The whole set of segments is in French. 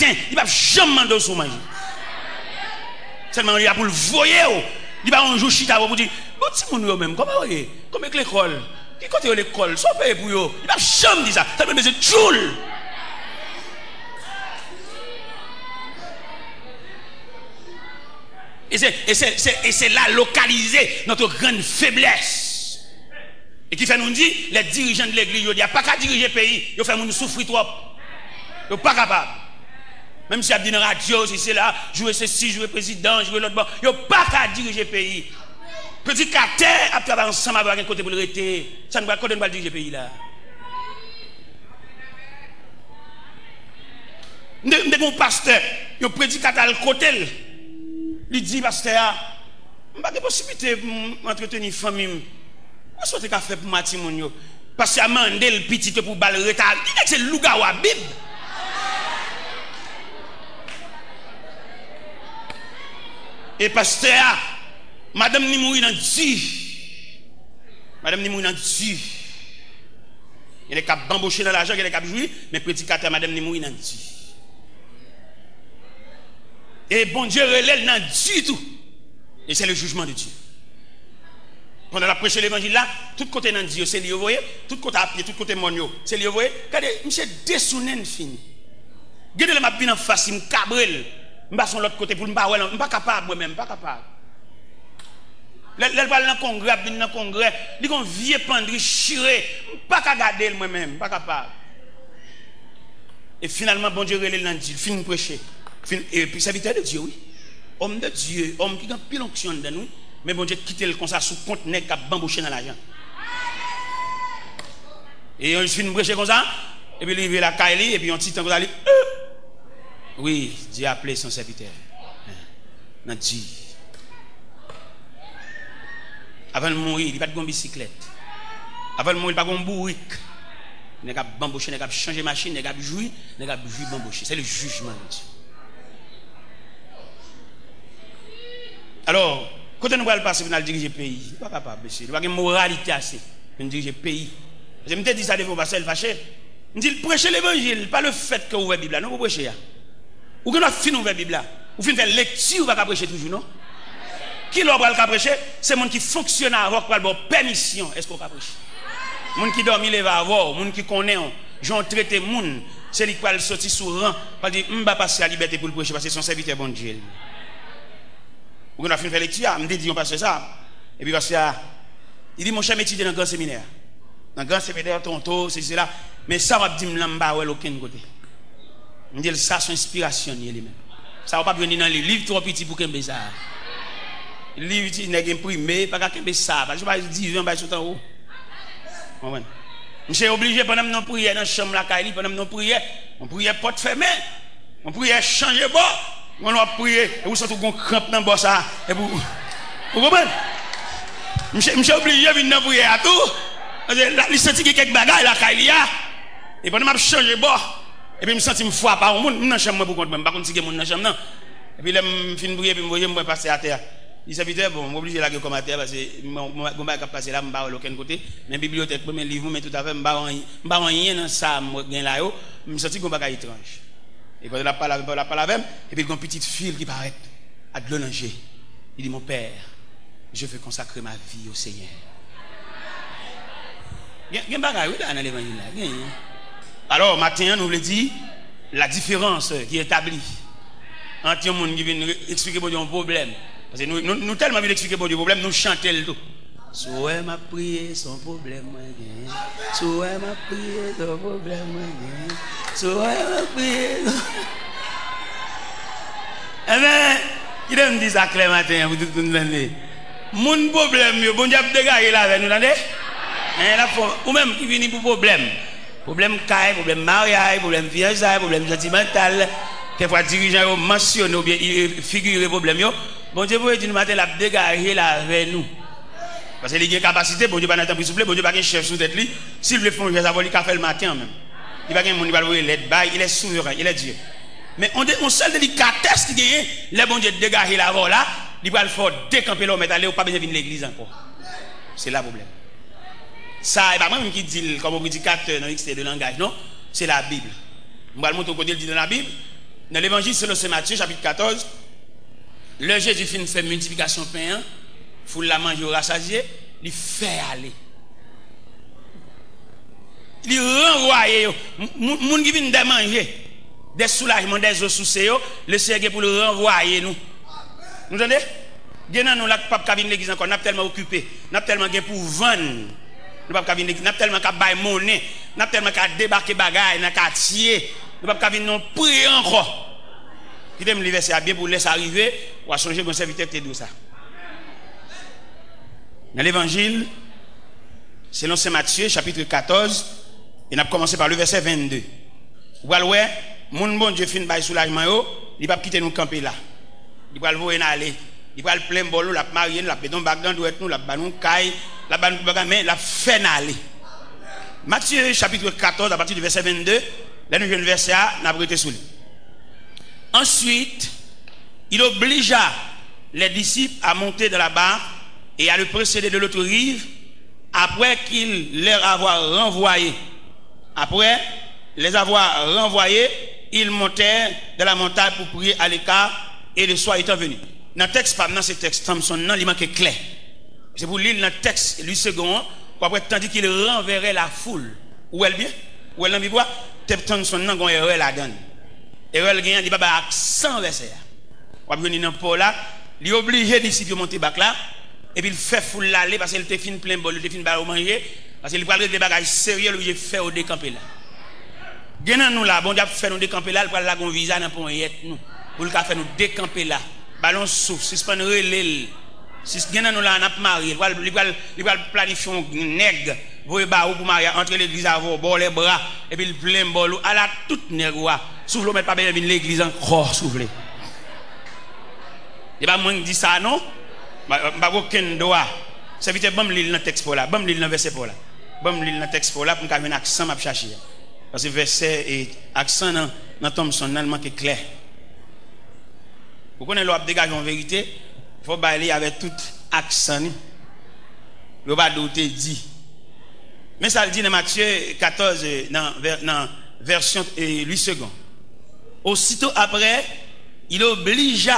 matin, il va jamais demander au manger. Seulement il a pour le voyer. Il va un jour chita pour dire, bon petit monde même, comment vous voyez, comme avec l'école, qui côté l'école, soit payé pour eux. Il va jamais dire ça. Ça veut dire c'est Joule. Et c'est là localisé notre grande faiblesse. Et qui fait nous dire, les dirigeants de l'église, il n'y a pas qu'à diriger le pays, il fait nous souffrir trop. Ils ne sont pas capables. Même si il y a dit dans la radio, si c'est là, jouer ceci, jouer président, jouer l'autre, ils ne sont pas qu'à diriger le pays. Petit carter, après avoir ensemble avec un côté pour le rester, ça ne va pas diriger le pays là. Nous avons un pasteur, un prédicateur à le côté. Il dit, pasteur, je n'ai pas de possibilité d'entretenir une famille. Je souhaite qu'à faire pour Mati Mounio. Parce que a mandé le petit pour balle retard. Il dit que c'est le Lougawa Bib. Et pasteur, madame Nimoui n'a dit. Madame Nimoui n'a dit. Il est capable d'embaucher dans l'argent, il est capable de jouer, mais prédicateur, madame Nimoui n'a dit. Et bon Dieu relève n'a du tout. Et c'est le jugement de Dieu. Quand on a prêché l'évangile là, tout côté dans Dieu, c'est lui, vous voyez, tout côté à pied, tout côté monio, c'est lui, vous voyez. Regardez, monsieur dessounen fini. Regardez le m'a bien en face, il me cabrel. Je vais sur l'autre côté pour me pas, je ne suis pas capable moi-même, pas capable. Là, dans le congrès, dans le congrès, il y a un vieux pendri chiré, je ne suis pas capable de garder moi-même, pas capable. Et finalement, bon Dieu relève dans Dieu, il finit de prêcher. Et puis, serviteur de Dieu, oui. Homme de Dieu, homme qui a pile onction de nous, mais bon Dieu quitte le comme ça sous compte nèg qui a bambouché dans l'argent. Et on finit de prêcher comme ça, et puis il arrive la Kaili, et puis on petit temps comme ça, oui, Dieu a appelé son serviteur. Dans Dieu. Avant de mourir, il n'y a pas de bicyclette. Avant de mourir, il n'y a pas de bourrique. Il n'y a pas de bambouché, il n'y a pas de changer de machine, il n'y a pas de jouir, il n'y a pas de jouir bambouché. C'est le jugement de Dieu. Alors, quand on va passer pour diriger le pays, il n'est pas capable, monsieur. Il n'y a pas de moralité assez pour diriger le pays. Je me dis ça devant passer le fâché. Je dis prêcher l'évangile, pas le fait que vous ouvrez la Bible. Non, vous prêchez. Ou que nous finissons ouvrir la Bible. Ou finissons faire lecture, vous ne pouvez pas prêcher toujours, non? Qui l'a pas prêcher? C'est le monde qui fonctionne avant pour avoir permission. Est-ce qu'on peut prêcher? Le monde qui dormi, il va avoir. Le monde qui connaît, j'en traite le monde. C'est lui qui va sortir sur rang. Il dit, je ne vais pas passer à la liberté pour le prêcher parce que c'est son serviteur bon Dieu. Ou qu'on a fini de faire lecture, je me dis, on passe ça. Et puis parce que, il dit, mon cher étudier dans le grand séminaire. Dans le grand séminaire, tonto, c'est là. Mais ça va dire, je ne vais pas aucun côté. Je dis, ça, c'est inspiration lui-même. Ça va pas venir dans les livres trop petits pour qu'il ça. Les livres, il n'est pas imprimé, pas qu'il ça. Parce que je ne vais pas dire, je vais en haut. Je suis obligé, pendant que nous prions dans la chambre, pendant que nous prions, on prie porte fermée. On prie changer bord. On va prier, et vous sentez qu'on crampe dans le boss. Vous comprenez? Je suis obligé de venir prier à tout. Je sens qu'il y a quelques bagages là, et pendant que je change de bord, et puis je me sens que je me fous par un monde, je suis dans la chambre pour contre, je ne suis pas dans la chambre. Et puis je finis de prier, et puis je me passer à terre. Il s'est dit, bon, je suis obligé de la comme à terre parce que je ne vais pas passer là, je ne vais pas de aucun côté. Mais la bibliothèque, mes livres, mais tout à fait, je ne vais pas rien dans ça, je me sens que je ne vais pas étrange. Et quand il a parlé avec et puis il y a une petite fille qui paraît à de l'onanger. Il dit, mon père, je veux consacrer ma vie au Seigneur. Il y a un bagage dans l'évangile. Alors, matin, nous voulons dire la différence qui est établie entre les gens qui viennent expliquer un problème. Parce que nous tellement bien expliquer un problème, nous chantons le tout. Souhait m'a prié son problème, souhait m'a prié son problème, souhait m'a prié. Eh bien, il me dit ça clair matin, vous tout le monde. Mon problème, bon Dieu a dégagé là avec nous, ou même qui vient pour problème. Problème caille, problème mariage, problème fiançailles, problème sentimental. Quelquefois, dirigeants mentionnent ou bien figurent problème. Bon Dieu, vous dites nous matin, la dégager là avec nous. Parce qu'il y a une capacité, bon Dieu pas n'attend plus souffler, bon Dieu pas un chef sous tête lui. S'il veut faire, il va savoir qu'il fait le matin même. Il va pas un monde qui va il est souverain, il est Dieu. Mais on seul délicatesse qui gagne, les bon Dieu dégager la voie là, il va le faire décamper l'homme et aller ou pas bien venir l'église encore. C'est là le problème. Ça, c'est pas moi qui dit comme prédicateur dans l'extérieur de langage, non, c'est la Bible. On va le montrer au côté dit dans la Bible. Dans l'évangile selon Saint Matthieu, chapitre 14, le Jésus fait multiplication pain, foule la manger au rassasié, il fait aller. Il renvoie, moun qui vient de manger, des soulagements, des eaux sous séo, le Seigneur pour le renvoyer nous. Vous entendez? Genan nous là pas ka vinn l'église encore, n'a tellement occupé, n'a tellement gain pour vendre. Nous pas ka vinn l'église, n'a tellement ka bailler monnaie, n'a tellement ka débarquer bagaille dans quartier, nous pas ka vinn non prier encore. Qui t'aime verset bien pour laisser arriver, ou à changer mon serviteur te dit ça. Dans l'évangile selon Saint Matthieu chapitre 14, et on a commencé par le verset 22. Ou ouais, mon bon Dieu fin bail soulagement yo, il pas quitter nous camper là. Il va le voir aller. Il va le plein bolo, la marier, la pédon bac dans douette nous, la banon caille, la banon mais la fait aller. Matthieu chapitre 14 à partir du verset 22, là nous jeune verset A, n'a prêté sous lui. Ensuite, il obligea les disciples à monter dans la barque et à le précéder de l'autre rive après qu'il leur avoir renvoyé. Après les avoir renvoyés, ils montèrent dans la montagne pour prier à l'écart et le soir étant venu. Dans le texte, pas dans ce texte, Samson, non, il manque clair. C'est pour lire dans le texte, lui second, après, tandis qu'il renverrait la foule. Où elle bien? Où elle en vivra? Samson, non, il y a la donne. Et elle gagne, il va avoir accent verset. On va venir dans Paul là, il est obligé d'ici de monter bac là, et puis il fait foule l'aller parce qu'il te fin plein bol, il te fin bal manger, parce qu'il parle des bagages sérieux, il fait au décamper là. Gagnant nous là, bon Dieu fait nous décamper là, il parle là, on visa dans pour nous. Pour le faire nous décamper là, ballon souffle, suspendre relais. Si gagnant nous là, on a marié, il va planifier un nègre, vous ba ou pour marier entre l'église avant, bord les bras, et puis le plein bol, à la toute nègre, souffle, mettre pas bien l'église encore, souffle. Il va moins dire ça, non? Pas aucun droit. C'est vite, bon, l'île dans le texte pour là, bon, l'île dans le verset pour là. Bon, l'île dans le texte pour là, pour qu'on ait un accent, m'a chercher. Parce que verset et accent dans Thomson, non, manque clair. Pour qu'on ait l'ordre dégager en vérité, il faut bailler avec tout accent. Il ne faut pas douter dit. Mais ça le dit dans Matthieu 14, dans version 8 secondes. Aussitôt après, il obligea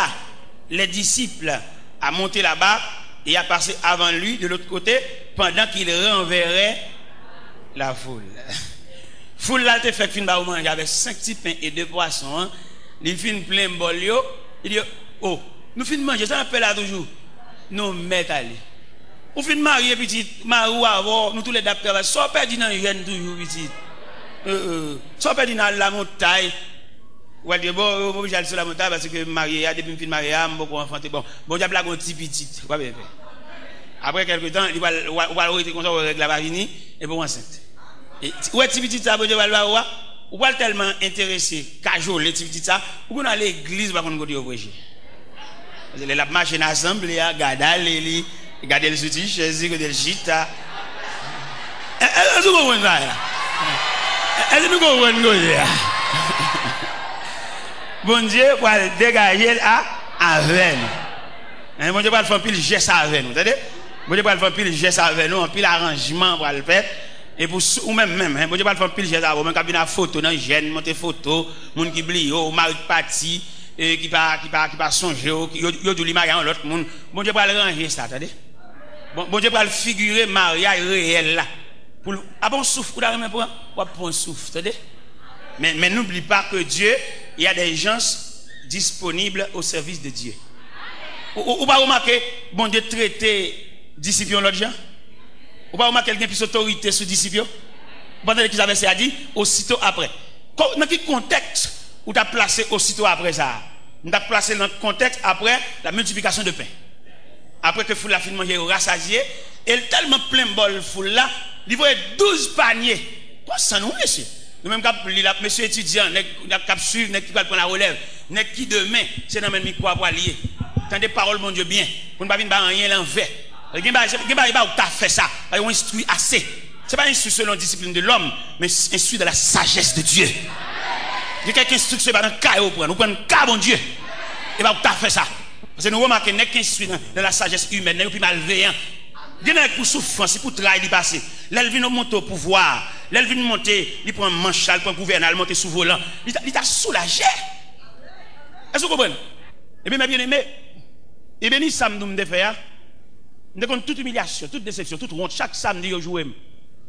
les disciples à monter là-bas et à passer avant lui de l'autre côté pendant qu'il renverrait la foule. Foule là, te fait fin ba ou manger avec 5 petits pains et 2 poissons. Hein. Les fin plein bol yo, il dit oh, nous fin manger ça appelle là toujours. Nous mettre aller. Ou fin marier petit marou avant, nous tous les d'après soit perdu dans jeune toujours petit. Soit perdu dans la montagne. Ou elle dit bon, j'allais sur la montagne parce que marié, depuis me fin marié, beaucoup enfanté bon. Bon diable là un petit petit. Après quelques temps, il va arrêter comme ça avec la varini et bon enceinte. Et ouais petit petit ça bon dieu va ou pas tellement intéressé cajole les petit ça ou qu'on à l'église pas qu'on côté au prêcher. Parce que la marche en assemblée garder le soutien chez que del gita. Est-ce que vous comprenez ça? Est-ce que nous comprenons? Bon Dieu pour dégager avec nous. Bon Dieu pour faire pile geste avec nous, entendez? Bon Dieu pour faire pile geste avec nous, un pile arrangement pour le faire. Et pour ou même bon Dieu pas faire pile geste avec nous, même cabine photo dans jeune monter photo, monde qui blie au mari parti qui pas songer yo du mariage l'autre monde. Bon Dieu pas le ranger ça, attendez? Bon Dieu pas le figurer mariage réel là. Pour bon souffle ou même pour souffle, attendez? Mais n'oublie pas que Dieu, il y a des gens disponibles au service de Dieu. Ou pas remarquer, bon Dieu traiter disciples l'autre gens? Ou pas remarquer quelqu'un plus autorité sur disciples? Pendant qu'ils avaient ça dit, aussitôt après. Dans quel contexte où tu as placé aussitôt après ça? Tu as placé dans le contexte après la multiplication de pain. Après que foule la fin manger au rassasié, et tellement plein bol foule là, il voit 12 paniers. Quoi ça nous, monsieur? Nous-mêmes, monsieur étudiant, nous avons suivre, nous avons prendre la relève, nous qui demain, c'est dans le même micro à lier. Tant des paroles, mon Dieu, bien, pour ne pas venir rien l'envers. Il n'y a pas fait ça, il y a instruit assez. Ce n'est pas instruit selon la discipline de l'homme, mais instruit de la sagesse de Dieu. Il y a quelques instructions dans le cas, nous prenons le cas, mon Dieu. Il n'y a pas fait ça. Parce que nous remarquons qu'il n'y a qu'instruit dans la sagesse humaine, il n'y a plus malveillant. Il y a pour souffrance, pour travail, il passe. L'elle vient monter au pouvoir. L'elle vient monter, il prend un manche, il prend un gouvernement, il monte sous volant. Il t'a soulagé. Est-ce que vous comprenez? Et bien, mes bien-aimés, et bien, ça me fait, nous avons toute humiliation, toute déception, toute honte. Chaque samedi, vous jouez.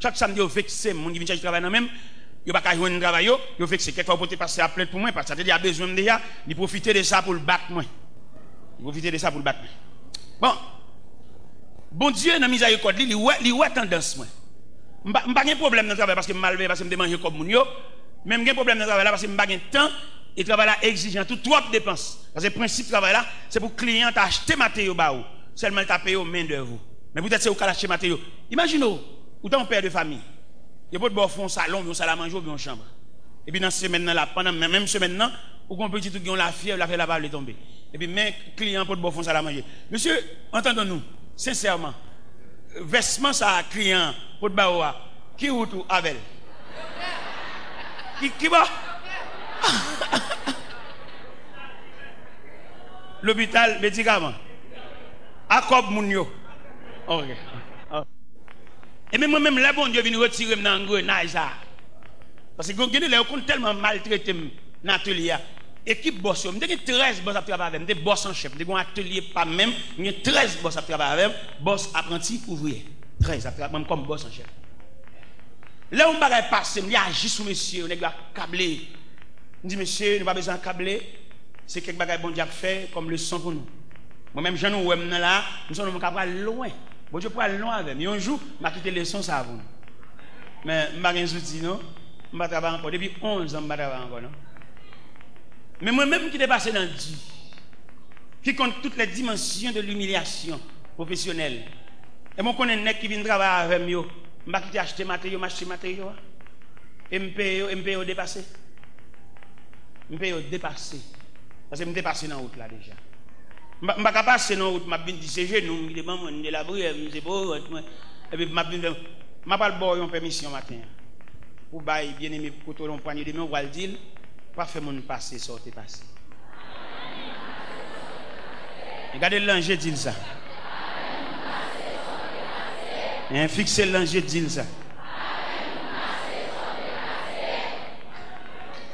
Chaque samedi, vous vexez. Mon qui vient chercher travail même. Vous n'avez pas jouer un travail, vous vexez. Quelquefois, vous pouvez passer à plainte pour moi, parce que ça a besoin déjà de profiter de ça pour le battre. Profiter de ça pour le battre. Bon. Bon Dieu, dans la miséricorde, il y a tendance. Je n'ai pas de problème dans le travail parce que je suis malvé, parce que je me mange comme mon. Même j'ai un problème dans le travail parce que je n'ai pas de temps. Et le travail là exigeant, tout trop de dépenses. Parce que le principe du travail là, c'est pour que le client achète des matériaux. Seulement il t'a payé aux mains d'œuvre. Mais peut-être c'est au cas d'acheter des matériaux. Imaginez, vous êtes un père de famille. Il y a pas de un salon, un salle à manger, une chambre. Et puis dans cette semaine-là, pendant la même semaine-là, ou qu'on peut dire que la fièvre, la fait la balle tomber. Et puis mes clients pour de un salle à manger. Monsieur, entendons-nous, sincèrement, vêtement ça client pour de baoua, qui ou tout avec? Qui va? L'hôpital, médicament. Akob Mounio. Ok. Et même moi-même, là, bon Dieu vient retirer dans l'engrenage. Parce que quand on compte tellement maltraité dans l'atelier, équipe boss, je suis 13 boss à travailler avec, je suis boss en chef, je suis un atelier pas même, je suis 13 boss à travailler avec, boss apprenti ouvrier. 13 à travailler comme boss en chef. Là, on va passer, je agis sur monsieur, on est câblé. Je dis, monsieur, nous n'avons pas besoin de câbler. C'est quelque chose que bon Dieu a fait comme leçon pour nous. Moi-même, je nous là, nous sommes loin. Bon Dieu, pour aller loin avec nous. Un jour, je vais quitter les leçons, ça vous. Mais je n'ai pas de outils, non? Je ne travaille encore. Depuis 11 ans, je ne travaille encore, non? Mais moi-même qui dépasse dans Dieu, qui compte toutes les dimensions de l'humiliation professionnelle. Et moi, je connais un qui vient travailler avec moi. Je ne vais pas acheter matériaux, m'acheter matériaux. Et je me paye au dépassé. Je me paye au dépassé. Parce que je me dépasse dans la route là déjà. Je ne vais pas passer dans la route, je vais dire c'est genou, je vais la brûler, c'est beau. Et puis je vais pas le une permission matin. Pour bailler bien aimé pour tout le poignet de main, on va le dire, pas faire mon passer, sortir passer. Regardez l'ange dit ça. Fixez l'ange dit ça.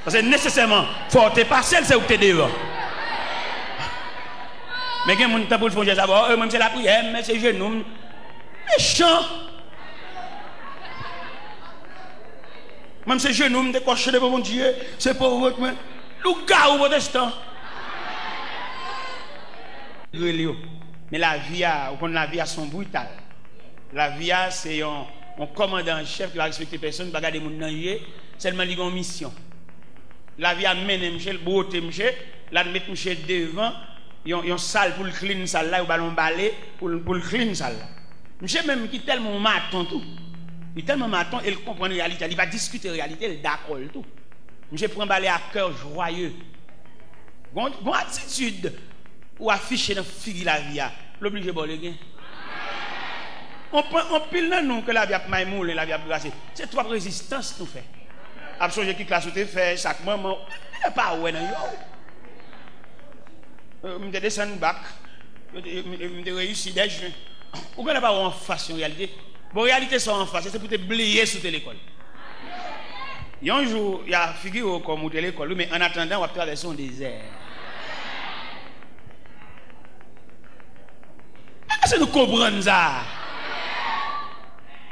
Parce que nécessairement, il faut te passer, c'est où tu es dehors. Mais quand on pour le faire ça, même c'est la prière, mais c'est genou. Méchant. Même c'est genou, me décocher devant mon Dieu, c'est pour votre main. Le gars ou protestant. Mais la vie a son brutal. La vie a, c'est un commandant en chef qui va respecter personne, qui va garder mon danger, seulement il a une mission. La vie a mené monsieur, le beauté monsieur, la mettre monsieur devant, il y a une salle pour le clean salle là, ou ballon balai pour le clean salle là. Monsieur même qui tellement maton tout. Il est tellement maton, il comprend la réalité, il va discuter la réalité, il d'accord tout. Monsieur prend balai à cœur joyeux. Bon attitude ou afficher dans figure la vie, l'obligé bon le gain. On pile dans nous que la vie a maïmoule et la vie a brassé. C'est trois résistances nous fait. Absolument qui classe te fait chaque moment pas ouais nan yo me descend bac me réussi des juin ou qu'on pas en face en réalité bon réalité sont en face c'est pour te blier sous l'école un jour il y a figure comme de l'école mais en attendant on va traverser un désert est-ce que nous comprenons ça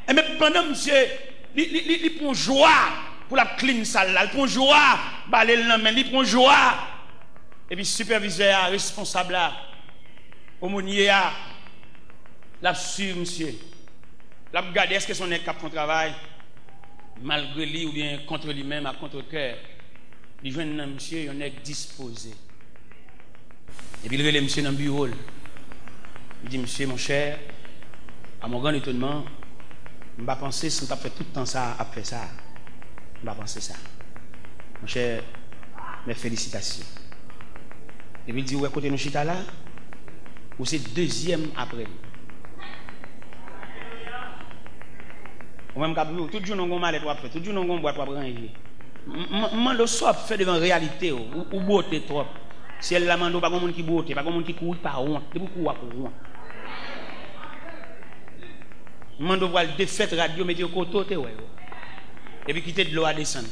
et mais pendant monsieur il prend joie pour la clean salle là, il prend joie, balai le main, il prend joie. Et puis superviseur, responsable là, aumônier là, l'a su monsieur. L'a regarder est-ce que son est cap de travail malgré lui ou bien contre lui-même à contre cœur. Il joint un monsieur, il est disposé. Et puis il relève monsieur dans le bureau. Il dit monsieur mon cher, à mon grand étonnement, je ne vais pas penser si on a fait tout le temps ça à faire ça. Je ne vais pas penser ça. Mon cher, mes félicitations. Et puis il dit, ouais, côté nous chita là, ou c'est deuxième après. Ou même tout jour nous mal pour faire, tout jour nous boîte pour ranger. Mando soit fait devant réalité ou beauté trop. Si elle la mando pas comme monde qui beauté, pas comme monde qui court par honte, c'est beaucoup pour honte. Mando voir le défaite radio mettre au côté ouais. Et puis quitter de l'eau à descendre.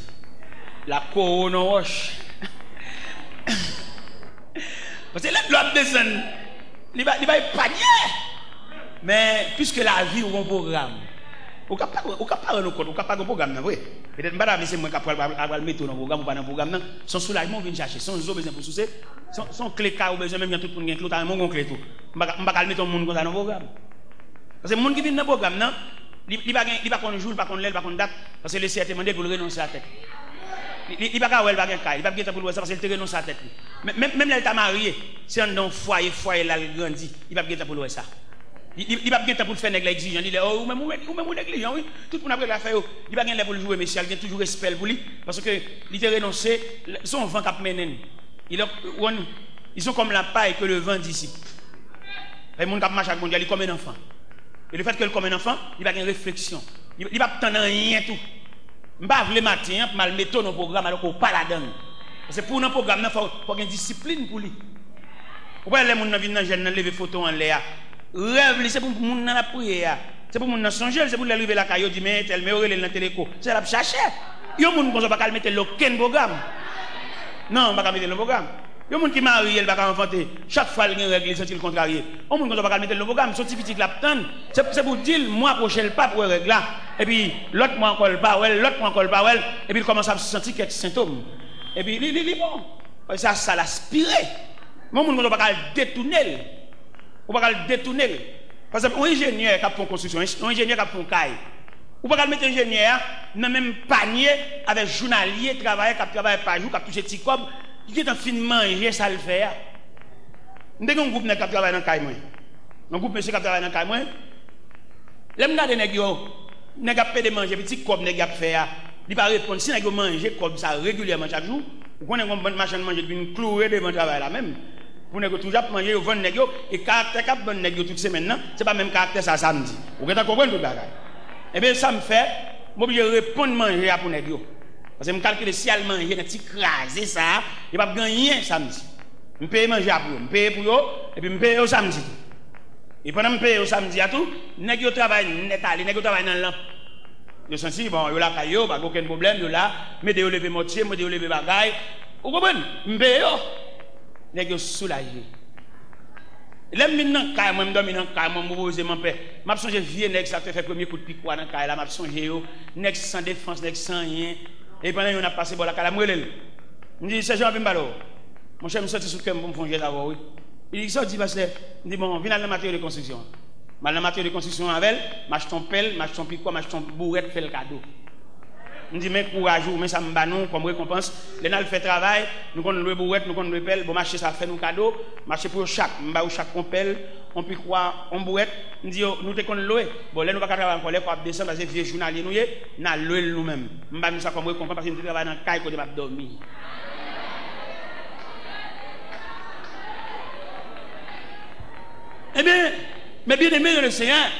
La couronne roche. Parce que l'autre descend, il va épargner. Mais puisque la vie ou un programme, on ne peut pas nous compte, on ne peut pas un programme, oui. Peut-être que c'est moi qui vais le mettre dans le programme ou pas dans le programme. Son soulagement vient chercher, son besoin pour soucier, son clé car ou besoin même tout pour gagner clé, mon clé tout. On ne peut pas le mettre dans le programme. Parce que les gens qui viennent dans le programme, il ne va pas qu'on joue, il ne va pas qu'on l'aide, il ne va pas qu'on date, parce que les CRT demandent pour renoncer à la tête. Il ne va pas qu'il ne va pas pour le parce qu'il renonce à la tête. Même là, il est marié, si on est dans un foyer, là, il grandit, il ne va pas pour le ça. Il va pas pour faire nègre exigeant, il dit oh même négligent oui, tout le monde après la faire, il va pas pour le jouer mais il a toujours respect pour lui parce que il a renoncé, son vent cap menen. Ils sont comme la paille que le vent dissipe. Les monde cap marche avec mondial, il comme un enfant. Et le fait que comme un enfant, il va avoir une réflexion. Il va pas attendre rien tout. M'pa vle matin mal mettre dans programme alors qu'on pas là-dedans. Parce que pour un programme il faut une discipline pour lui. Pourquoi les monde viennent dans jeune lever photo en l'air. Rêve, c'est pour moun dans la prière. C'est pour moun dans songer, c'est pour lever la caillou dit mais tel me orel dans téléco. C'est la chercher. Yo moun qu'on pas mettre aucun programme. Non, pas mettre le programme. Yo moun qui marie, elle va pas inventer. Chaque fois il y a une règle, il sent il contrarié. On moun qu'on pas mettre le programme, son petit la tande. C'est pour dire moi prochain pas pour règle là. Et puis l'autre moi encore pas, l'autre moi encore pas, et puis il commence à sentir quelques symptômes. Et puis il bon. Ça l'aspirer. Mon moun qu'on pas détourner. On va le détourner. Par exemple, un ingénieur qui a fait une construction, un ingénieur qui a fait une caille. On va mettre un ingénieur dans le même panier avec un journalier qui travaille par jour, qui a touché petit cob, qui est en fin de manger, ça le fait. Nous avons un groupe qui travaille dans la caille. Un groupe monsieur qui travaille dans la caille. L'homme regarde les gens, ils ont fait manger, petit cob, ils ont fait. Il ne va pas répondre. Si ils ont mangé comme ça régulièrement chaque jour, vous avez un bon machin de manger, une clouée devant le travail là même. Pour ne toujours manger au bon nègre et caractère cap bon nègre toute semaine c'est pas même caractère ça samedi vous avez compris tout bagaille et bien ça me fait m'obligé répondre manger pour nègre parce que me calculer si elle manger un petit crasé ça il va gagner samedi me payer manger pour me payer pour eux et puis me payer au samedi et pendant me payer au samedi à tout nègre travaille net aller nègre travaille dans lampe je sens bon yo la caillou pas aucun problème yo là mettez yo lever mortier mettez yo lever bagaille vous comprenez me payer nèg yo soulagé. L'aime maintenant caille moi me dormir dans caille moi me poser mon père. M'a songé vieux nèg ça fait premier coup de pic dans caille là m'a songé yo nèg sans défense nèg sans rien et pendant on a passé bon la caille moi me dit c'est Jean Pimbalo. Mon cher me sorti sous cœur pour me fonger d'abord oui. Il dit sorti parce que dit bon viens dans la matière de construction. Mal la matière de construction avec m'achète ton pelle, m'achète ton pic quoi, m'achète ton bourrette fait le cadeau. On dit mais courage mais ça me bat nous comme récompense les nal fait travail nous connait le bourrette nous connait le pelle bon marché ça fait nous cadeau marché pour chaque m'ba ou chaque on pelle on puis quoi on bourrette on dit nous te connait louer bon là nous pas travailler encore les pour descendre parce que vieux journalier nous n'a louer nous même m'ba nous ça comme récompense parce que nous travaille dans caille côté m'a dormir eh bien mais bien aimé le Seigneur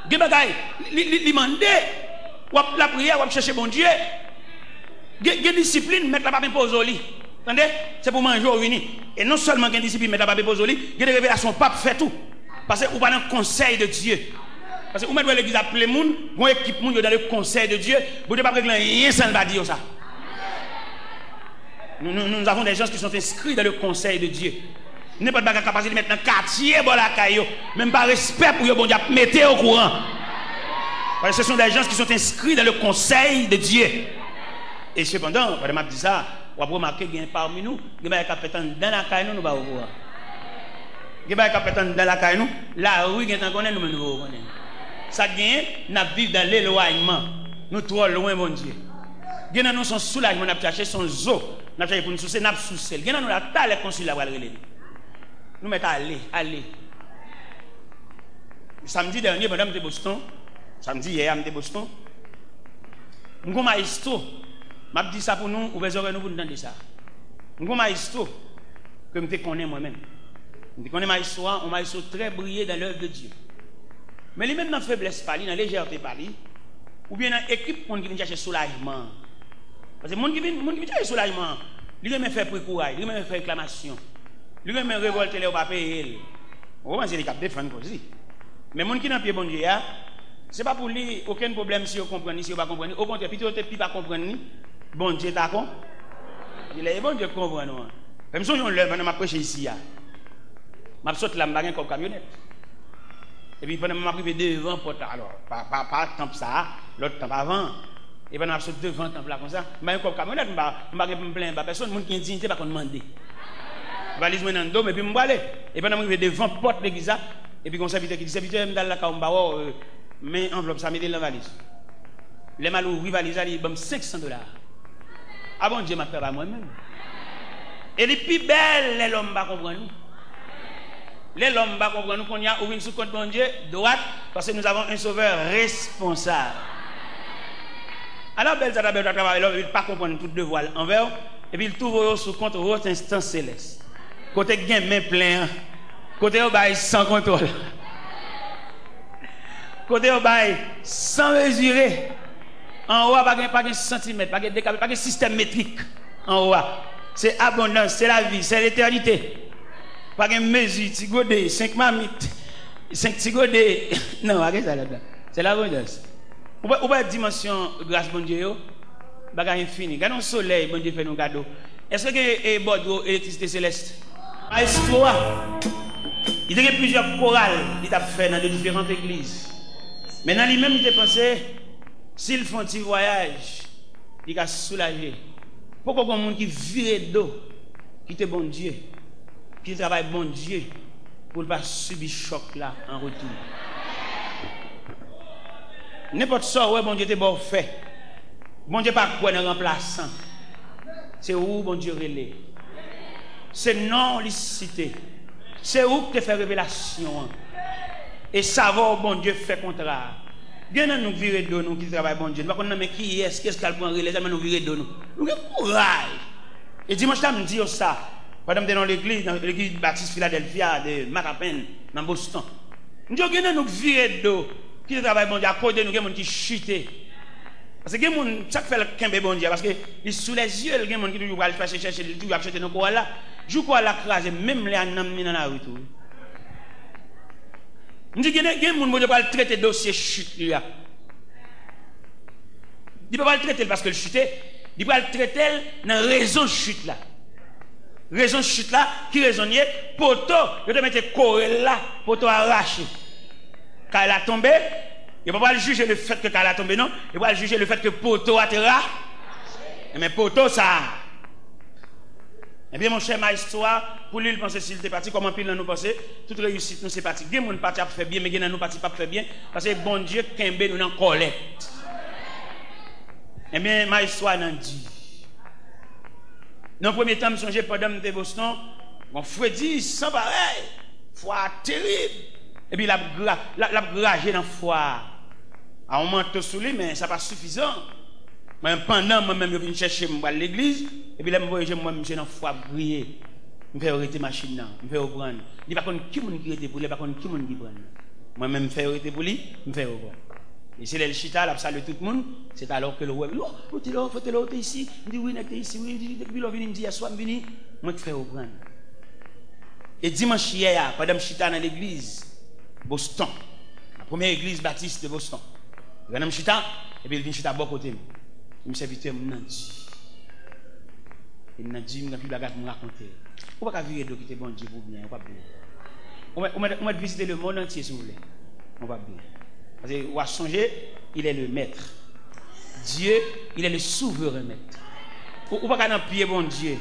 ge bagay li mandé ou la prière, ou chercher bon Dieu. Il y a discipline, mettre la pape pose au lit. Attendez? C'est pour manger au vini. Et non seulement il y a discipline, mettre la pape pose au lit, il y a des révélations, pape fait tout. Parce que vous pas dans le conseil de Dieu. Parce que vous mettez l'église à plein le monde, vous équipe monde dans le conseil de Dieu, vous ne pouvez pas régler rien sans le dire ça. Nous avons des gens qui sont inscrits dans le conseil de Dieu. Nous n'avons pas de capacité de mettre dans le quartier, bon la caillou, même pas respect pour vous, bon Dieu, mettez au courant. Parce que ce sont des gens qui sont inscrits dans le conseil de Dieu. Et cependant, quand je dis ça, on va remarquer qu'il y a parmi nous, il y a des capitaines dans la caille, nous ne pouvons pas voir. Il y a des capitaines dans la caille, nous, la rue, nous ne connaissons pas. Ça gagne, nous vivons dans l'éloignement. Nous trop loin, mon Dieu. Il y a nous son soulagement, nous avons cherché son zoo, nous avons cherché pour nous soucier, nous avons soucié. Il y a nous la taille consul à nous mettons aller. Samedi dernier, madame de Boston, samedi hier, je suis à Boston. Je suis maestro. Je dis ça pour nous, ou besoin nous pour nous entendre ça. Je suis maestro que je connais moi-même. Je connais maestro, un maestro très brillé dans l'œuvre de Dieu. Mais lui même dans la faiblesse, dans la légèreté, ou bien dans l'équipe qui vient chercher soulagement. Parce que les gens qui viennent chercher soulagement, ils vient faire prix courage, ils vient faire réclamation, ils vient révolter les papiers. On va essayer de défendre aussi. Mais les gens qui sont dans le pied bon Dieu, ce n'est pas pour lui aucun problème si vous comprenez, si vous ne comprenez pas. Au contraire, plutôt ne pas comprendre, bon Dieu d'accord. Il est bon Dieu comprend nous. Même si on lève, pendant ma prêche ici, je saute là, je comme camionnette. Et puis pendant que je suis devant, alors, pas temple ça, l'autre temple avant. Et pendant que je saute devant le temple là comme ça, je suis comme camionnette, je ne me plains pas. Personne qui a une dignité, pas qu'on demande. Je vais aller dans le dos, et puis je vais aller. Et pendant que je suis devant la porte de l'église, et puis mon serviteur qui dit, serviteur, je vais dans la caméra, mais enveloppe, ça met dans la valise. Les mal ouvrir la valise, il me $500. Ah bon Dieu m'a fait à moi-même. Et les plus belles, les hommes ne comprennent nous. Les hommes ne comprennent nous qu'on y a ouvert sous compte bon Dieu, droite, parce que nous avons un sauveur responsable. Alors, belle, ça belle, il ne pas comprendre tout devoir envers, et puis il trouve sous compte votre instance céleste. Côté gain main plein, côté au bail sans contrôle. Côté au bail sans mesurer. En haut, pas de centimètre, pas de décalage, pas de système métrique. En haut, c'est abondance, c'est la vie, c'est l'éternité. Pas de mesure, tigodé, 5 mamites, 5 tigodé. Non, pas ça là-dedans. C'est l'abondance. Ou pas dimension grâce bon Dieu, bagaille infini. Regardons le soleil, bon Dieu fait nos cadeaux. Est-ce que Bordeaux, électricité céleste? Maestro, il y a plusieurs chorales qu'il a fait dans de différentes églises. Maintenant, lui-même, il a pensé, s'ils font un petit voyage, il a soulagé. Pourquoi il y a des gens qui virent d'eau, qui te bon Dieu, qui travaille bon Dieu, pour ne pas subir le choc là en retour? N'importe ça, ouais, bon Dieu te bon fait. Bon Dieu pas quoi dans remplaçant. C'est où bon Dieu relais. C'est non licité. C'est où que te fait révélation. Et savoir bon Dieu fait contraire. Bien nous virer de nous qui travaillent bon Dieu. Nous ne mais qui est-ce qu'est-ce qu'elle prend relais, nous virer de nous. Nous avons courage. Et dimanche je me dis ça. Pendant que dans l'église Baptiste Philadelphia de Macapen dans Boston. Nous disons nous virer de qui travaille bon Dieu à côté nous, il y a des gens qui chutent. Parce que chaque fois qu'il y a bon Dieu, parce que sous les yeux, il y a des gens qui toujours chercher, toujours acheter nos quoi là. Je crois la crase, même les anamis dans la rue. Je dis qu'il y a des gens qui vont traiter le dossier chute. Il ne peut pas le traiter parce que le chute, il va le traiter dans la raison de chute là. Raison de chute là, qui raisonnier, poteau, il te mettre corps là, poteau arraché. Quand elle a tombé, il ne va pas juger le fait que quand elle a tombé, non. Il va juger le fait que poteau a été raché. Mais poteau, ça. Eh bien, mon cher maestro, pour lui, il pense s'il était parti, comment pile nous penser, toute réussite, nous c'est parti. Il y a des gens qui fait bien, mais il y a des gens qui pas fait bien, parce que bon Dieu, Kembe nous en collecte. Eh bien, maestro, nous dit. Dans le premier temps, je songeais pendant de Boston, mon frère dit, sans pareil, foi terrible. Et puis, il a gragé dans le foie. On manteau sous lui, mais ça n'est pas suffisant. Mais pendant, moi-même, je viens chercher à l'église. Et puis là, je moi, je suis dans le foie briller. Je fais arrêter la machine, je fais reprendre. Il n'y a pas qui qui était pour lui, il n'y a pas qui qui prend. Moi-même, je fais arrêter pour lui, je fais reprendre. Et si le chita, il a salué tout le monde, c'est alors que le roi dit, oh, tu es ici. Il dit, oui, tu es ici. Oui, depuis qu'il me dit, il soir, venu, moi, je fais reprendre. Et dimanche hier, pendant que je suis dans l'église, Boston, la première église baptiste de Boston. Il vient chita, et puis il vient chita à bon côté. Il me serviteur m'a dit. Il m'a dit, il m'a raconter. On va pas virer de quitter bon Dieu pour bien, on va bien. On va visiter le monde entier si vous voulez. On va bien. Parce que on va changer, il est le maître. Dieu, il est le souverain maître. On va pas pied bon Dieu.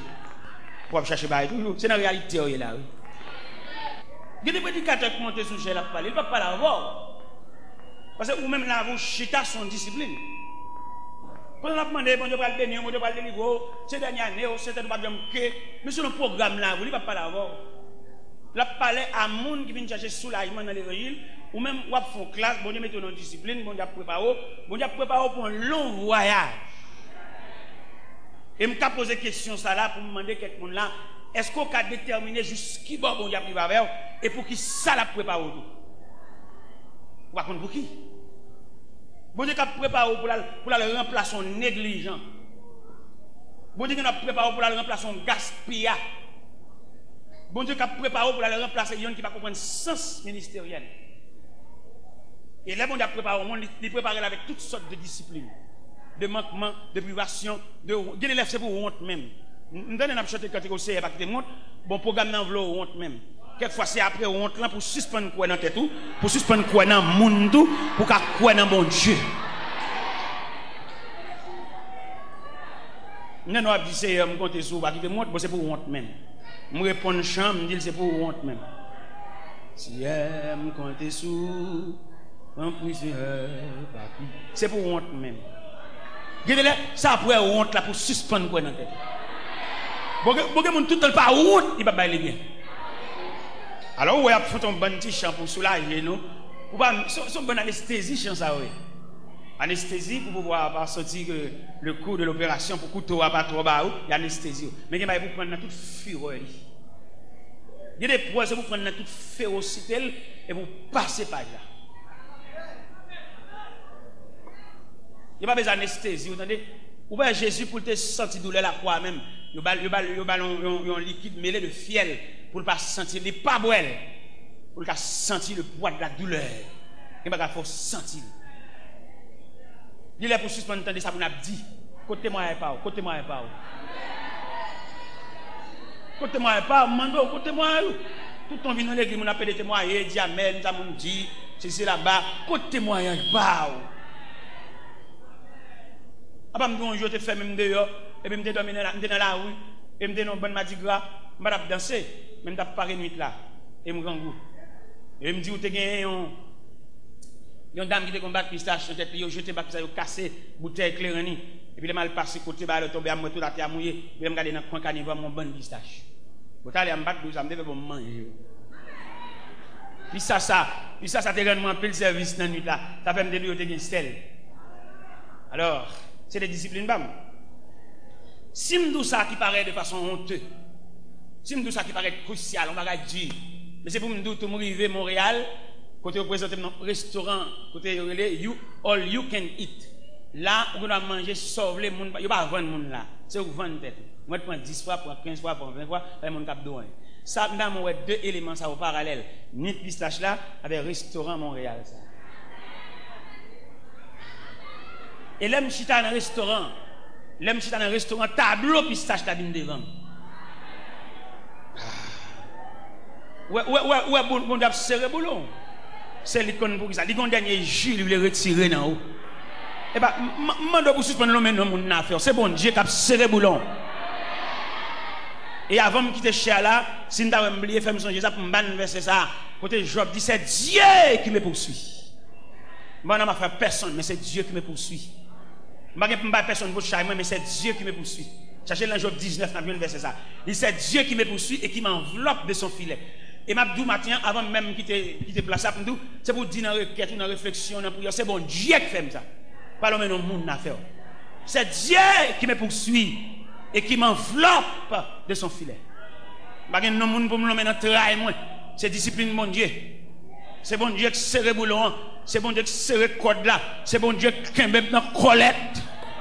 Pour chercher toujours. C'est la réalité là. Il y a des prédicateurs qui montent sur la parole, il ne va pas l'avoir. Parce que vous-même là, vous chita son discipline. Quand on a demandé, bon Dieu va le bénir, bon Dieu va le délivrer, ces dernières années, c'est un problème que, mais sur le programme là, vous ne va pas l'avoir. La parler à monde qui vient chercher soulagement dans l'évangile, ou même vous font classe, bon Dieu mettez dans discipline, bon Dieu prépare pour un long voyage. Et je me pose des questions ça là pour me demander quelqu'un là. Est-ce qu'on a déterminé jusqu'à bon Dieu privé avec et pour qui ça la prépare tout? Vous va pour qui? Bon Dieu a préparé pour la remplacer en négligent. Bon Dieu a préparé pour la remplacer en gaspillage. Bon Dieu a préparé pour la remplacer yon qui va comprendre sens ministériel. Et là bon Dieu a préparé au monde, il prépare avec toutes sortes de disciplines, de manquements, de privations, de l'élève c'est pour honte même. Nous donnons chanter quand il y a pas monte. Bon programme dans vlo honte même. Quelquefois c'est après honte là pour suspendre quoi dans tête tout, pour suspendre quoi dans monde tout, pour qu'a quoi dans bon Dieu. Non non dit c'est me compter sur pas qui monte, bon c'est pour honte même. Me répondre chambre, me dit c'est pour honte même. Si me compter sur un plusieurs papier, c'est pour honte même. Regardez ça après honte là pour suspendre quoi dans tête. Bon mon tout le temps pas honte, il va pas aller bien. Alors ouais, faut un bon petit chant pour soulager nous. Pour pas son bonne anesthésie chant ça ouais. Anesthésie pour pouvoir sortir le coup de l'opération pour couteau pas trop bas, il y a anesthésie. Mais il va vous prendre toute fureur. Il y a des poids vous prendre toute férocité et vous passer par là. Il n'y a pas besoin d'anesthésie, vous entendez? Ou bien Jésus pour te sentir douleur la croix même. Il y a un liquide mêlé de fiel pour ne pas sentir, il n'est pas boire, pour ne sentir le poids de la douleur. Il n'y a pas de sentir. Il est pour suspendre de ça, vous avez dit, côté-moi et pas, côté-moi et pas. Côté-moi et pas, mando, côté-moi. Tout ton vin dans l'église, on a appelé témoigner, dit amen, ça m'a dit, c'est là-bas, côté-moi et pas. Après, je te fais même dehors, et puis je dormi dans la rue, et je me dans bonne mardi gras, je vais danser, je vais parler nuit là, et je me rends goût. Et je me dis, tu as gagné une dame qui te combat pistache, peut-être que jeté pistache, cassé, bouteille éclairée, et puis le mal passé côté, elle tombe à moi, tout la terre mouillée, et je me regarde dans le coin, je vois mon bon pistache. Je vais aller me battre, ça me devait manger. Puis ça te rend un peu le service dans la nuit là, ça fait me dire que tu as gagné stèle. Alors, c'est des disciplines bam. Si me ça qui paraît de façon honteuse, si me ça qui paraît crucial, on va dire, mais c'est pour me dire tout arriver à Montréal, côté représenter un restaurant, côté you all you can eat. Là, on doit manger sauve les monde, il pas vendre monde là, c'est vous vendre tête. Moi je prends 10 fois, prends 15 fois, prends 20 fois, et mon cap douane. Ça dans moi deux éléments ça au parallèle. Ni pistache là avec restaurant Montréal ça. Et l'aime chita dans un restaurant, tableau pistache la bin devant. Ouais, bon d'ab serré boulon. C'est l'icône pour ça. L'icône dernier jus, il le retirer dans haut. Eh ben, mando pour suspendre l'homme non mon affaire. C'est bon, Dieu qui a serré boulon. Et avant de quitter chez là, si nous avons oublié faire songer ça pour me ban verser ça, côté Job dit c'est Dieu qui me poursuit. Moi n'a pas fait personne, mais c'est Dieu qui me poursuit. Je ne sais pas personne pour chasser, mais c'est Dieu qui me poursuit. Cherchez dans Job 19, dans le verset ça. Il c'est Dieu qui me poursuit et qui m'enveloppe de son filet. Et m'a dit matin, avant même quitter place, c'est pour dire dans la requête, dans la réflexion, dans la prière, c'est bon Dieu qui fait ça. Pas l'homme non monde n'a fait. C'est Dieu qui me poursuit et qui m'enveloppe de son filet. Pas que non monde pour me l'homme dans travail moi. C'est discipline mon Dieu. C'est bon Dieu qui serre boulon. C'est bon Dieu qui serre code là. C'est bon Dieu qui est dans colette.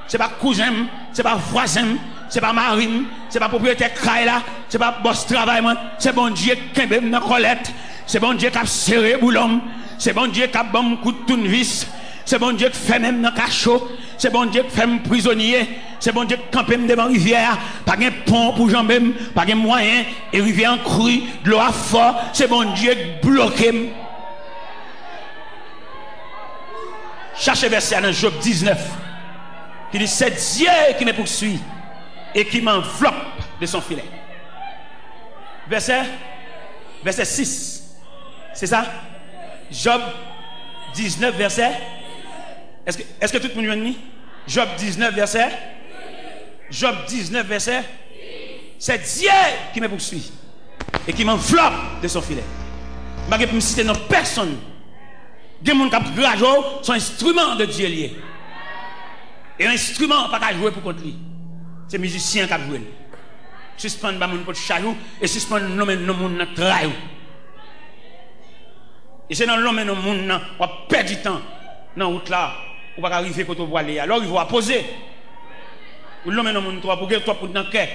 C'est pas cousin, c'est pas voisin, c'est pas marine, c'est pas propriétaire craille là, c'est pas boss travail moi. C'est bon Dieu qui est dans colette. C'est bon Dieu qui a serré boulon. C'est bon Dieu qui a bon coup de tournevis. C'est bon Dieu qui fait même dans cachot. C'est bon Dieu qui fait prisonnier. C'est bon Dieu qui campe devant la rivière. Pas de pont pour jamber, pas de moyen. Et rivière en crue, de l'eau à fort. C'est bon Dieu qui bloque. Cherchez verset dans Job 19. Qui dit c'est Dieu qui me poursuit et qui m'enveloppe de son filet. Verset 6. C'est ça? Job 19, verset. Est-ce que tout le monde dit? Job 19, verset. Job 19, verset. C'est Dieu qui me poursuit et qui m'enveloppe de son filet. Je ne vais pas citer personne. Des gens qui ont son instrument de Dieu lié. Et un instrument pas qu'à jouer pour contre lui. C'est musicien qui a joué. Suspendre ba moun pour chajou et suspendre l'homme non moun nan travail. Et c'est dans l'homme non moun nan on perd du temps dans route là, on va arriver quand on voit aller. Alors il va poser. Ou l'homme non moun toi pour que toi pour dans cœur.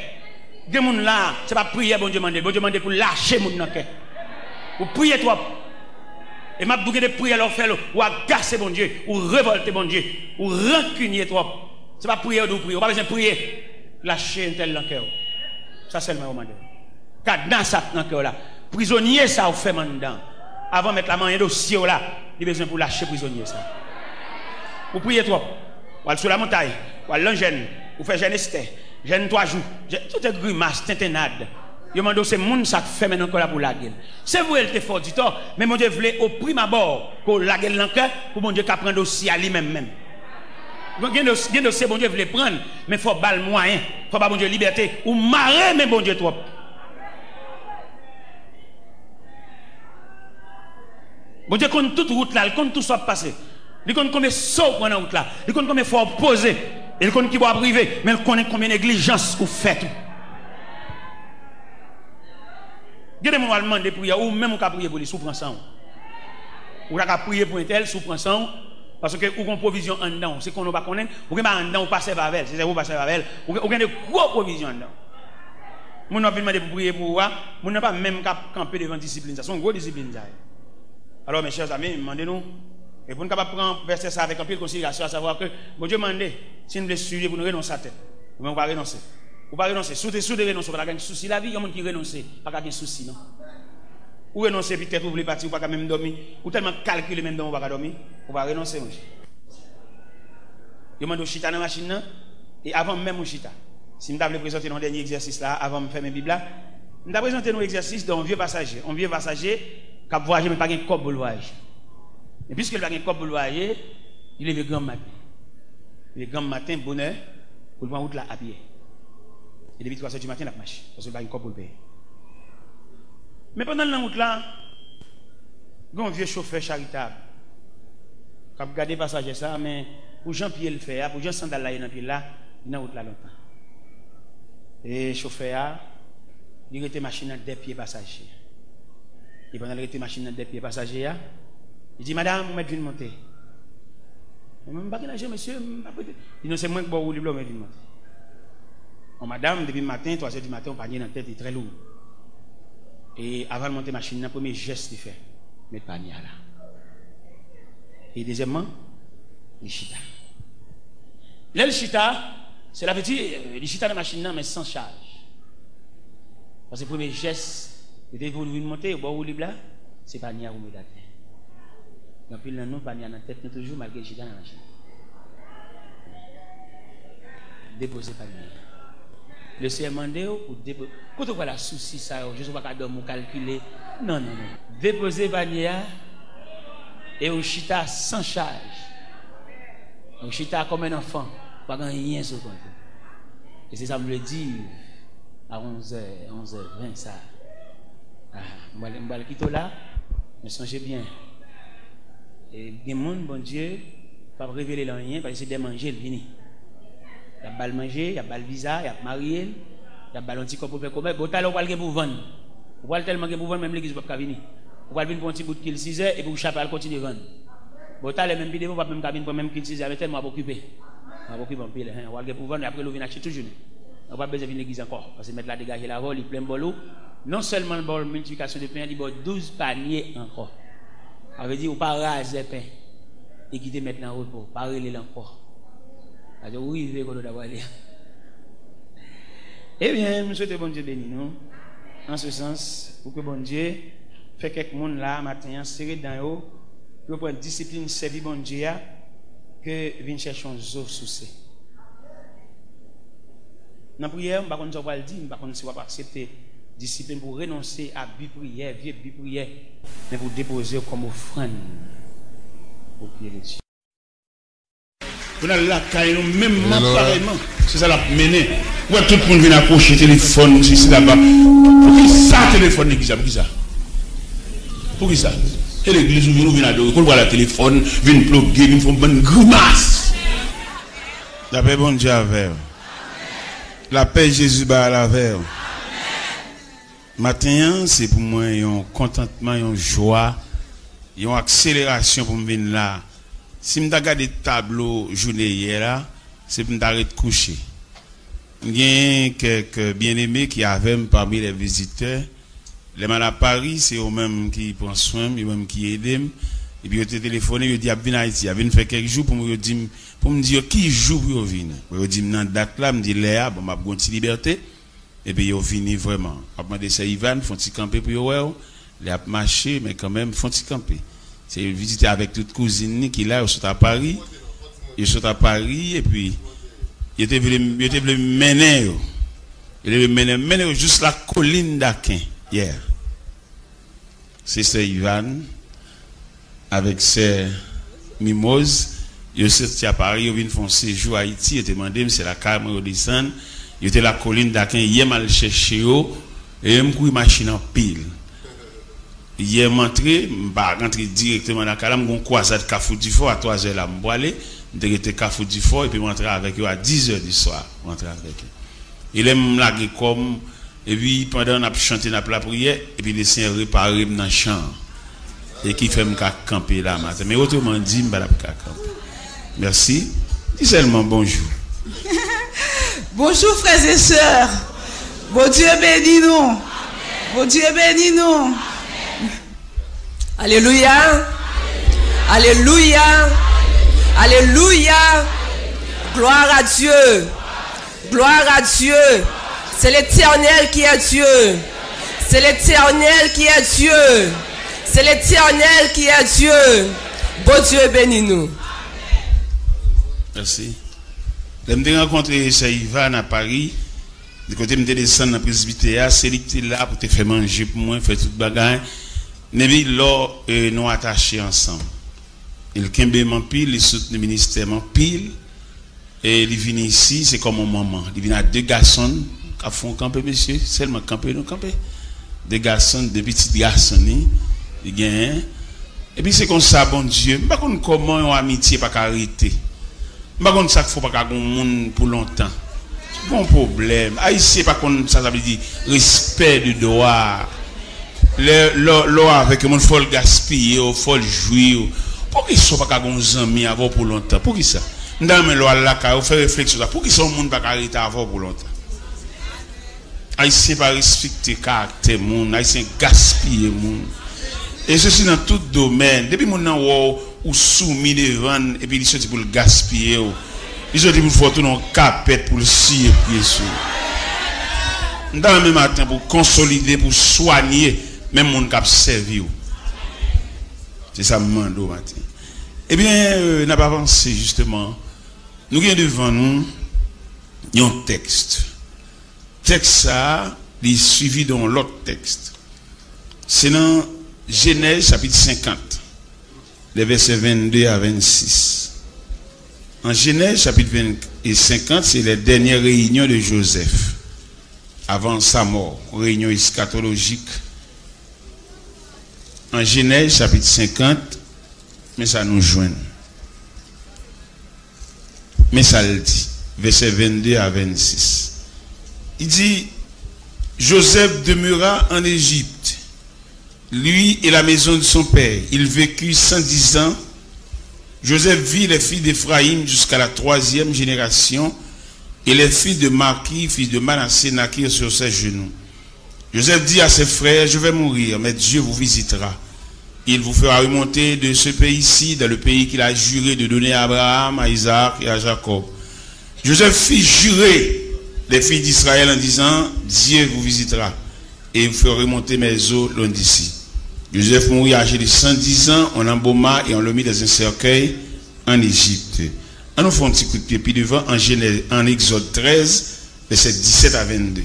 Des moun là, c'est pas prier bon Dieu demander pour lâcher moun dans cœur. Ou prier toi. Et m'a bouquet de prière leur faire ou agacer bon Dieu ou révolter bon Dieu ou rancunier trop. C'est pas prière ou prier, on pas besoin de prier. Lâcher un tel dans cœur. Ça seulement au mandé. Cadenas ça dans cœur là. Prisonnier ça ou fait mandant. Avant de mettre la main dans dossier là, il a besoin pour lâcher prisonnier ça. Vous priez trop. Ou aller sur la montagne, ou aller l'engène, ou faire jeûne Esther, jeûne 3 jours. Tout est grimace, tintinade. Yo mando c'est moun ça fait maintenant là pour la gueule. C'est vrai elle te fort du temps, mais mon Dieu voulait au prime abord qu'on la gueule dans cœur pour mon Dieu qu'a prendre aussi à lui-même même. Gen dossier bon Dieu voulait prendre, mais faut bal moyen, faut pas bon Dieu liberté ou marrer mais bon Dieu trop. Bon Dieu compte toute route là, il compte tout ça passer. Il compte combien saut prendre route là, il compte combien faut poser, il compte qui va priver, mais il connaît combien négligence ou fait tout. Gardez moi demander prière ou même on ka prier pour lui sous prend ça. Ou la ka prier pour un tel sous prend ça parce que ou gon provision en dedans, c'est qu'on ne pas connaître, ou pas en dedans ou passer avec, c'est vous passer avec, ou gagne de gros provision en dedans. Mon n'a pas demandé pour prier pour moi, mon n'a pas même camper devant discipline, ça sont gros discipline ça. Alors mes chers amis, demandez-nous et pour nous capable prendre verser ça avec un peu de considération à savoir que bon Dieu mande si nous voulons suivre pour nous renoncer à tête. Ou on va renoncer. Ou pas renoncer, sous de renoncer, pas gagner souci la vie, il y a des gens qui renoncent, pas gagner souci non. Ou renoncer peut-être vous voulez partir ou pas même dormir, ou tellement calculer même dans on va dormir, on va renoncer monsieur. Je mande chita dans la machine et avant même au chita. Si je voulais présenter dans dernier exercice là avant de faire mes bibles là, je vais présenter nos exercices d'un vieux passager, qui a voyagé mais pas de corps pour le voyage. Et puisqu'il n'a pas de corps pour le voyage, il est le grand matin. Le grand matin bonheur pour le prendre route là à pied. Et depuis 3h du matin, il a marché. Parce qu'il n'a pas de corps pour le payer. Mais pendant la route là, il y a un vieux chauffeur charitable qui a regardé passager ça, mais pour Jean-Pierre le faire, pour Jean Sandal là, il est dans la route là longtemps. Et le chauffeur, il a été machine à des pieds passagers. Et pendant qu'il a été machine à des pieds passagers, il dit, madame, vous m'êtes venu monter. Je ne sais pas quel monsieur. Il ne sait moins que vous voulez monter. Madame, depuis le matin, 3h du matin, on panier dans la tête est très lourd. Et avant de monter la machine, le premier geste qu'il fait, mettre le panier là. Et deuxièmement, le chita. Là, le chita, c'est la petite, le chita de la machine, mais sans charge. Parce que le premier geste, dès que vous voulez monter, vous voulez là, c'est le panier à vous mettre la tête. Et puis, nous, panier dans la tête, nous toujours malgré le chita dans la machine. Déposer le panier. Le sermandé ou déposer. Quand on voit la souci, ça, je ne sais pas dormir calculer. Non. Déposer panier et au chita sans charge. Au chita comme un enfant, pas rien sur compte. Et c'est ça me le dit à 11h20 ça. Je vais le quitter là, mais songez bien. Et des gens, bon Dieu, pas révéler rien parce que c'est des manger le vini. Il y a bal manger, il y a bal visa, il y a marié, il y a bal anti pour faire commerce. Bon talent pour pour vendre. Vous voyez tellement que pour vendre même l'église pas venir. Vous allez venir pour un petit bout de kill 6 heures et pour chaper continuer vendre. Bon talent même vidéo pas même cabine pour même kill 6 heures mais tellement occupé. On va occuper un pile hein. Vous allez pour vendre après vous venez acheter toujours. On va pas besoin venir l'église encore parce que mettre la dégager la vol, il plein bolo. Non seulement le bol multiplication de pain, il y a 12 paniers encore. Ça veut dire ou pas raser pain et quitter maintenant en repos, pas reler encore. Alors oui, il veut d'avoir l'air. Eh bien, je souhaite bon Dieu béni nous. En ce sens, pour que bon Dieu fait quelques monde là matin serré dans eux pour prendre discipline servir bon Dieu que vienne chercher un zo souci. Dans la prière, je ne sais pas si on va le dire, je ne sais pas si on va accepter discipline pour renoncer à vie prière, vieux vie prière, mais pour déposer comme offrande au pied de Dieu. Vous avez la caille, même pareillement. C'est ça la mené. Où tout le monde vient accrocher le téléphone, ici là-bas. Pour qui ça, téléphone, pour qui ça? Pour qui ça? Et l'église où vient adorer, quand on voit le téléphone, vient plugger, vient faire une bonne grimace. La paix, bon Dieu, avec. La paix, Jésus, à la verre. Matin, c'est pour moi un contentement, une joie, une accélération pour me venir là. Si je regarde le tableau journée hier, c'est pour me coucher. Il y a quelques bien-aimés qui avaient parmi les visiteurs. Les mal à Paris, c'est eux-mêmes qui prennent soin, eux-mêmes qui aident. Et puis, ils ont téléphoné, ils ont dit, à Haïti, ils viennent faire quelques jours pour me dire qui joue pour venir. Ils ont dit, dans la date là, je me dis, Léa, bon, ma bonne liberté. Et puis, ils venu vraiment. On a demandé à Ivan, font-ils camper pour eux? Ils ont marché, mais quand même, font-ils camper. C'est visiter avec toute cousine qui là, ils sont à Paris. Ils sont à Paris, et puis, ils étaient venus mener. Ils étaient venus mener juste la colline d'Aquin, hier. C'est Ivan, avec ses mimoses. Ils sont sortis à Paris, ils viennent faire un séjour à Haïti, ils ont demandé, c'est la caméra, ils descendent. Ils étaient la colline d'Aquin, hier, mal cherché, et ils ont machine en pile. Hier, je rentré directement dans la calam, je croisade Carrefour du Fort à 3h là, je aller, je suis Carrefour du Fort, et puis je rentre avec eux à 10h du soir. Je rentre avec eux. Il aime laguer comme, et puis pendant qu'on a chanté la prière, et puis les Seigneur réparé dans le champ. Et qui fait me camper là matin. Mais autrement dit, je ne vais pas camper. Merci. Dis seulement bonjour. Bonjour frères et sœurs. Bon Dieu bénis nous. Bon Dieu bénis nous. Alléluia. Alléluia. Alléluia. Gloire à Dieu. Gloire à Dieu. C'est l'Éternel qui est Dieu. C'est l'Éternel qui est Dieu. C'est l'Éternel qui est Dieu. Bon Dieu bénis nous. Merci. Je me rencontré chez Ivan à Paris. De côté, je me descendre dans le presbytère. C'est lui qui est là pour te faire manger pour moi, faire toute bagaille. Mais là, nous attachés ensemble. Il kembe mon pile, il soutient le ministère mon pile. Et il vient ici, c'est comme mon maman. Il vient à deux garçons qui font camper, monsieur. Seulement camper, nous camper. Deux garçons, deux petits garçons. Il gagne. Et puis c'est comme ça, bon Dieu. Je ne sais pas comment une amitié pas arrêter. Je ne sais pas ça qu'il faut pas qu'on monde pour longtemps. C'est bon problème. Haïtien pas qu'on ça veut dire respect du droit. L'eau avec le monde faut le gaspiller, faut le jouir. Pour qu'ils soient pas qu'on amis avant pour longtemps. Pour qui ça? Dans mes lois là, quand on fait réflexion là, pour qu'ils soient monde pas arrêter avant pour longtemps. Haïtien pas respecter caractère monde, Haïtien gaspiller monde. Et ceci dans tout domaine. Depuis mon nan ou soumis devant et puis il sorti pour le gaspiller. Il sorti pour faire tout dans capette pour le scier pied sur. Dans le même matin pour consolider, pour soigner même mon cap servi. C'est ça me demande au matin. Eh bien, n'a pas avancé justement. Nous avons devant nous un texte. Texte ça, il est suivi dans l'autre texte. C'est dans Genèse chapitre 50, les versets 22 à 26. En Genèse chapitre 50, c'est les dernières réunions de Joseph avant sa mort, réunion eschatologique. En Genèse chapitre 50, mais ça nous joint. Mais ça le dit, versets 22 à 26. Il dit, Joseph demeura en Égypte, lui et la maison de son père. Il vécut 110 ans. Joseph vit les filles d'Éphraïm jusqu'à la 3e génération, et les filles de Marquis, fils de Manassé, naquirent sur ses genoux. Joseph dit à ses frères, je vais mourir, mais Dieu vous visitera. Il vous fera remonter de ce pays-ci, dans le pays qu'il a juré de donner à Abraham, à Isaac et à Jacob. Joseph fit jurer les filles d'Israël en disant, Dieu vous visitera, et vous fera remonter mes eaux loin d'ici. Joseph mourit âgé de 110 ans, on l'embauma et on l'a mis dans un cercueil en Égypte. On nous fait un petit coup de pied puis devant en Exode 13, verset 17 à 22.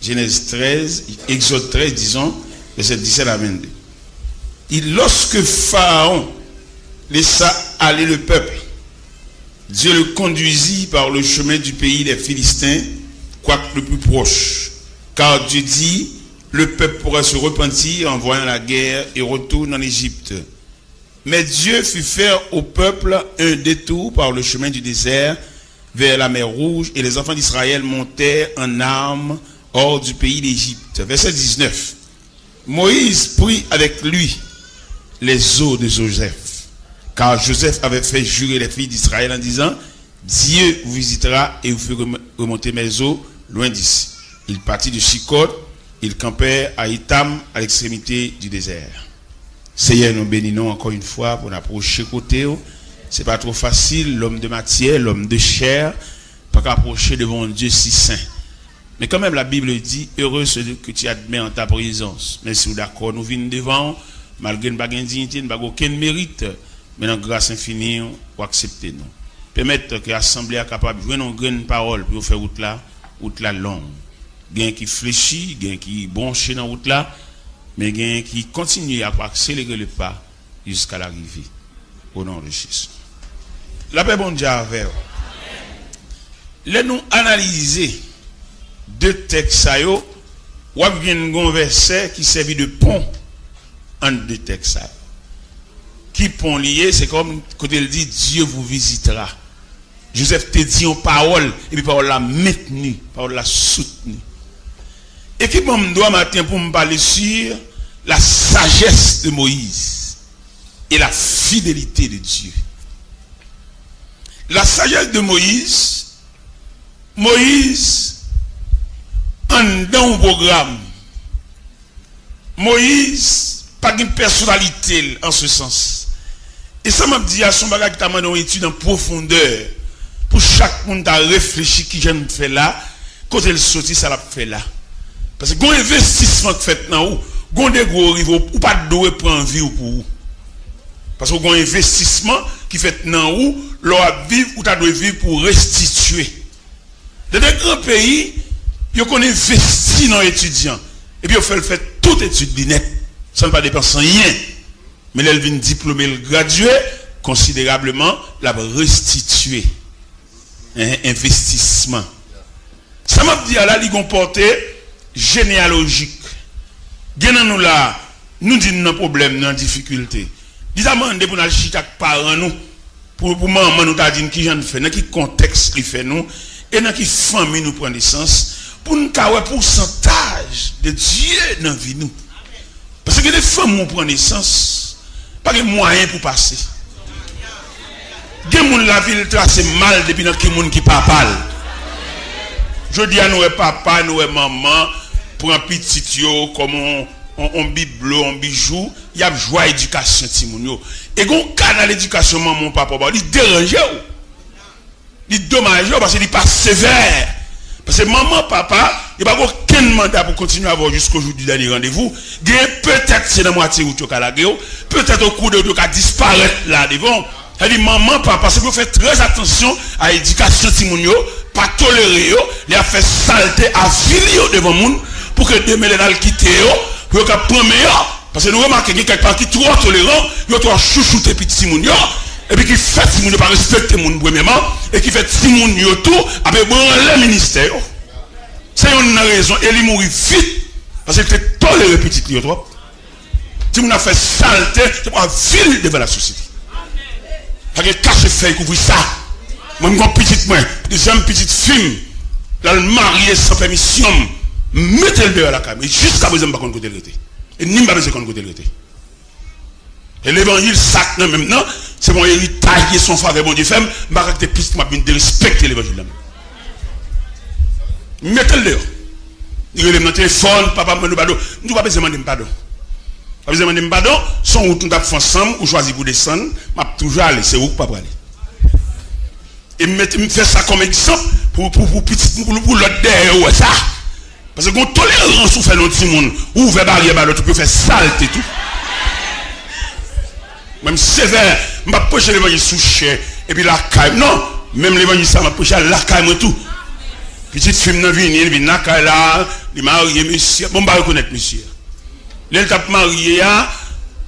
Genèse 13, Exode 13, disons, verset 17 à 22. Et lorsque Pharaon laissa aller le peuple, Dieu le conduisit par le chemin du pays des Philistins, quoique le plus proche. Car Dieu dit, le peuple pourra se repentir en voyant la guerre et retourne en Égypte. Mais Dieu fit faire au peuple un détour par le chemin du désert vers la mer Rouge, et les enfants d'Israël montèrent en armes hors du pays d'Égypte. Verset 19. Moïse prit avec lui les os de Joseph, car Joseph avait fait jurer les filles d'Israël en disant, Dieu vous visitera et vous fera remonter mes os loin d'ici. Il partit de Chicot, il campait à Itam, à l'extrémité du désert. Seigneur, nous bénissons encore une fois pour approcher côté. C'est pas trop facile, l'homme de matière, l'homme de chair, pas qu'approcher devant Dieu si saint. Mais quand même, la Bible dit, heureux ceux que tu admets en ta présence. Mais si vous d'accord, nous venons devant, malgré une bague indignité, nous n'avons aucun mérite, mais dans grâce infinie, vous acceptez nous. Permettre que l'Assemblée soit capable de jouer une grande parole pour faire route là longue. Gain qui fléchit, gain qui branché dans route là, mais gain qui continue à accélérer le pas jusqu'à l'arrivée. Au nom de Jésus. La paix bon Dieu avec. Laissez-nous analyser deux textes, ou un verset qui servit de pont entre deux textes. Qui pont lié, c'est comme quand il dit Dieu vous visitera. Joseph te dit en parole, et puis parole la maintenue, parole la soutenue. Et qui me doit matin pour me parler sur la sagesse de Moïse et la fidélité de Dieu. La sagesse de Moïse, dans un programme, Moïse, pas une personnalité en ce sens. Et ça m'a dit à son bagage qui t'a demandé une étude en profondeur, pour chaque monde à réfléchir qui j'aime faire là, quand elle sortit, ça l'a fait là. Parce que, quand investissement fait dans où, quand des gros rivaux, ou pas de doué pour envie ou pour où. Parce que, quand investissement qui fait dans où, l'on a vivre ou t'as dû vivre pour restituer. Dans des grands pays, ils ont investi dans les étudiants. Et puis, ils ont fait toute étude net. Ça ne pas dépenser rien. Mais elle vient diplômer le gradué, considérablement, la restituer. Un investissement. Ça m'a dit à la ligue portée généalogique. Nous là, nous disons nos problèmes, nos difficultés. Disons, nous pour nous chiter avec parents nous, pour maman nous t'a dit qui j'en fait, dans quel contexte qui fait nous, et dans quelle famille nous prend naissance, pour nous avoir un pourcentage de Dieu dans la vie nous. Parce que les femmes nous prennent naissance, pas de moyens pour passer. Des gens la ville trace mal depuis notre monde qui parle. Je dis à nous papa, nous maman, pour un petit yo comme on bibelot, on bijou, il y a joie éducation timounio. Et quand on a l'éducation maman papa, il dérange, il dommage parce qu'il n'est pas sévère. Parce que maman papa, il n'y a pas aucun mandat pour continuer à avoir jusqu'au jour du dernier rendez-vous. Peut-être c'est dans la moitié où tu as peut-être au cours de tu as disparaître là devant. Elle dit maman, papa, parce que vous faites très attention à l'éducation timounio, pas tolérer yo, les a fait saleté à filio devant moun pour que demain les dal quitter yo, pour que premier parce que nous remarquons que quelque part qui trop tolérant, yo trop chouchouter petit timounio et puis qui fait timounio pas respecter moun premièrement et qui fait timounio tout avec bon le ministère. C'est une raison et il mourit vite parce que tu toléré petit yo trop. Timounio a fait saleté, c'est pas vil devant la société. Parce que cache fait couvrir ça. Moi, je suis petite, deuxième petite fille, elle mariée sans permission, mettez-le dehors à la caméra. Jusqu'à présent, je ne sais pas côté le et ni pas besoin de côté le et l'évangile sac maintenant, c'est mon héritage son faveur, bon Dieu, femme, je ne sais pas de respecter l'évangile. Mettez-le dehors. Il est dans le téléphone, papa, je ne sais pas besoin de pardon. Pas besoin de pardon, son route nous avons fait ensemble, ou choisi pour descendre, je vais toujours aller, c'est où pour pas aller. Et me faire ça comme exemple pour l'autre derrière ça. Parce que quand tolérance ou fait l'autre monde, ou ouvert barrière, tu peux faire saleté tout. Même sévère, je vais pocher l'évangile sous chair, et puis la caille. Non, même l'évangile ça m'a poché la caille et tout. Petite fille n'a venu, il vient là, il m'a marié, monsieur. Bon, je vais reconnaître monsieur. L'elle t'a marié,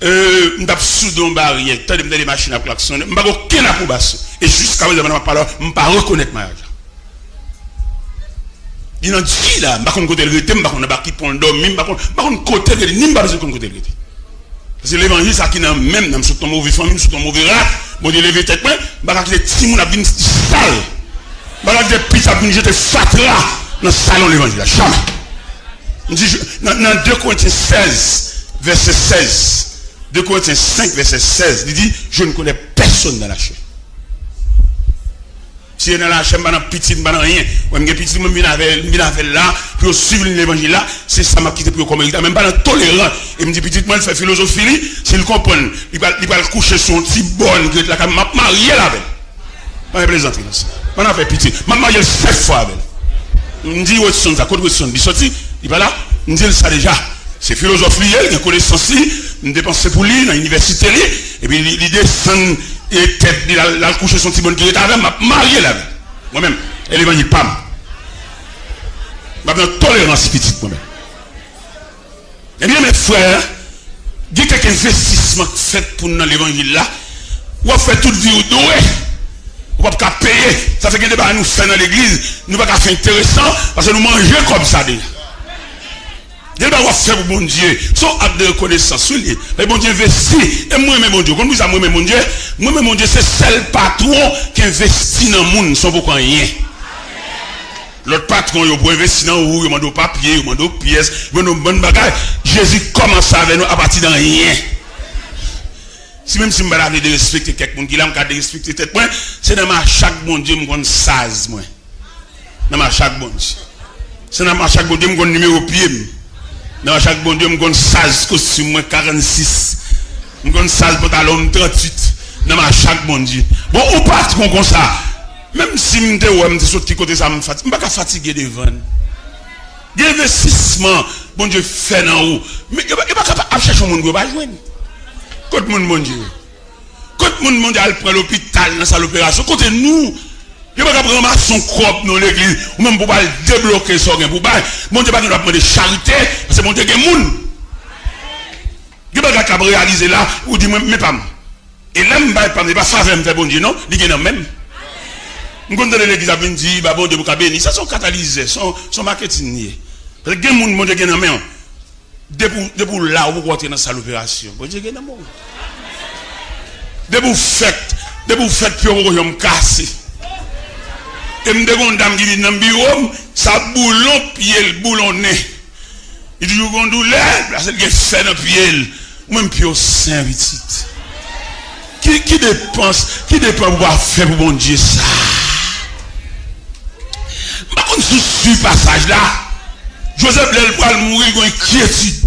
je vais souder une barrière, je vais des machines à klaxonner, je ne vais pas aucun approbation. Et jusqu'à présent, je ne vais pas reconnaître ma mariage. Il a dit là, je ne vais pas côté le rété, je ne vais pas qui pour dormir, je ne vais pas côté le rété, je ne vais pas côté le rété. Parce que l'évangile, ça qui est même, dans ton mauvais famille, sur ton mauvais rat, bon Dieu, lever tête, je ne vais pas que les petits mouns viennent sale. Je ne vais pas que les petits viennent jeter fatra dans le salon de l'évangile. Jamais. Dans 2 Corinthiens 16, verset 16, 2 Corinthiens 5, verset 16, il dit, je ne connais personne dans la chair. Si dans la chair, je ne petit, je ne rien. Moi, je petit, je viens avec là, puis suivre l'évangile là, c'est ça m'a quitté pour comme il même pas tolérant. Et me dit, petit, moi, il fait philosophie, s'il comprend, il va coucher son petit bonne, il va marier avec. Je vais plaisanter. Je vais faire petit. Je vais marier 7 fois avec. me dit Watson ça côté Watson il sorti il va là me dit ça déjà c'est philosophe lié il a connaissance me dépenser pour lui dans l'université et puis il descend et tête il a couché son petit bon qui est avec m'a marié là moi-même et l'évangile pam m'a bien tolérance petite moi-même. Eh bien mes frères il y a quelques investissements fait pour dans l'évangile là ou a fait toute vie ou doué ou pas payer ça fait que débat nous fait dans l'église nous pas faire intéressant parce que nous manger comme ça déjà Dieu va faire pour bon Dieu son acte de reconnaissance mais bon Dieu investit et moi même mon Dieu comme vous moi même mon Dieu c'est seul patron qui investit dans le monde sans beaucoup rien. L'autre patron, il a investi dans où, il m'a donné papier, il m'a donné pièces, il m'a donné bonne bagaille. Jésus commence avec nous à partir de rien. Si même si je ne vais pas respecter quelqu'un qui l'a respecté tête point, c'est dans ma chaque bon Dieu, je me 16 moi. Dans ma chaque bon Dieu. C'est dans ma chaque bon Dieu, je me numéro pied. Dans ma chaque bon Dieu, je me 16 costume 46. Je me 16 pantalon 38. Dans ma chaque bon Dieu. Bon, ou patron comme ça. Même si je suis de côté ça me fatigue, je ne suis pas fatigué devant. Il y a investissement, bon Dieu fait dans haut. Mais il n'est pas capable de chercher un monde qui va jouer. Quand le monde, bon Dieu. Quand le monde mondial prend l'hôpital dans sa opération, côté nous, il n'est pas capable de ramasser son crop dans l'église, ou même pour débloquer son gain. Bon Dieu, il ne va pas demander charité, parce que bon Dieu, il y a des gens. Il n'est pas capable de réaliser là, ou dit, mais pas. Et là, il n'est pas faveur, bon Dieu, non, il y a même. Nous connaissons l'église à dit, bon Dieu, vous avez béni. Ça, son catalyseur, son marketing. Parce que les gens, bon Dieu, ils ont main. Depuis là, vous rentrez dans cette opération. Bon Dieu, ils ont main. Depuis vous faites, puis vous avez cassé. Et me demande une dame qui vient dans le bureau, ça boulon, pied, boulonné. Il dit, vous avez douleur, parce qu'il fait dans le pied. Ou même pied au sein, petite. Qui dépend pour faire pour bon Dieu ça? Par contre, sous ce passage-là, Joseph va mourir avec inquiétude.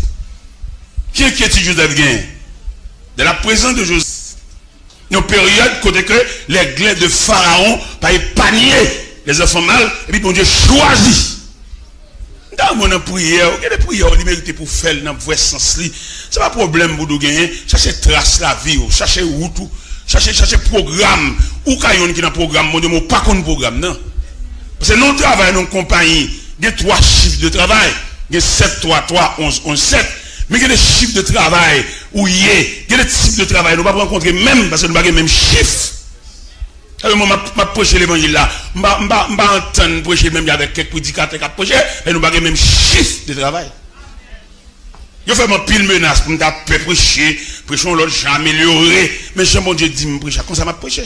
Qui inquiétude Joseph gagne? De la présence de Joseph. Une période côté que les glaives de Pharaon par panier les enfants mâles, et puis bon Dieu choisit. Dans mon prière, il y a des prières qui méritent pour faire dans le sens. Ce n'est pas un problème pour nous gagner. Cherchez trace la vie, cherchez route, cherchez programme. Ou quand il y a un programme, mon Dieu, mais pas qu'on programme, non. Parce que nous travaillons dans une compagnie, il y a 3 chiffres de travail. Il y a 7, 3, 3, 11, 11, 7. Mais il y a des chiffres de travail où il y a des types de travail. Nous ne pouvons pas rencontrer même parce que nous n'avons pas les mêmes chiffres. Alors, moi, je prêche l'évangile là. Je ne vais pas entendre prêcher même avec quelques prédicateurs qui prêchent, mais nous n'avons pas les mêmes chiffres de travail. Je fais mon pile menace pour me prêcher, prêchons l'autre, j'ai amélioré. Mais je mon Dieu dit, me prêcher, comme ça m'a prêché.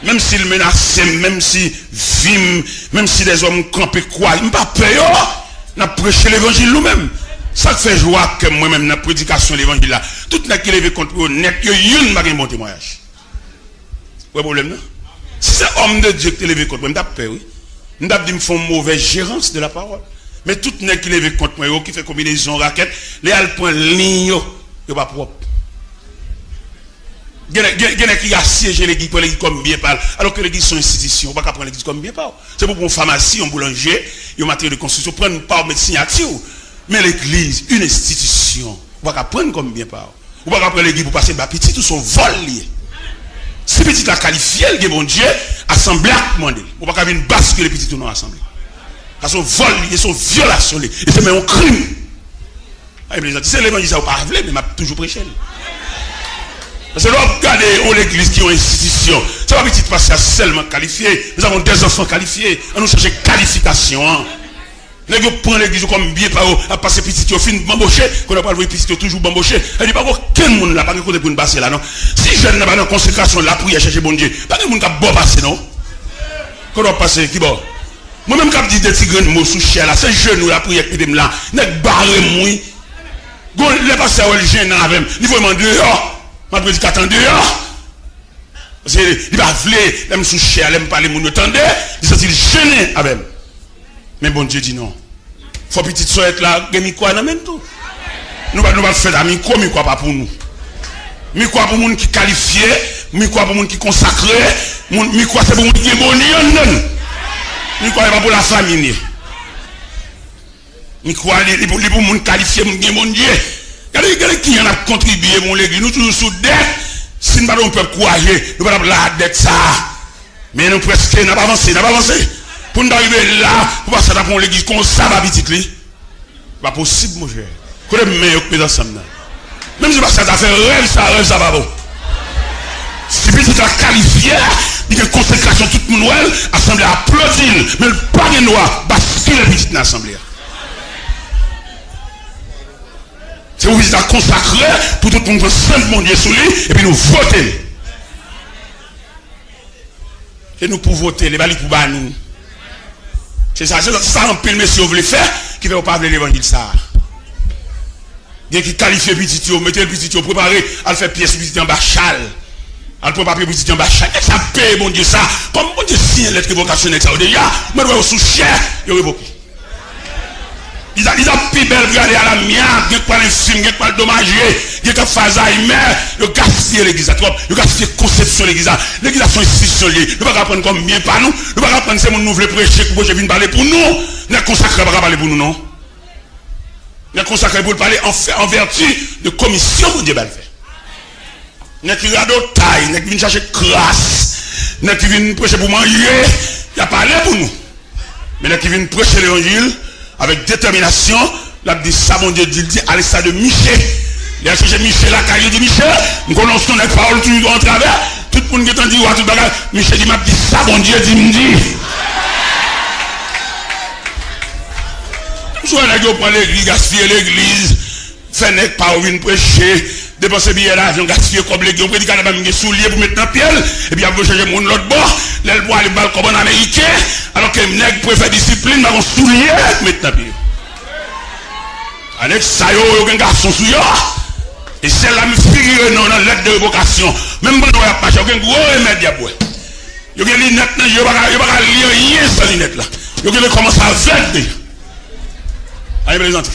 Même s'il menace, même si vim, même si les hommes campent quoi, je ne pas peur, nous prêché l'évangile nous-mêmes. Ça fait joie que moi-même, dans la prédication de l'évangile là, tout le monde qui lève contre eux, net, il y a une qui bon témoignage. Vous avez problème, non? Si c'est homme de Dieu qui lève contre moi, je n'ai pas peur, oui. Je n'ai pas dit qu'il une mauvaise gérance de la parole. Mais tout le monde qui lève contre moi, qui fait combinaison raquette, les alpins ligne, il pas propre. Il y a qui assiégent l'église pour l'église comme bien parle, alors que l'église sont institutions, on ne peut pas prendre l'église comme bien parle. C'est pour une pharmacie, un boulanger, un matériel de construction, prendre une part de signature. Mais l'église, une institution, on ne peut pas prendre comme bien parle. On ne peut pas prendre l'église pour passer par petit, tout son vol lié. Si petit a qualifié, le bon Dieu, assemblée a demandé. On ne peut pas une bascule petit tout dans l'assemblée. Parce qu'on vole, ils sont violations, et c'est même un crime. C'est l'évangile, ça ne pas mais m'a toujours prêché. Parce que là, regardez, on l'église qui ont une institution. Ça va petit passer à seulement qualifié. Nous avons des enfants qualifiés. On nous cherche qualification. Nous prenons l'église comme bien par à passer petit au fin bamboché, qu'on n'a pas le petit toujours bamboché. Elle dit pas aucun monde là, pas de côté pour nous passer là, non. Si jeune n'a pas de consécration, la prière chercher bon Dieu. Pas de monde qui a bon passer, non. Qu'on doit passer, qui bon. Moi-même, quand je dis des petits grains de mots sous chien là, c'est jeune ou la prière qui est là. N'est barré mouille. Gon les passer au jeune avec. Il faut demander dehors. Ma prédicateur dehors. Parce qu'il va vouloir, l'aime sous chien, l'aime parler mon entendez, il s'est gêné avec. Mais bon Dieu dit non. Faut petite soeur être là, gagner quoi dans même tout. Nous va faire amis quoi, mais quoi pas pour nous. Mais quoi pour monde qui qualifié, mais quoi pour monde qui consacré, mais quoi c'est pour monde qui est bon non. Mais quoi pas pour la famille. Je crois que les pour nous qualifier, mon Dieu. Regardez qui en a contribué, mon l'église. Nous toujours sous dette. Si nous ne pouvons pas courager, nous ne pouvons pas la dette ça. Mais nous presque, nous n'avons pas avancé. Pour nous arriver là, pour passer dans l'église comme ça, va vite. Pas possible, mon cher. Quand les mains sont ensemble. Même si ça fait rêve, ça va bon. Si petit a qualifié, il y a une consécration toute le monde, l'assemblée applaudit, mais le pas de noir, bascule le petit dans l'assemblée. C'est vous qui a consacré pour tout le monde simple, mon Dieu, sous lui, et puis nous voter. Et nous pour voter, les balles pour nous. C'est ça un pile, monsieur, vous voulez faire, qui ne veut pas parler de l'évangile, ça. Il y a qui qualifie le petit, mettez le petit, préparez à faire pièce, petit en bas, châle. Elle peut pas payer petit en bas, châle. Ça paye, mon Dieu, ça. Comme mon Dieu, si une lettre évocationnelle, ça, déjà, moi, je suis sous cher, il y a beaucoup. Ils ont plus belle pour aller à la mienne, ils ont pas l'infime, ils ont pas le dommage, ils ont fait Alzheimer, ils ont gaspillé l'église, ils ont gaspillé la conception de l'église. L'église sont institution, ils ne peuvent pas apprendre comme bien par nous, ils ne peuvent pas apprendre c'est mon nouveau prêcher, que je viens parler pour nous, ils sont consacrés pour parler pour nous, non? Ils sont consacrés pour parler en vertu de commission pour Dieu va le faire. Ils sont qui regardent taille, ils viennent chercher crasse, ils qui viennent prêcher pour manger, il a parlé pour nous. Mais ils qui viennent prêcher l'évangile, avec détermination, la dit ça, mon Dieu, dit, allez ça de Michel. Il a cherché Michel, la caille de Michel, nous connaissons les paroles toujours en travers, tout le monde qui est en dit, tout le bagage, Michel dit, m'a dit ça, mon Dieu, dit, me dit. Soit là, on prend l'église, gaspiller l'église, faire n'est pas une prêcher, dépenser billet d'argent, gaspiller comme l'église, on prédit qu'elle a pas mis souliers pour mettre dans pied, et puis après changer mon l'autre bord, l'aile boit les balles comme en américain, alors que les nègres préfèrent discipline, mais on soulier, mettre dans pied. Avec ça, il y a un garçon sous yo, et celle-là me figure dans la lettre de révocation, même quand on a pas, il y a un gros remède à boire. Il y a des lunettes, il n'y a pas lire rien sans lunettes là. Il y a commencer à vendre. Allez, présenter.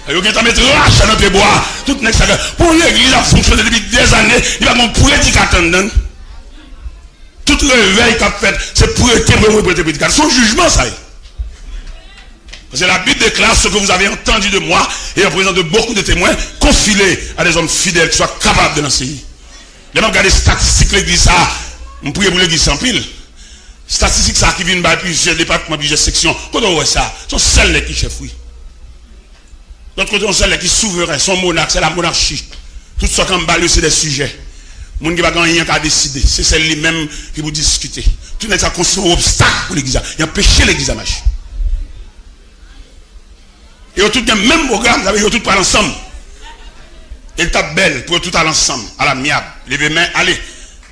Il y a qui mettre rache dans notre bois. Tout n'est que pour l'église a fonctionné depuis des années. Il va mon prédicateur. Tout réveil qu'a fait, c'est prêter pour prédicateur. Son jugement, ça y est. Parce que la Bible déclare ce que vous avez entendu de moi et en présence de beaucoup de témoins, confilez à des hommes fidèles qui soient capables de l'enseigner. Les gens regardent les statistiques de l'église, ça. On prie pour l'église sans pile. Statistiques, ça qui viennent par plusieurs départements, plusieurs sections. Quand on voit ça, ce sont celles qui chefs, oui. D'autre côté, on sait qui souverain, son monarque, c'est la monarchie. Tout ça comme balou, c'est des sujets. Les gens qui n'ont rien qu'à décider. C'est celle-là même qui vous discutez. Tout n'est pas construit un obstacle pour l'église. Il y a empêché l'église à marcher. Et tout le même programme, ils ont tout parlé ensemble. Et tape belle pour tout aller ensemble, à la miable. Levez main, allez.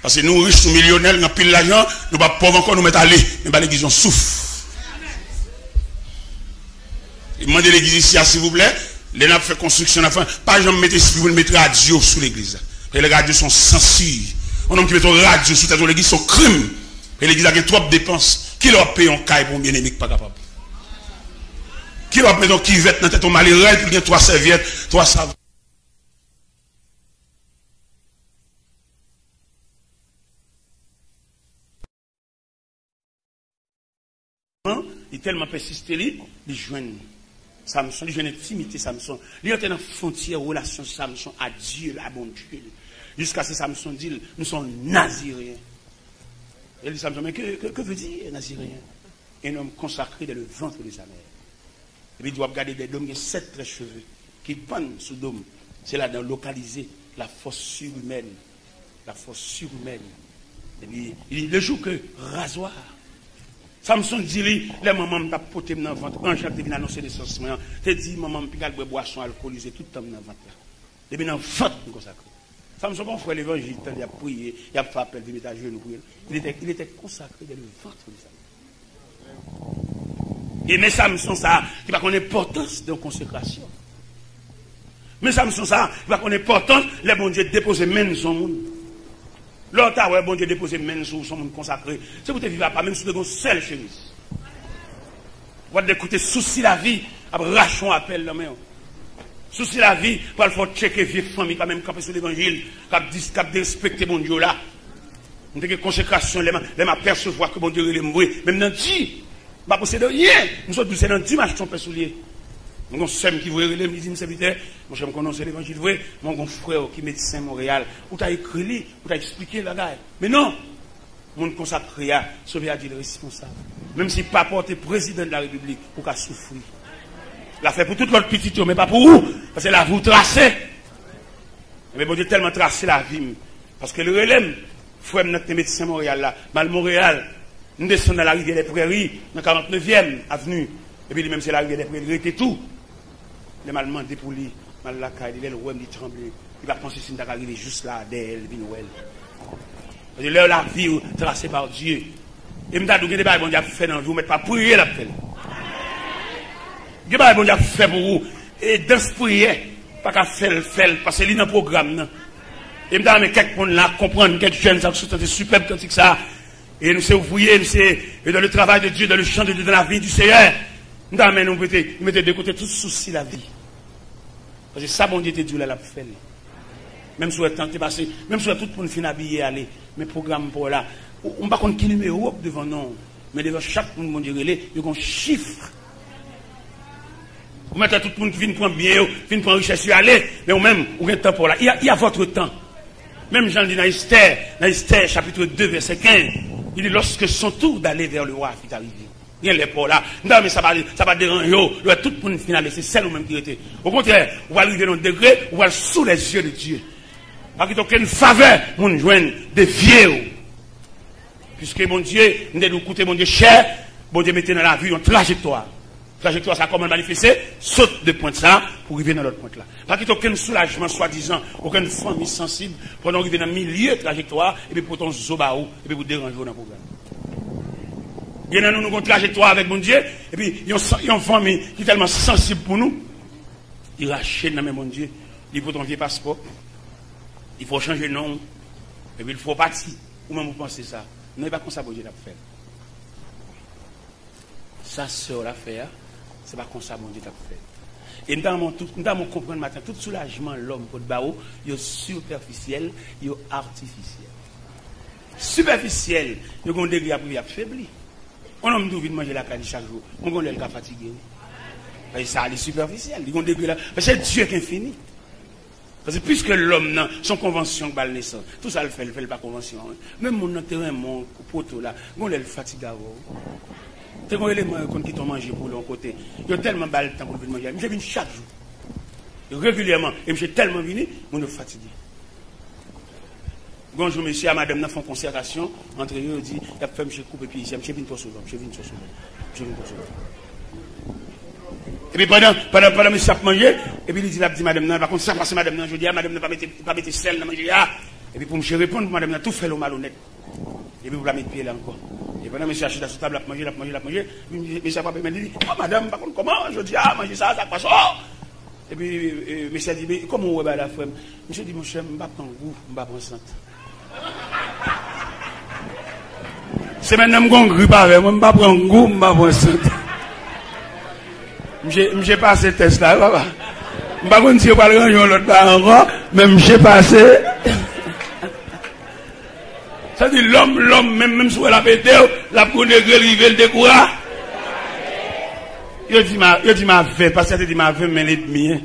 Parce que nous, riches, nous millionnaires, nous pile l'argent, nous pas pauvres encore, nous mettre à aller. Mais l'église, on souffre. Demandez l'église ici, s'il vous plaît. Les nappes fait construction, pas jamais mettre si vous mettez radio sous l'église. Et les radios sont censurés. On homme qui met un radio sous l'église, c'est un crime. Et l'église a trop de dépenses. Qui leur paye un caille pour un bien-aimé pas capable? Qui leur met un kivette dans la tête au malheureux pour gagner 3 serviettes, 3 savons? Il est tellement persisté, il joigne Samson, il joigne intimité Samson. Il est en frontière, relation Samson à Dieu, à bon Dieu. Jusqu'à ce que Samson dit, nous sommes naziréens. Il dit Samson, mais que veut dire naziréen? Un homme consacré dans le ventre de sa mère. Et puis il doit regarder des hommes qui ont 7 traits cheveux, qui pendent sous l'homme. C'est là dans localiser la force surhumaine. La force surhumaine. Et puis, il dit, le jour que rasoir. Samson dit, les mamans m'ont porté dans le ventre. Quand j'ai venu annoncer des sentiments, tu dit, maman m'a pris boisson alcoolisée tout le temps dans le ventre. Et puis dans le ventre, nous consacré. Samson, quand on fait l'évangile, il a prié, il a fait appel, il a genoux pour il était consacré dans le ventre de sa mère. Et mais Samson, ça, qui va connaître l'importance de la consécration. Mais Samson, ça, qui va connaître l'importance, les bon Dieu déposer même son monde. L'autre, ouais, bon Dieu déposer même sur son monde consacré. C'est pour te vivre pas, même sur une seule chemise. Vous allez écouter, souci la vie, après rachon appel la main. Souci la vie, pour le faire checker vieille famille, quand même, camper sur l'évangile, cap respecter bon Dieu là. On dit que consécration, les m'a percevoir que bon Dieu est mourir. Même dans Dieu, pas posséder rien. Nous sommes tous dans dimanche, son père soulier. Mon soeur qui veut relève, il dit, serviteur, mon cher, je connais l'évangile vrai, mon frère qui est médecin à Montréal, où tu as écrit, où tu as expliqué la gueule. Mais non, mon consacré à sauver à Dieu le responsable. Même si papa est président de la République, pour qu'à souffrir. La fait pour toute l'autre petite, mais pas pour vous, parce que là, vous tracez. Mais bon Dieu, tellement tracé la vie. Parce que le relève, frère, notre médecin à Montréal là, mal Montréal, nous descendons dans la rivière des Prairies, dans la 49e avenue, et puis même c'est la rivière des Prairies, il était tout. Les mal demandé pour lui, mal la caille, il est le roi, il tremble. Il va penser si nous arrivé juste là, derrière, il vient Noël. Parce que la vie tracée par Dieu. Et je me dis, il y a des choses que vous faites dans vous, mais pas prier la fait. Il y a des choses que vous faites pour vous. Et dans ce prière, pas qu'à faire, parce que c'est dans le programme. Et je me dis, mais quelques gens là comprennent, quelques jeunes, ça c'est superbe quand c'est ça. Et nous sommes ouvriers, nous sommes dans le travail de Dieu, dans le champ de Dieu, dans la vie du Seigneur. Nous mettons de côté tout souci de la vie. Parce que ça, bon Dieu, te dit, là, la fait. Même si on est tenté passé, même si on est tout le monde fin habillé, aller, mais programme pour là. On ne va pas compter quel numéro devant nous, mais devant chaque monde, mon Dieu, il y a un chiffre. Vous mettez tout le monde qui vient prendre bien, vient prendre richesse, aller, mais vous-même, vous avez un temps pour là. Il y a votre temps. Même Jean dit dans Esther, chapitre 2, verset 15, il dit, lorsque son tour d'aller vers le roi est arrivé. Il y a les pour là. Non, mais ça va déranger. Tout le monde final, c'est celle ou même qui était. Au contraire, on va arriver dans un degré, on va aller sous les yeux de Dieu. Parce qu'il n'y a aucune faveur, on joigne des vieux. Puisque mon Dieu, nous devons écouter mon Dieu cher, mon Dieu mettez dans la vie une trajectoire. Trajectoire, ça comment manifester, saute de point de ça pour arriver dans l'autre point là. Parce qu'il n'y a aucun soulagement, soi-disant, aucune famille sensible, pour nous arriver dans le milieu de trajectoire, et puis pour ton zobaou, et puis pour déranger dans le programme. Bien nous avons une trajectoire avec mon Dieu, et puis il y a une famille qui est tellement sensible pour nous, il rachète dans mon Dieu, il faut ton vieux passeport, il faut changer de nom, et puis il faut partir. Ou même vous pensez ça. Non, il n'est pas comme ça que Dieu l'a fait. Ça, c'est l'affaire, c'est pas comme ça que Dieu l'a fait. Et dans mon comprendre matin, tout soulagement, l'homme, pour le barreau, il est superficiel, il est artificiel. Superficiel, il y a un degré après, il a faibli. On a envie de manger la carne chaque jour. On est fatigué. Ça, c'est superficiel. Il y a un degré là. Parce que c'est Dieu qui est infini. Parce que puisque l'homme, son convention, bal naissance, tout ça, il fait pas convention. Même mon terrain, mon poteau là, on est fatigué. C'est un élément qui t'ont mangé pour l'autre côté. Il y a tellement de temps pour venir manger. Je viens chaque jour. Régulièrement. Et je suis tellement venu, on est fatigué. Bonjour monsieur, à madame, nous faisons concertation entre eux, on dit, il y a fait monsieur coupe et puis ici, monsieur vient pour souvent, monsieur vient pour souvent. Et puis pendant monsieur a mangé, et puis il dit madame, non, par contre ça passe madame, je dis à madame, ne pas mettre sel dans manger. Et puis pour monsieur répondre, madame, tout fait le malhonnête. Et puis vous la mettez pied là encore. Et pendant monsieur achète à ce table, la manger, monsieur papa me dit, oh madame, par contre comment, je dis, manger ça passe. Et puis monsieur dit, mais comment on va la femme? Monsieur dit, mon cher, je ne vais pas prendre goût, je ne vais pas prendre santé. C'est maintenant que je ne pas avec moi, je ne vais pas prendre goût, je ne vais pas prendre santé. J'ai passé le test là, papa. Je ne vais pas prendre si je ne vais pas prendre l'autre part encore, mais j'ai passé. Ça dit l'homme, même si elle a pété, la pour degré, il décourage. Il dit ma vie, parce que dit ma vie, mais l'ennemi.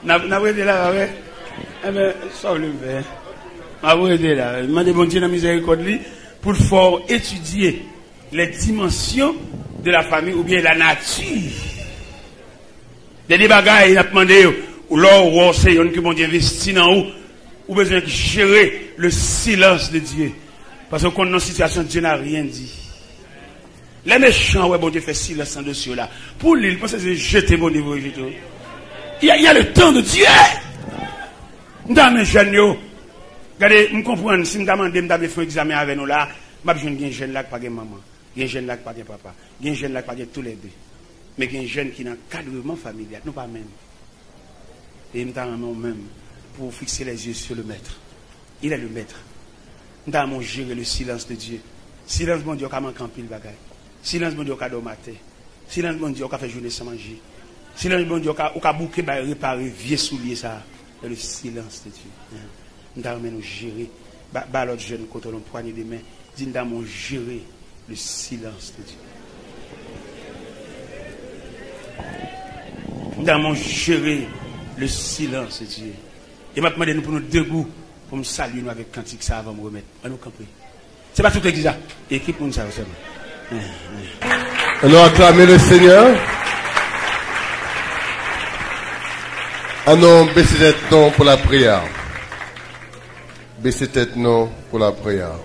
N'a pas été là, ouais. Eh bien, ça le fait. N'a pas été là. Il m'a dit, bon Dieu, dans la miséricorde, pour fort étudier les dimensions de la famille ou bien la nature. Des bagages, il a demandé, ou l'or, ou c'est un que bon Dieu investit dans où, ou besoin de gérer le silence de Dieu. Parce que quand on est dans une situation, Dieu n'a rien dit. Les méchants, ouais, bon Dieu fait silence en dessus là. Pour lui, il pense que c'est jeter bon niveau. Il y a le temps de Dieu. Dans mes jeunes, regardez, je comprends, si je demande de faire un examen avec nous là, je vais un jeune là qui n'a pas de maman, un jeune là qui n'a pas de papa, un jeune là qui n'a pas de tous les deux. Mais il y a un jeune qui n'a pas d'encadrement familial, non pas même. Et je me même pour fixer les yeux sur le maître. Il est le maître. Nous avons géré le silence de Dieu. Silence, bon Dieu, on a manqué en pile bagaille. Silence, bon Dieu, on a dormaté. Silence, bon Dieu, on a fait journée sans manger. Silence, bon Dieu, on a bouqué, réparer, vieux souliers, ça. Le silence de Dieu. Nous avons géré. L'autre jeune, quand on a poigné des mains, nous avons géré le silence de Dieu. Nous avons géré le silence, Dieu. Et m'a demandé nous pour nous debout, pour me saluer nous avec cantique ça avant de me remettre. On nous camper. C'est pas toute l'église là. Équipe nous ça seulement. Allons acclamer le Seigneur. Allons baisser tête non pour la prière. Baisser tête non pour la prière.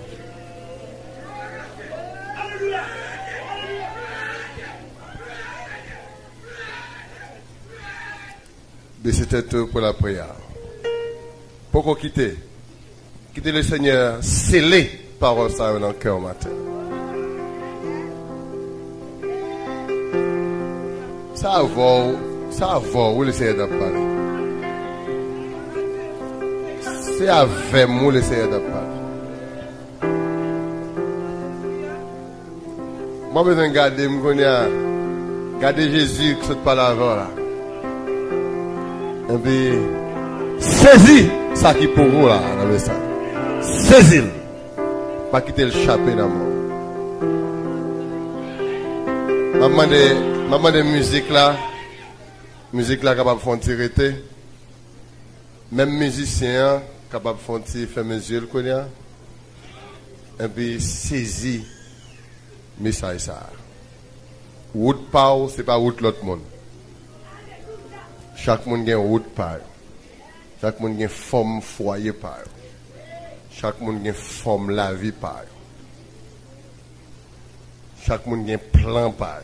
Baisser tête pour la prière. Pourquoi quitter? Quitter le Seigneur scellé par ça dans le cœur matin. Ça va, où le Seigneur a parlé. C'est avec moi le Seigneur a parlé. Moi, je besoin de garder Jésus qui saute par l'avant là. Et puis, saisis ça qui pour vous là, dans le sang. Saisis-le. Pas quitter le chapeau dans le monde. Maman de musique là capable de faire tirer. Même musicien capable de faire faire mesure le connaît. Et puis saisis message ça. Route pas c'est pas route l'autre monde. Chaque monde a une route par. Chaque monde a une forme foyer par. Chaque monde a une forme la vie par. Chaque monde a un plan par.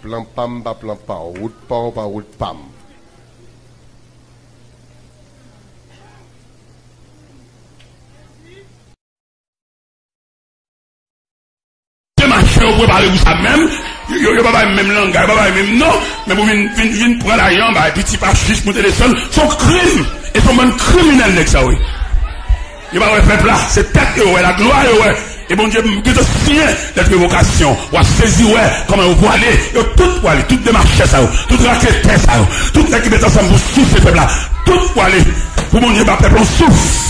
Plan pam, pas plan pa. Route pa, pas route pam. Je marche au préparer vous ça même. Yo pas même langage, pas même non, mais vous venez prendre la jambe, et puis tu pas juste monter les sols, son crime, et son monde criminel avec ça, oui. Il va faire peuple là, c'est tête, ouais, la gloire, ouais. Et bon Dieu, que te signe cette vocation, ou à saisir, ouais, comment vous aller, tout aller, tout démarcher ça, tout raqueter ça, tout qui met ensemble pour souffler ce peuple là, tout pour aller, pour mon Dieu, ma peuple, on souffle.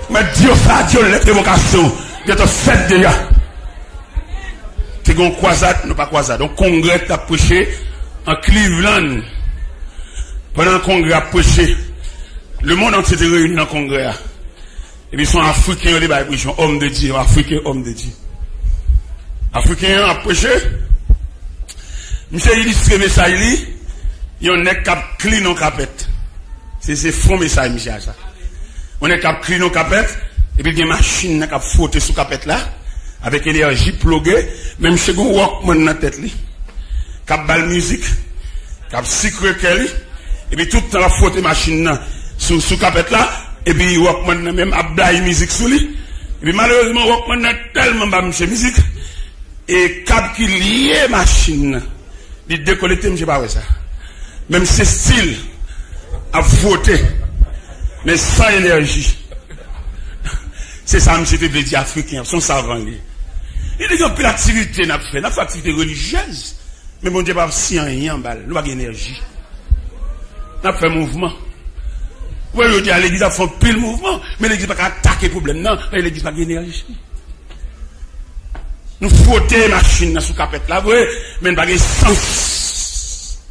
Mais Dieu, ça, Dieu, les vocations, Dieu te fait déjà. C'est une croisade, non pas croisade, donc congrès a prêché en Cleveland. Pendant le congrès a prêché, le monde entier était réuni dans le congrès. Et puis ils sont africains, ils sont hommes de Dieu, africains, hommes de Dieu. Africains a prêché. Monsieur illustré message, il y a un nec cap clean en capette. C'est faux message, monsieur, ça. On est cap clean en capette, et puis il y a une machine qui a frotté sous capette là, avec énergie pluguée, même chez vous, Walkman dans la tête, cap bal musique, cap secret kelly, et puis tout le temps la frotté machine sous capette là, et puis Walkman même a blaye musique sous lui, et puis malheureusement Walkman a tellement bas monsieur musique, et cap qui lié machine, il décollecté, je sais pas ça. Même ce style a frotté, mais sans énergie. C'est ça, monsieur, te dit africain, son savant. Il y a une activité, n'a fait, activité religieuse. Mais mon Dieu, pas si rien, nous pas d'énergie. N'a fait mouvement. Oui, je dis à l'église, a fait pile mouvement, mais l'église n'a pas attaquer le problème, non, mais l'église n'a pas d'énergie. Nous frottons les machines sous capette là, oui, mais nous n'avons pas de sens.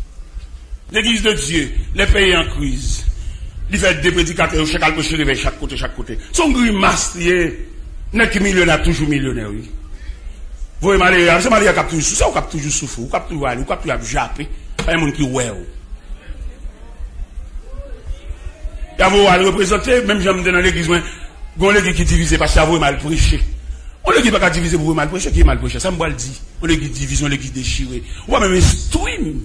L'église de Dieu, les pays en crise. Il fait des prédicateurs, chaque alcool vers chaque côté. Son grimace, n'est que millionnaire, toujours millionnaire, oui. Vous voyez, malheur, c'est malheur qui a toujours souffert, ou qui a toujours souffert, ou qui a toujours aller, ou qui a toujours jappé. Pas un monde qui oué. Et à vous aller représenter, même j'aime dans l'église, on l'église qui divise parce que vous mal prêché. On l'église pas diviser pour vous mal prêcher, qui est mal prêché. Ça me va le dire. On l'église division, l'église déchirée. On va même stream.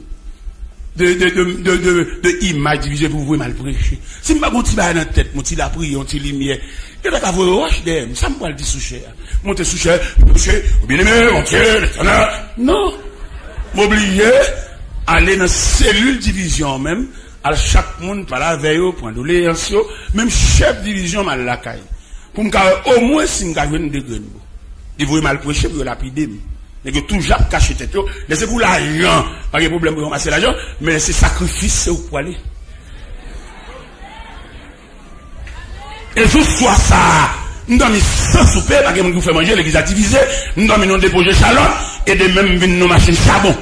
De image divisée pour vous mal prêcher. Si je ne suis pas dans la tête, je suis la prière, je suis lumière. Je vais vous roche d'aime. Ça me va le dire sous cher. Monter sous cher, bien aimé, mon Dieu, l'éternel. Non. M'oublier, aller dans la cellule division même, à chaque monde, par la veille, prendre doléance, même chef division mal la caille. Pour me au moins si je gagne des graines. Il vous mal prêcher pour lapider. Mais que toujours caché tête, laissez pour l'argent, pas de problème pour ramasser l'argent, mais c'est sacrifice, c'est où pour aller. Et juste soit ça, Nous dormons sans souper, parce que nous faisons manger, l'église a divisé. Nous dormons dans des projets chalons, et de même venir nos machines charbon.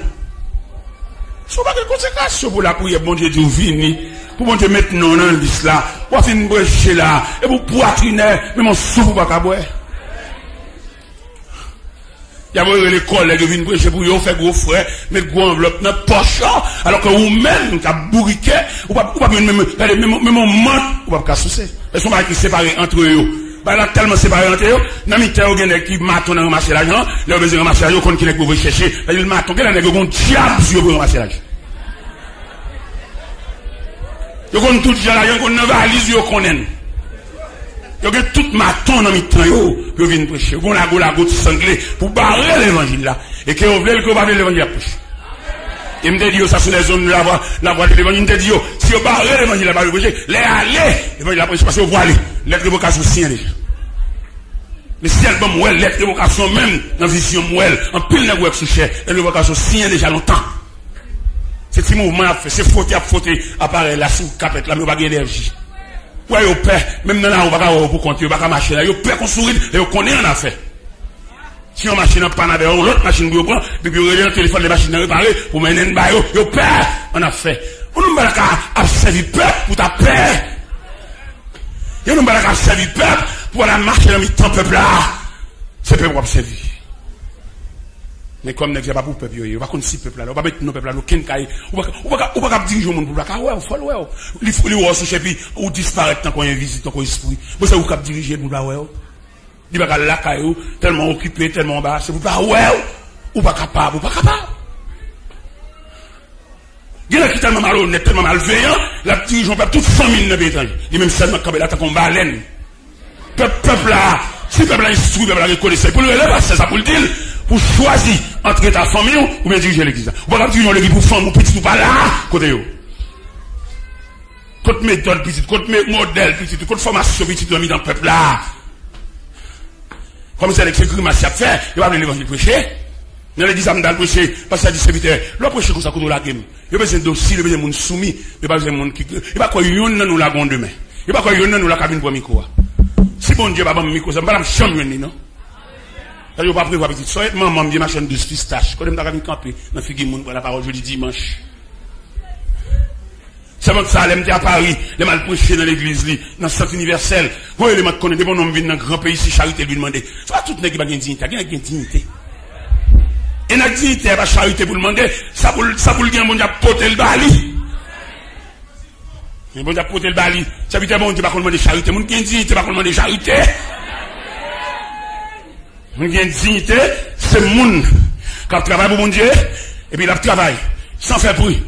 Ce n'est pas de conséquences pour la prière, bon Dieu, vous venez, pour bon Dieu mettre nous dans l'is là, pour faire une brèche là, et pour poitriner, mais mon souffle pas qu'à boire. Il y a les collègues qui viennent prêcher pour vous faire gros frère, mettre gros enveloppe dans la poche, alors que vous-même, qui avez bourriqué, ou pas même mon manque, ou pas soucier. Ils sont pas qui séparés entre eux. Là, tellement séparés entre eux, dans le temps, il y a qui matent, on a ramassé l'argent, là, on a ramassé l'argent, on qui est pour chercher, là, il matent, il y a un diable sur pour ramasser l'argent. Il y a tout l'argent, il y a une valise, il y a il y a tout maton dans le temps, pour venir prêcher. Il y a la goutte sanglée pour barrer l'évangile là. Et que vous voulez que vous barrez l'évangile à prêcher. Il me dit, ça sur les zones de la voie de l'évangile. Il me dit, si vous barrez l'évangile à prêcher, les aller, l'évangile à prêcher, parce que vous voyez, l'être de vocation sien déjà. Mais si elle bon, l'être de vocation même, dans la vision, en pile de sous cher, l'être de vocation sien déjà longtemps. C'est ce mouvement à faire, c'est faute apparaît là sous capette, là, mais pas d'énergie. Ouais, au père, même dans la on va pas pour compter, on va pas marcher là, yo père qu'on sourit, et on connaît en affaire. Si on machine en panne avec l'autre machine pour prendre, puis on regarde le téléphone des machines réparées, pour mener une baille, yo père, on a fait. On nous va à servir peuple pour ta paix. Yo nous va à servir peuple pour la marcher dans le temps peuple là. C'est peuple pour servir. Mais comme n'est pas pour peuple, on va connaître si peuple là, on va mettre nos peuples là, nos kenkai, on va pas diriger le monde pour la car, ouais, il faut les voir puis ou disparaître tant qu'on y visite, tant qu'on esprit. Vous savez, vous cap diriger pour la ouais. Il va pas la caillou, tellement occupé, tellement bas, c'est pour pas ouais, ou pas capable. Il y a qui tellement malhonnête, tellement malveillant, la dirigeant peuple toute famille dans l'étranger. Il même seulement quand il attaque en baleine. Peuple là, si peuple là instruit, peuple là reconnaissant, pour le relève, c'est ça pour le dire. Pour choisir entre ta famille ou bien diriger l'église. Vous ne pouvez pas diriger l'église pour femme ou petit ou pas là, côté yo. Côté méthode petit, côté modèle petit, côté formation petit, dans le peuple là. Comme c'est l'écriture que Massia fait, il va venir l'évangile prêcher. Dans l'église, il va prêcher, parce que c'est distributeur. Il va prêcher comme ça, côté la game. Il va besoin d'offrir, il va besoin de monde soumis, il va besoin de monde qui, il va quoi, yon nous la gonde demain. Il va quoi, yon nous la cabine pour micro. Si bon Dieu va pas micro, ça va pas me chambre, non? Je ne vais pas prévoir petite soeur, maman me dit ma chaîne de pistache. Quand je vais camper dans Figuimoun pour la parole jeudi dimanche. C'est bon que ça, elle à Paris, les mal prêchés dans l'église, dans le centre universel. Quand les gens connaissent des bons hommes viennent dans un grand pays, si charité lui demander. C'est pas tout le monde qui a une dignité, il y a une dignité. Et la dignité, la charité pour demander, ça pour le gain, bon Dieu, porter le bali. Bon Dieu, porter le bali. Ça veut dire, bon Dieu, pas qu'on demande charité. Mon gain dignité, pas qu'on demande charité. Mon gain dignité, c'est le monde qui travaille pour mon Dieu, et puis il travaille, sans faire bruit.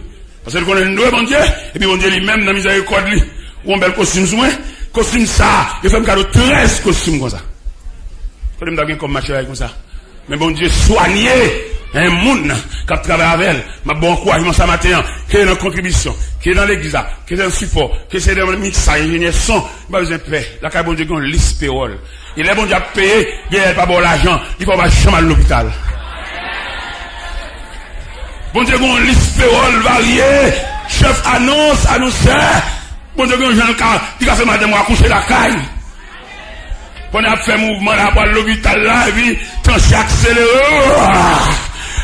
Parce que connaît nous, mon Dieu, et puis mon Dieu lui-même, dans la miséricorde, lui, ou un bel costume, costume ça, il fait un cadeau 13 costumes comme ça. Quand il me comme marcher comme ça. Mais bon Dieu, soigner un monde qui travaille avec elle, ma bon encouragement ça matin, qui est dans la contribution, qui est dans l'église, qui est dans le support, qui est dans le mixage, ingénieur son, il n'a pas besoin de paix. Là, quand bon Dieu, il y a une liste payroll. Il est bon Dieu à payer, il n'y a pas bon l'argent, il faut pas chambre à l'hôpital. Bon Dieu, on liste payroll variée, chef annonce, bon Dieu, on qui a fait madame à coucher la caille. On a fait mouvement là, pour l'hôpital là, et puis, tranché accéléré,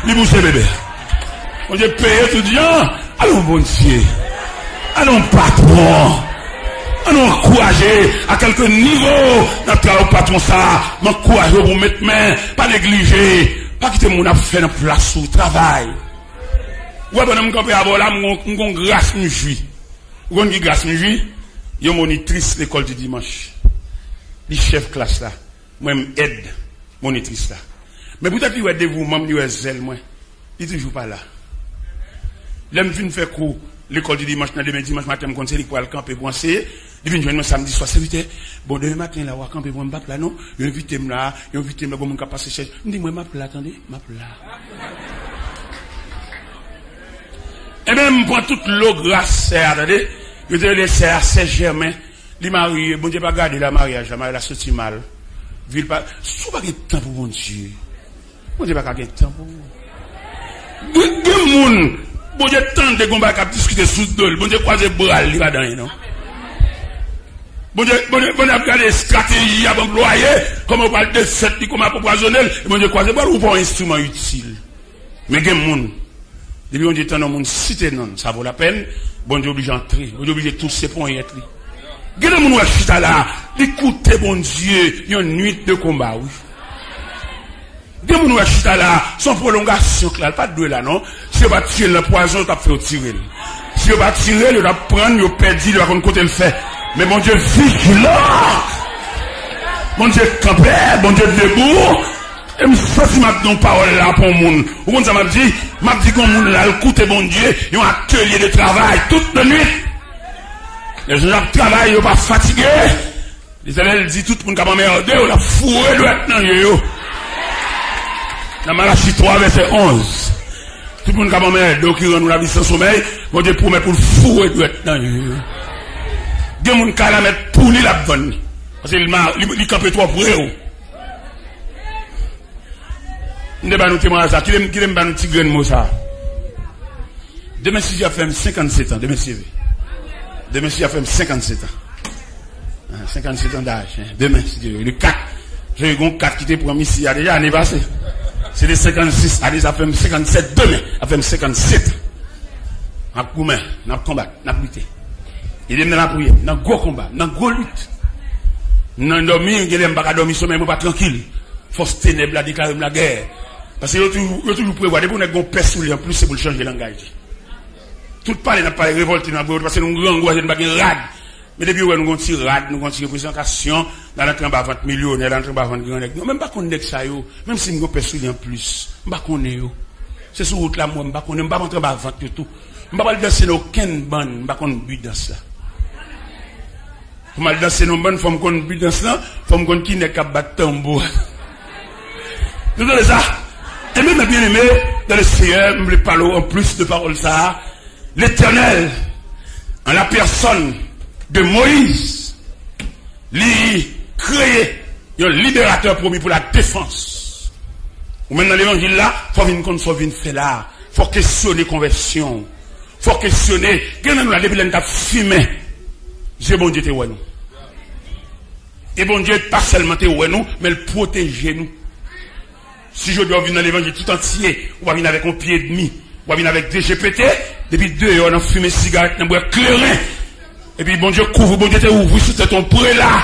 il bouge bébé. Bon Dieu, paye étudiant, allons bon Dieu, allons patron, allons encourager à quelques niveaux, notre patron ça, m'encourager pour mettre main, pas négliger, pas quitter mon affaire dans place où travail. Ouais, bon, on campé à là, on grâce me jouit. On dit grâce me jouit, il y a une monitrice l'école du dimanche. Les chefs classe là, moi aide monitrice là. Mais peut-être qu'il y a des dévouement, il y a zèle moi. Il toujours pas là. L'aime vient faire cours l'école du dimanche, demain dimanche matin, quand c'est pour aller camper pour enseigner. Il vient joindre samedi soir, c'est bon demain matin là, on va camper pour me battre là non. Il invite là, pour mon cap passer chez. Il dit moi m'appelle attendez, m'appelle là. Et même pour toute l'eau grasse, attendez, je te laisse Saint-Germain, les mariés, bon Dieu pas garder la mariage, la mariage a sorti mal. Ville pas, sous pas de temps pour mon Dieu. Bon Dieu pas garder de temps pour vous. Des moun, bon Dieu tant de gomba qui discuter sous dol, bon Dieu croiser bras, il va dans non. Bon Dieu, a regardé stratégie à employer, comment on parle de fête, comment on empoisonner, et bon Dieu, croisez pas ou pas un instrument utile. Mais il y a des gens, depuis on dit tant de monde, si t'es non, ça vaut la peine, bon Dieu oblige d'entrer, bon Dieu oblige tous ces points y être. Il y a des gens qui sont là, écoutez bon Dieu, il y a une nuit de combat, oui. Il y a des gens qui sont là, sans prolongation, pas de deux là, non? Si on va tirer le poison, on va faire tirer. Si on va tirer, on va prendre, on va perdre, on va prendre côté le fait. Mais mon Dieu vigilant, mon Dieu campé, mon Dieu debout, et je sais si je donne parole là pour le monde. Ou comme ça m'a dit que mon monde là, écoutez mon Dieu, ils ont un atelier de travail toute la nuit. Les gens qui travaillent, ils ne sont pas fatigués. Les élèves disent tout le monde qui a merdé, on a fourré le maintenant. Dans Malachie 3, verset 11. Tout le monde qui a merdé, qui rend la vie sans sommeil, mon Dieu promet pour le fourrer le maintenant. Il y a des gens qui la mettre pour lui la bonne. Parce qu'il campe toi pour eux. Nous ne nous témoignons ça. Qui aime nous petit grain de mot ça? Demain, si j'ai fait 57 ans, demain, si j'ai fait 57 ans. 57 ans d'âge. Demain, si j'ai le 4. J'ai eu 4 qui étaient pour ici, il y a déjà l'année passée. C'est des 56. Allez, ça fait 57 demain. Ça fait 57. On a combattu, on a combattu, on a lutté. Il est dans la prière, dans le gros combat, dans le gros lutte. Dans le dormir, il n'aime pas dormir sommeil, mais pas tranquille. Force ténèbres, déclarer la guerre. Parce que vous toujours prévoir, dès que vous avez un personnel en plus, c'est pour changer le langage. Tout parler n'a pas révolté dans le parce que nous avons un grand rad. Mais depuis nous avons un petit rad, nous avons une représentation, dans l'entrée de 20 millionnaires, dans l'entrée de 20 grand nègres. Même pas qu'on est ça, même si nous avons un personnel en plus, je ne sais pas qu'on est. C'est sur route là, moi, je ne sais pas qu'on est, je ne sais pas rentrer dans 20 tout. Je ne sais pas danser aucune bande, je ne sais pas qu'on but dans cela. Mal danser non bonne forme qu'on but dans cela, forme qu'on qui n'est qu'à battre tambour. Vous entendez ça? Et même bien aimé, dans le Seigneur, je me parle en plus de paroles ça, l'Éternel, en la personne de Moïse, lui créé un libérateur promis pour la défense. Ou même dans l'évangile là, il faut venir qu'on soit venu faire là, il faut questionner conversion, il faut questionner, quand nous la débile n'a fumé. J'ai bon Dieu te ouais nous. Et bon Dieu pas seulement te ouais nous, mais le protéger nous. Si je dois venir dans l'évangile tout entier, on va venir avec un pied et demi, on va venir avec des GPT, depuis 2 heures on a fumé cigarette, on a boire clairin. Et puis bon Dieu couvre, bon Dieu te ouvre sur ton prêt là,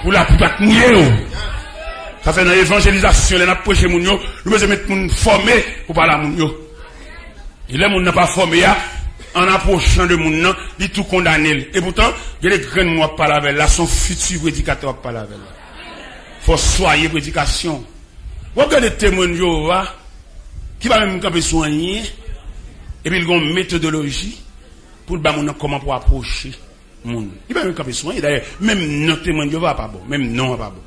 pour la pour pas te mouiller. Ça fait dans l'évangélisation, on a prêché moun yo, nous besoin mettre moun formé pour parler à moun yo. Et là moun n'a pas formé ya. En approchant de mon nom, il tout condamné. Et pourtant, il y a des graines moi par la veille, là, son futur prédicateur par la veille. Faut soigner prédication. Vous regardez les témoins de Jéhovah, qui va même camper soigner, et puis il y a une méthodologie pour le comment pour approcher monde. Il va même camper soigner. D'ailleurs, même non témoin de Jéhovah pas bon, même non pas bon.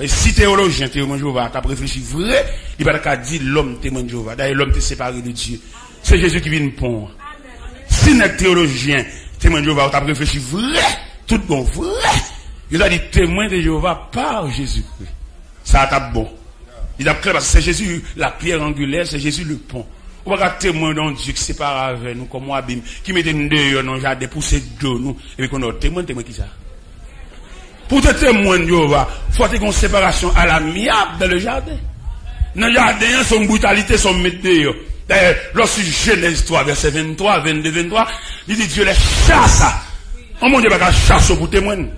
Et si théologien témoin de Jéhovah, tu as réfléchi vrai, il va pas dire l'homme témoin de Jéhovah. D'ailleurs, l'homme est séparé de Dieu. C'est Jésus qui vient pour. Si notre théologien, témoin de Jéhovah, tu as réfléchi vrai, tout bon, vrai, il a dit témoin de Jéhovah par Jésus-Christ. Ça a été bon. Il a clair parce que c'est Jésus, la pierre angulaire, c'est Jésus le pont. On va pas témoin d'un Dieu qui sépare avec nous, comme moi, Abim, qui met des dehors dans le jardin pour se donner nous, et puis qu'on a témoin qui ça. Pour te témoin de Jéhovah, il faut une séparation à l'amiable dans le jardin. Dans le jardin, son brutalité, son mettre dehors. D'ailleurs, lorsque Genèse 3, verset 23, 22, 23, il dit Dieu les chasse. Oh mon Dieu, il va chasser pour témoigner.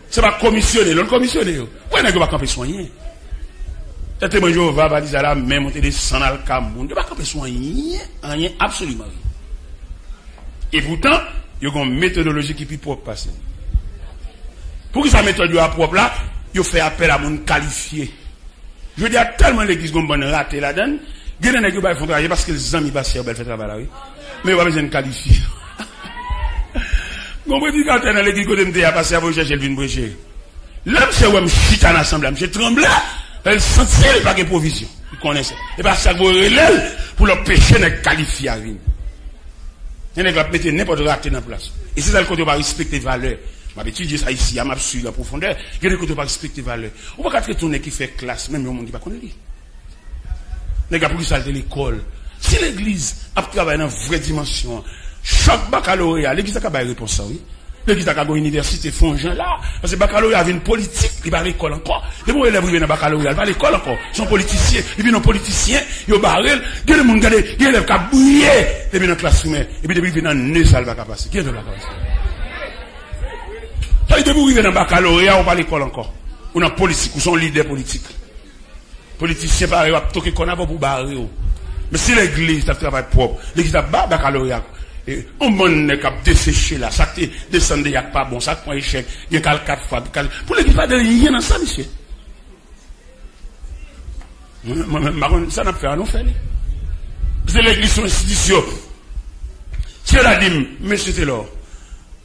C'est pas commissionner, l'on commissionner. Pourquoi il ne va pas camper soigner? Le témoin de Jéhovah va dire là, même monter des sang dans le Cameroun. Il ne va pas camper soigner, rien, absolument rien. Et pourtant, il y a une méthodologie qui est plus propre passer. Pour que sa méthode soit propre là, il fait appel à mon qualifié. Je veux dire, tellement l'église qu'on bonne raté là-dedans, il y a des gens qui font travailler parce que les amis passent au bel fait travail là, oui. Mais il va besoin de qualifier. Mon prédicateur dans l'église côté me a passé à vous chercher le vin prêcher. L'homme c'est où me chute en assemblée, je tremblais, elle sentait pas de provision. Il connaissait. Et parce que ça vous relève pour le péché n'est qualifié à vin. Il y a des gens qui mettent n'importe quoi dans la place. Et c'est ça le côté va respecter les valeurs. Je vais étudier ça ici, je vais suivre la profondeur. Il y a des côtés qui va respecter les valeurs. On va pas traiter qui fait classe, même le monde qui va connaître. Les gars, pour qui ça de l'école. Si l'église a travaillé dans une vraie dimension, chaque baccalauréat, l'église a pas réponse ça, oui. L'église a une université font gens là. Parce que baccalauréat avait une politique, il va à l'école encore. Les bons élèves viennent à baccalauréat, ils vont à l'école encore. Ils sont politiciens, ils viennent politiciens, ils ont barré, il y a des gens qui ont des élèves qui ont bouillé, ils viennent dans la classe et puis ils viennent dans le nez, ça va passer. Qui est de la classe? Ça, ils viennent dans le baccalauréat, on va à l'école encore. On a politique, ou sont leaders politiques. Politiciens, pareil, on va toquer qu'on a pas pour barrer. Mais si l'église a travail propre, l'église a bas baccalauréat. On m'a cap desséché là, ça te descend de yak pas bon, ça prend échec, il y a 4 fois. Pour l'église, pas de rien dans ça, monsieur. Ça n'a pas fait à nous faire. C'est l'église, son institution. Si elle a dit, monsieur Taylor,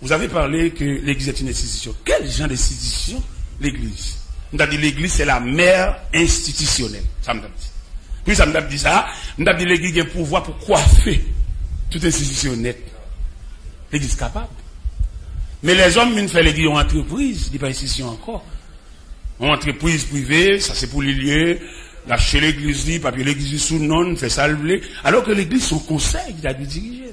vous avez parlé que l'église est une institution. Quel genre d'institution l'église? On a dit l'église c'est la mère institutionnelle. Ça m'a dit. Puis ça m'a dit ça, on a dit l'église a un pouvoir pour coiffer toute institution nette. L'église capable. Mais les hommes viennent faire l'église en entreprise, ils pas institution encore. En entreprise privée, ça c'est pour les lieux, lâcher l'église, papier l'église sous non, fait ça le alors que l'église son conseil qui a dû diriger.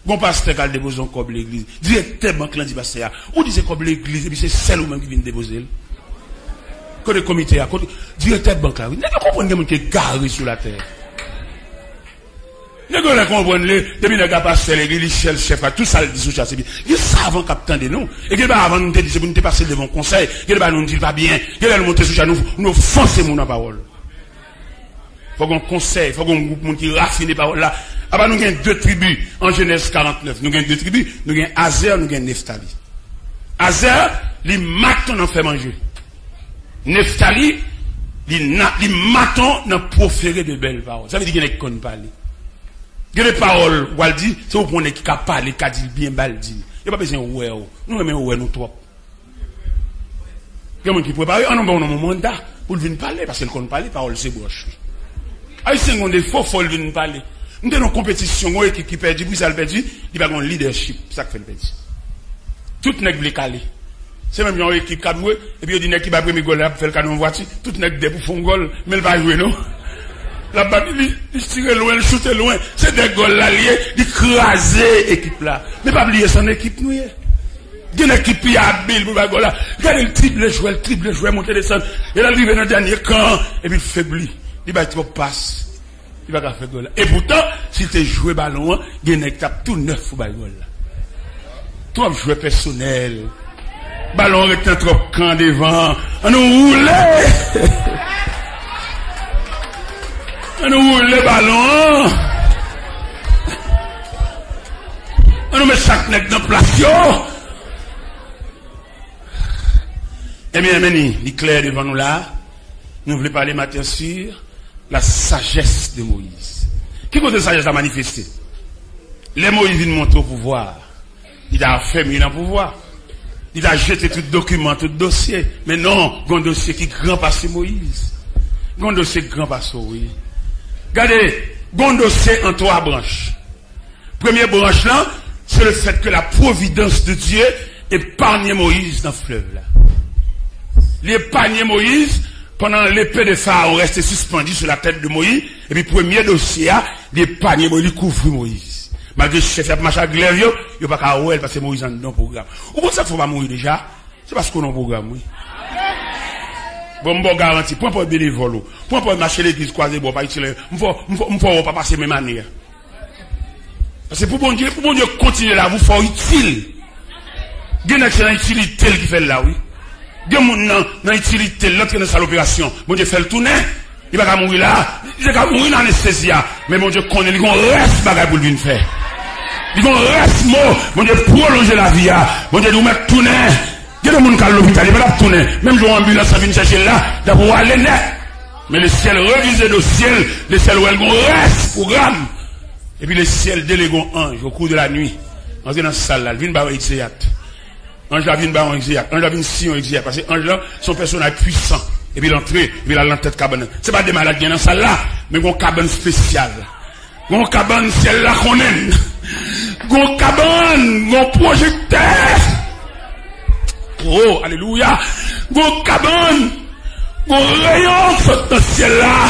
Bon pasteur qui a déposé un cob l'église, directeur banque là dit pasteur, ou dit c'est comme l'église et puis c'est celle ou même qui vient déposer. Que le comité a directeur banque là, vous comprenez que est garé sur la terre. Vous comprenez, depuis que vous passez l'église, le chef, tout ça, le dit sur chasse. Il savent captain de nous. Et qu'il va avant nous dire, c'est pour nous passer devant le conseil, qu'il va nous dire pas bien, qu'il va nous monter sur chasse, nous foncer mon parole. Faut qu'on conseil, faut qu'on groupe qui raffine les paroles là. Après, nous avons 2 tribus en Genèse 49. Nous avons 2 tribus, nous avons Azer, nous avons Nephtali. Azer, les matons n'en fait manger. Nephtali, les matons n'en proférer de belles paroles. Ça veut dire qu'il n'y a qu'on parle. Il y a des paroles, où elle dit, c'est au point qui a parlé, qui a dit bien, mal dit. Il n'y a pas besoin de ouais, nous aimons ouais, nous trop. Il y a des gens qui préparent, on a un mandat pour venir parler, parce qu'elle ne parle pas, parole c'est broche. Ah, c'est un défaut, il faut venir parler. Nous avons une compétition, une équipe qui perd, puis ça le perd, il va avoir un leadership, c'est ça qui fait le perdre. Tout n'est pas calé. C'est même une équipe qui a joué, et puis il y a une équipe qui a pris mes goals pour faire le canon voiture, tout n'est pas pour faire un goal, mais elle va jouer, non? La balle, il tire loin, il chute loin. C'est des goals là, il crase l'équipe là. Mais pas oublier son équipe, nous. Il y a une équipe qui est habile pour la goal là. Regardez le triple joueur, monter les sons. Il arrive dans le dernier camp, et puis il faiblit. Il va être passe. Il va faire goal là. Et pourtant, si tu joué ballon, il y a une équipe tout neuf pour la goal là. Trop joueur personnel. Ballon avec un trop camp devant. On nous roule. On nous roule les ballons. On nous met chaque nec dans place. Eh bien, il est clair devant nous là. Nous voulons parler maintenant sur la sagesse de Moïse. Qui côté sagesse a manifesté? Les Moïse viennent monter au pouvoir. Il a fermé le pouvoir. Il a jeté tout document, tout dossier. Mais non, il y a un dossier qui grand passe Moïse. Il y a un dossier grand passe, oui. Regardez, il y a un dossier en 3 branches. Première branche là, c'est le fait que la providence de Dieu épargne Moïse dans le fleuve là. L'épargne Moïse, pendant l'épée de Pharaon restait suspendue sur la tête de Moïse, et puis premier dossier, l'épargne Moïse, il couvre Moïse. Malgré le chef de machin glaive, il n'y a pas qu'à ouer parce que Moïse est dans le programme. Ou pour ça qu'il ne faut pas mourir déjà? C'est parce qu'on a un programme, oui. Bon, bon garantie, point pour bénévole, point pour marcher l'église croisée, bon, pas utile, faut pas passer même année. Parce que pour bon Dieu continuer là, vous faut utile. Il y a une excellente utilité qui fait là, oui. Il y a une utilité, l'autre dans l'opération. Bon Dieu fait le tourner, il va pas mourir là, il va mourir dans l'anesthésie, mais bon Dieu connaît, il reste bagage pour lui faire. Il reste mot, bon Dieu prolonger la vie, bon Dieu nous mettre tourner. Il y a des gens qui sont à l'hôpital, ils vont tourner. Même si l'ambulance vient chercher là, d'abord aller net. Mais le ciel révisé le ciel, le ciel où il reste programme. Et puis le ciel délègue un ange au cours de la nuit. On est dans la salle là, il vient par Exéat. Ange là vient par Exéat. Ange là vient si on Exéat. Parce que ange là, son personnage puissant. Et puis l'entrée, et puis la tête cabane. C'est pas des malades qui sont dans la salle là, mais une cabane spéciale. Une cabane ciel là qu'on aime. Une cabane, un projecteur. Oh, alléluia. Gon cabane, gon rayon saute dans ce ciel là.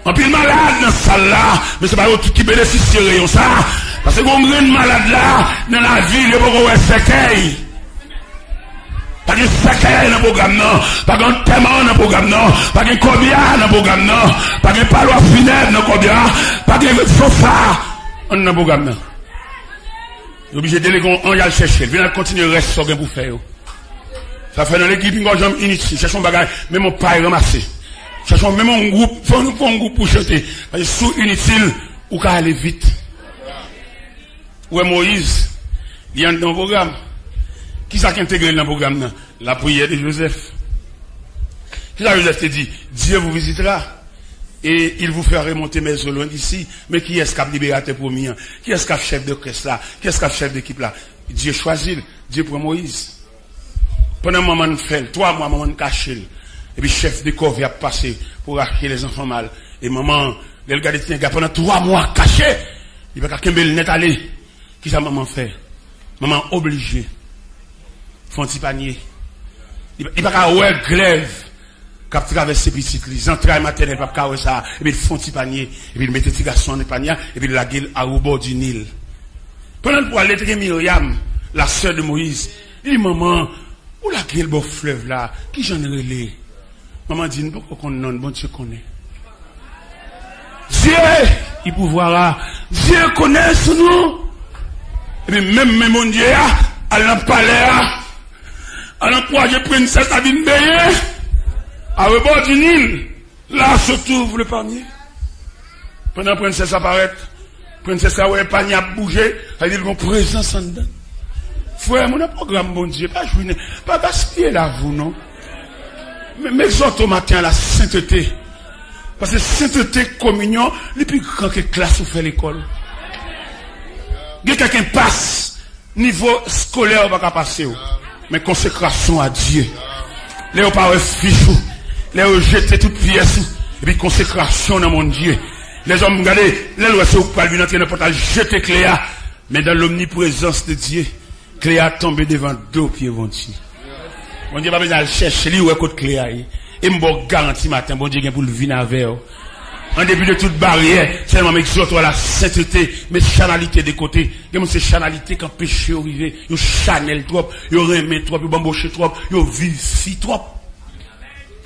En pile malade dans ce salle là. Mais c'est pas tout qui bénéficie de rayon ça. Parce que gon malade là, dans la ville, il n'y a pas de cercueil. Pas de Sakaï dans le programme, non. Pas de Téman dans le programme, non. Pas de Kobia dans le programme, non. Pas de Palois funèbre dans le Kobia. Pas de Sofa dans le programme, non. Obligé de déléguer, on y a le chercher. Venez continuer le reste, ce pour faire. Ça fait dans l'équipe, une jambe inutile. Cherchons un bagage, même mon paille ramassé. Cherchons même un groupe, faut un groupe pour chanter. Parce que sous inutile, ou qu'à aller vite. Où est Moïse? Il y a dans le programme. Qui ça qui intégré dans le programme? La prière de Joseph. Qui ça Joseph te dit? Dieu vous visitera. Et il vous fera remonter mes eaux loin d'ici. Mais qui est-ce qui a libérateur premier? Qui est-ce qui a chef de caisse là? Qui est-ce qui a chef d'équipe là? Dieu choisit. Dieu prend Moïse. Pendant un moment de fait, 3 mois, moment de cacher. Et puis chef de corps vient passer pour acheter les enfants mal. Et maman, le gars de gars pendant 3 mois caché. Il va pas qu'un bel net aller. Qui ça maman fait? Maman obligée. Font un petit panier. Il va pas ouais glaive. Quand traverse ses petites les entrailles maternelles, pas qu'à ça. Et puis il font un petit panier. Et puis il met petit garçon dans le panier. Et puis il la gueule au bord du Nil. Pendant pour aller traiter Myriam, la sœur de Moïse, il dit maman, où la gueule beau fleuve là, qui j'en ai relé? Maman dit, pourquoi qu'on non, bon Dieu connaît. Dieu, il pouvoir, Dieu connaît son nom. Et puis même mon Dieu, à l'empalais, à l'emploi princesse à venir baigner, à rebord du Nil, là se trouve le panier. Pendant que la princesse apparaît, princesse a ouais panier a bougé, elle dit mon présence en dedans. Frère, mon programme bon Dieu, pas gaspiller la vous non. Mais exhorte au matin à la sainteté. Parce que sainteté, communion, les plus grands que classe ou fait l'école. Quelqu'un passe, niveau scolaire, on va pas passer. Mais consécration à Dieu. Là, on parle fichou. Là, on jette toute pièce. Et puis consécration dans mon Dieu. Les hommes, regardez, là, on va pas lui entrer n'importe quoi, jeter Cléa. Mais dans l'omniprésence de Dieu, Cléa tombe devant 2 pieds ventis. Bon Dieu, pas besoin de chercher, lui, où est côté Cléa. Et me garantit matin, bon Dieu, pour le vin avec. En début de toute barrière, seulement m'exhorte à la sainteté, mais chanalité des côtés. Il y a ces chanalité quand péché arrive, il chanel trop, il remet trop, il bamboche trop, il vivifie trop.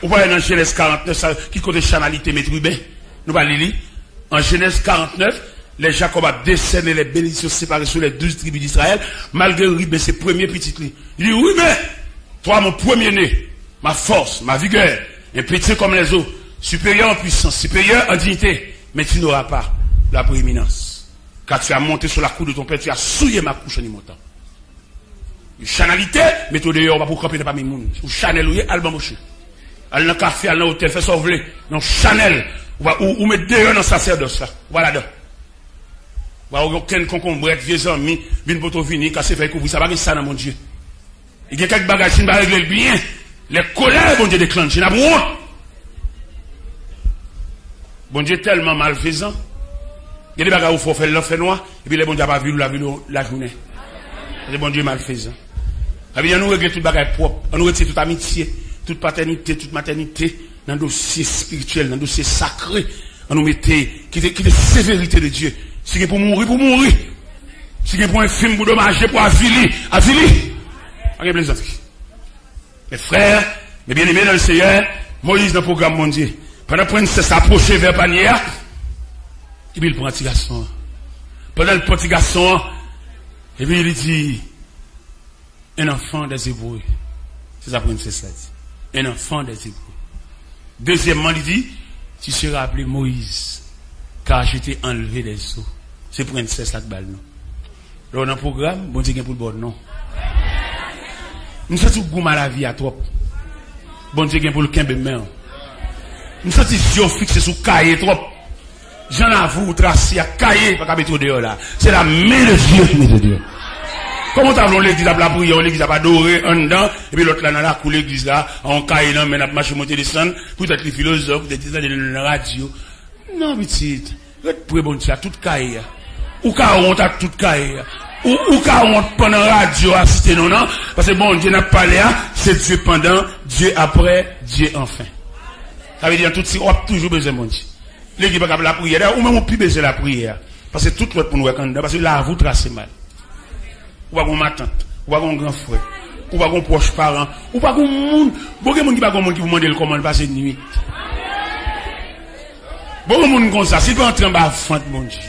Vous voyez dans Genèse 49, qui côté chanalité maîtrisée? Nous allons lire. En Genèse 49, les Jacob a décerné les bénédictions séparées sur les 12 tribus d'Israël, malgré Rubén, ses premiers petits lits. Il dit, oui, mais, toi, mon premier-né, ma force, ma vigueur, un petit comme les autres, supérieur en puissance, supérieur en dignité, mais tu n'auras pas la prééminence. Car tu as monté sur la cour de ton père, tu as souillé ma couche en y montant. Une chanalité, mais tu dehors, pas pour camper de pas mes mouns. Ou chanel, ou alban moché. Al dans café, al dans hôtel, fait sauver. Non, chanel, ou mettre dehors dans sacerdoce là. Voilà donc. Voilà, aucun concombre, vieux amis, vin pour venir, casser, faire couvrir, ça va ça dans mon Dieu. Il y a quelques bagages qui ne va régler bien. Les colères, bon Dieu, déclenchent. Il y a honte. Bon Dieu tellement malfaisant. Il y a des bagages où il faut faire l'enfer noir, et puis les bon Dieu n'a pas vu la journée. Les bon Dieu malfaisant. Et puis, on nous règle tout bagage propre. On nous retire toute amitié, toute paternité, toute maternité, dans le dossier spirituel, dans le dossier sacré. On nous mettait, qui est sévérité de Dieu. Si c'est pour mourir, pour mourir. Si c'est pour un film, pour dommager, pour aviler. Rien de plaisanterie. Mes frères, mes bien-aimés dans le Seigneur, Moïse dans le programme mon Dieu. Pendant que la princesse s'approchait vers panier, et puis il prend un petit garçon. Pendant le petit garçon, et puis il dit, un enfant des Hébreux. C'est ça la princesse a dit. Un enfant des Hébreux. Deuxièmement, il dit, tu seras appelé Moïse, car je t'ai enlevé des eaux. C'est princesse là qui balle non. Là, dans le programme, bon Dieu pour le bon non. Nous sommes tous goût à la vie à trop. Bon Dieu pour le quimbe même. Nous sommes tous yeux fixés sur cahier trop. J'en avoue tracé à cahier pas mettre dehors là. C'est la main de Dieu qui met dehors. Comment t'as l'église à la prière, l'église à pas doré en dedans, et puis l'autre là dans la cour l'église là, en cahier là, mais n'a marché monter descendre, peut-être les philosophes, peut-être dans la radio. Non, petite. Pour bon Dieu à toute cahier. Ou quand on t'a toute cahier. Ou quand on pendant radio assister non non parce que bon Dieu n'a pas parlé c'est Dieu pendant Dieu après Dieu enfin ça veut dire tout si on a toujours besoin mon Dieu l'équipe pas la prière ou même on plus besoin la prière parce que tout l'autre pour nous candidat parce que là vous tracez mal ou à mon ma tante ou à mon grand frère ou pas un proche parent, ou pas un monde, beaucoup de monde qui pas monde qui vous demande comment passer une nuit. Beaucoup de monde comme ça, si pas entrer en bas fente mon Dieu.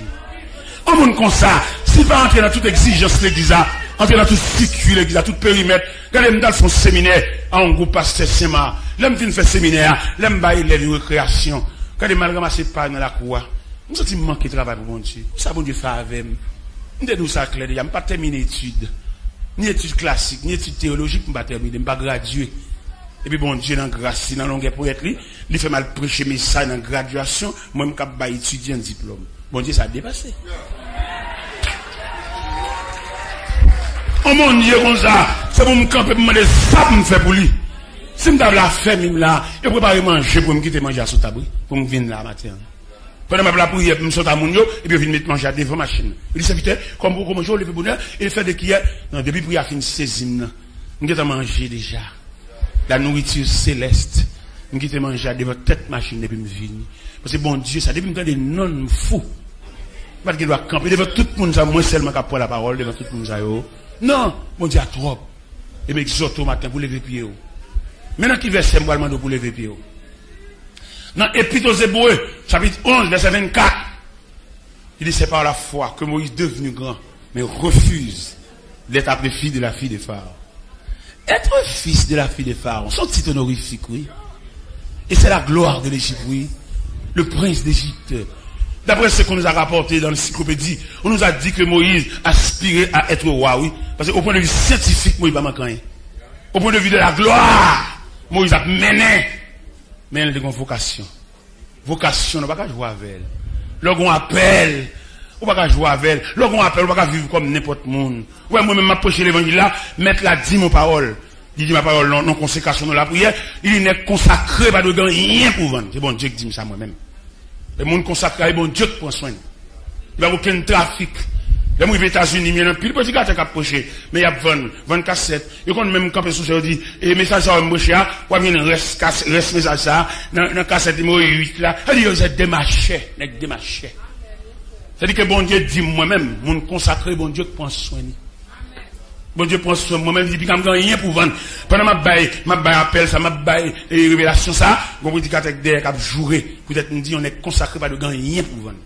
Un monde comme ça, si pas entrer dans toute exigence l'église, entrer dans tout circuit l'église, tout périmètre, regardez dans son séminaire, en groupe pasteur Sema, l'homme vient faire séminaire, l'homme bailler les récréation, quand il mal ramassé pas dans la cour. Nous sommes manqué de travail pour mon Dieu. Ça bon Dieu fait avec moi. Nous ça clair, il n'y a pas terminé études. Ni études classiques, ni études théologiques, je ne pas terminer, je ne pas graduer. Et puis bon Dieu dans grâce, dans longueur pour être lui, il fait mal prêcher mes ça dans graduation, moi je ne pas étudier un diplôme. Bon Dieu ça a dépassé. Oh mon Dieu comme ça, c'est pour me camper pour me demander ça pour me faire pour lui. Si je la faire même là, je prépare manger pour me quitter manger à Sotabri, pour me venir là matin. Pendant ma la prière, je me saute à mon yo, et puis je viens mettre manger devant ma machine. Il dit, serviteur, comme je le fais bonheur, il fait de qui est, non, depuis que il a fini saisine, je vais manger déjà. La nourriture céleste. Je vais manger devant tête machine depuis que je viens. Parce que bon Dieu, ça depuis que je des non fous. Parce qu'il doit camper devant tout le monde, moi seulement qui prend la parole devant tout le monde. Non, bon Dieu a trop. Et m'exhorte au matin pour lever pied. Maintenant, qui verset moi demander pour lever pied? Dans l'Épître aux Hébreux, chapitre 11, verset 24, il dit c'est par la foi que Moïse est devenu grand, mais refuse d'être appelé fils de la fille de Pharaon. Être fils de la fille de Pharaon, son titre honorifique, oui. Et c'est la gloire de l'Égypte, oui. Le prince d'Égypte. D'après ce qu'on nous a rapporté dans l'encyclopédie, on nous a dit que Moïse aspirait à être roi, oui. Parce qu'au point de vue scientifique, Moïse n'a pas manqué. Au point de vue de la gloire, Moïse a mené. Mais elle a une vocation. Vocation, on ne va pas jouer avec elle. Lorsqu'on appelle, on ne va pas jouer avec elle. Lorsqu'on appelle, on ne va pas vivre comme n'importe qui. Ouais, moi-même, je prêche l'évangile là, mettre la dit mon parole. Il dit ma parole, non consécration dans la prière. Il n'est consacré, pas de rien pour vendre. C'est bon Dieu qui dit ça moi-même. Le monde consacré, bon Dieu qui prend soin. Il n'y a aucun trafic. Les gens aux États-Unis, il y a un pile petit gars qui a approché, mais il y a 20 cassettes. Il y a même campé sous ça, dit, et message ça, moi, cher, quoi, il y a un reste message ça, dans cassette numéro 8 là, il dit, vous êtes démarché, démarché. C'est-à-dire que bon Dieu dit moi-même, mon consacré, bon Dieu qui prend soin. Bon Dieu prend soin, moi-même, il dit, quand je rien pour vendre. Pendant ma baille appel, ça, ma baille, révélation ça, bon, vous dites qu'à derrière, qu'à jouer, peut-être, on dit, on est consacré, pas de rien pour vendre.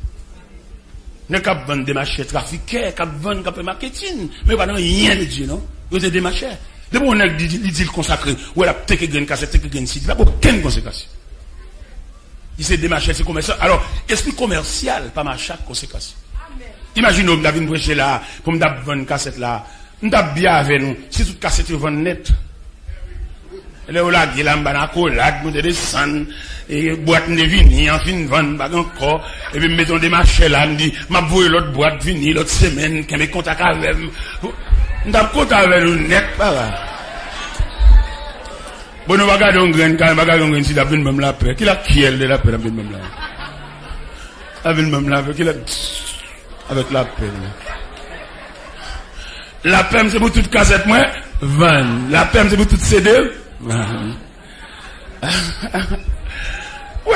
Ne cap vendre des marchés trafiqués, cap vendre, cap marketing, mais pas dans rien de Dieu, non? Vous êtes des marchés. De bon, on a dit consacré, ou elle a peut-être une cassette, peut-être une site, il n'y a aucune conséquence. Il s'est démarché, c'est commercial. Alors, esprit commercial, pas marché, conséquence. Imaginez, on a vu une prêcher là, pour me vendre une cassette là, on a bien avec nous, si toute cassette est vendue net. Là, on a dit, là, on a collade, on a des sangs, et boîte de vinyle, en fin vendre, pas encore, et puis mettons des marchés là, on dit, m'a voué l'autre boîte vinyle, l'autre semaine, qui me contacte avec, on a contact avec nous net, pas là. Bon, nous va garder un grain, quand on va garder un grain, si la vine même la paix, qui la kiel de la paix, la vine même la paix. La vine même la paix, qui la, avec la paix. La paix, c'est pour toute cassette, moi, 20. La paix, c'est pour toute CD, ouais,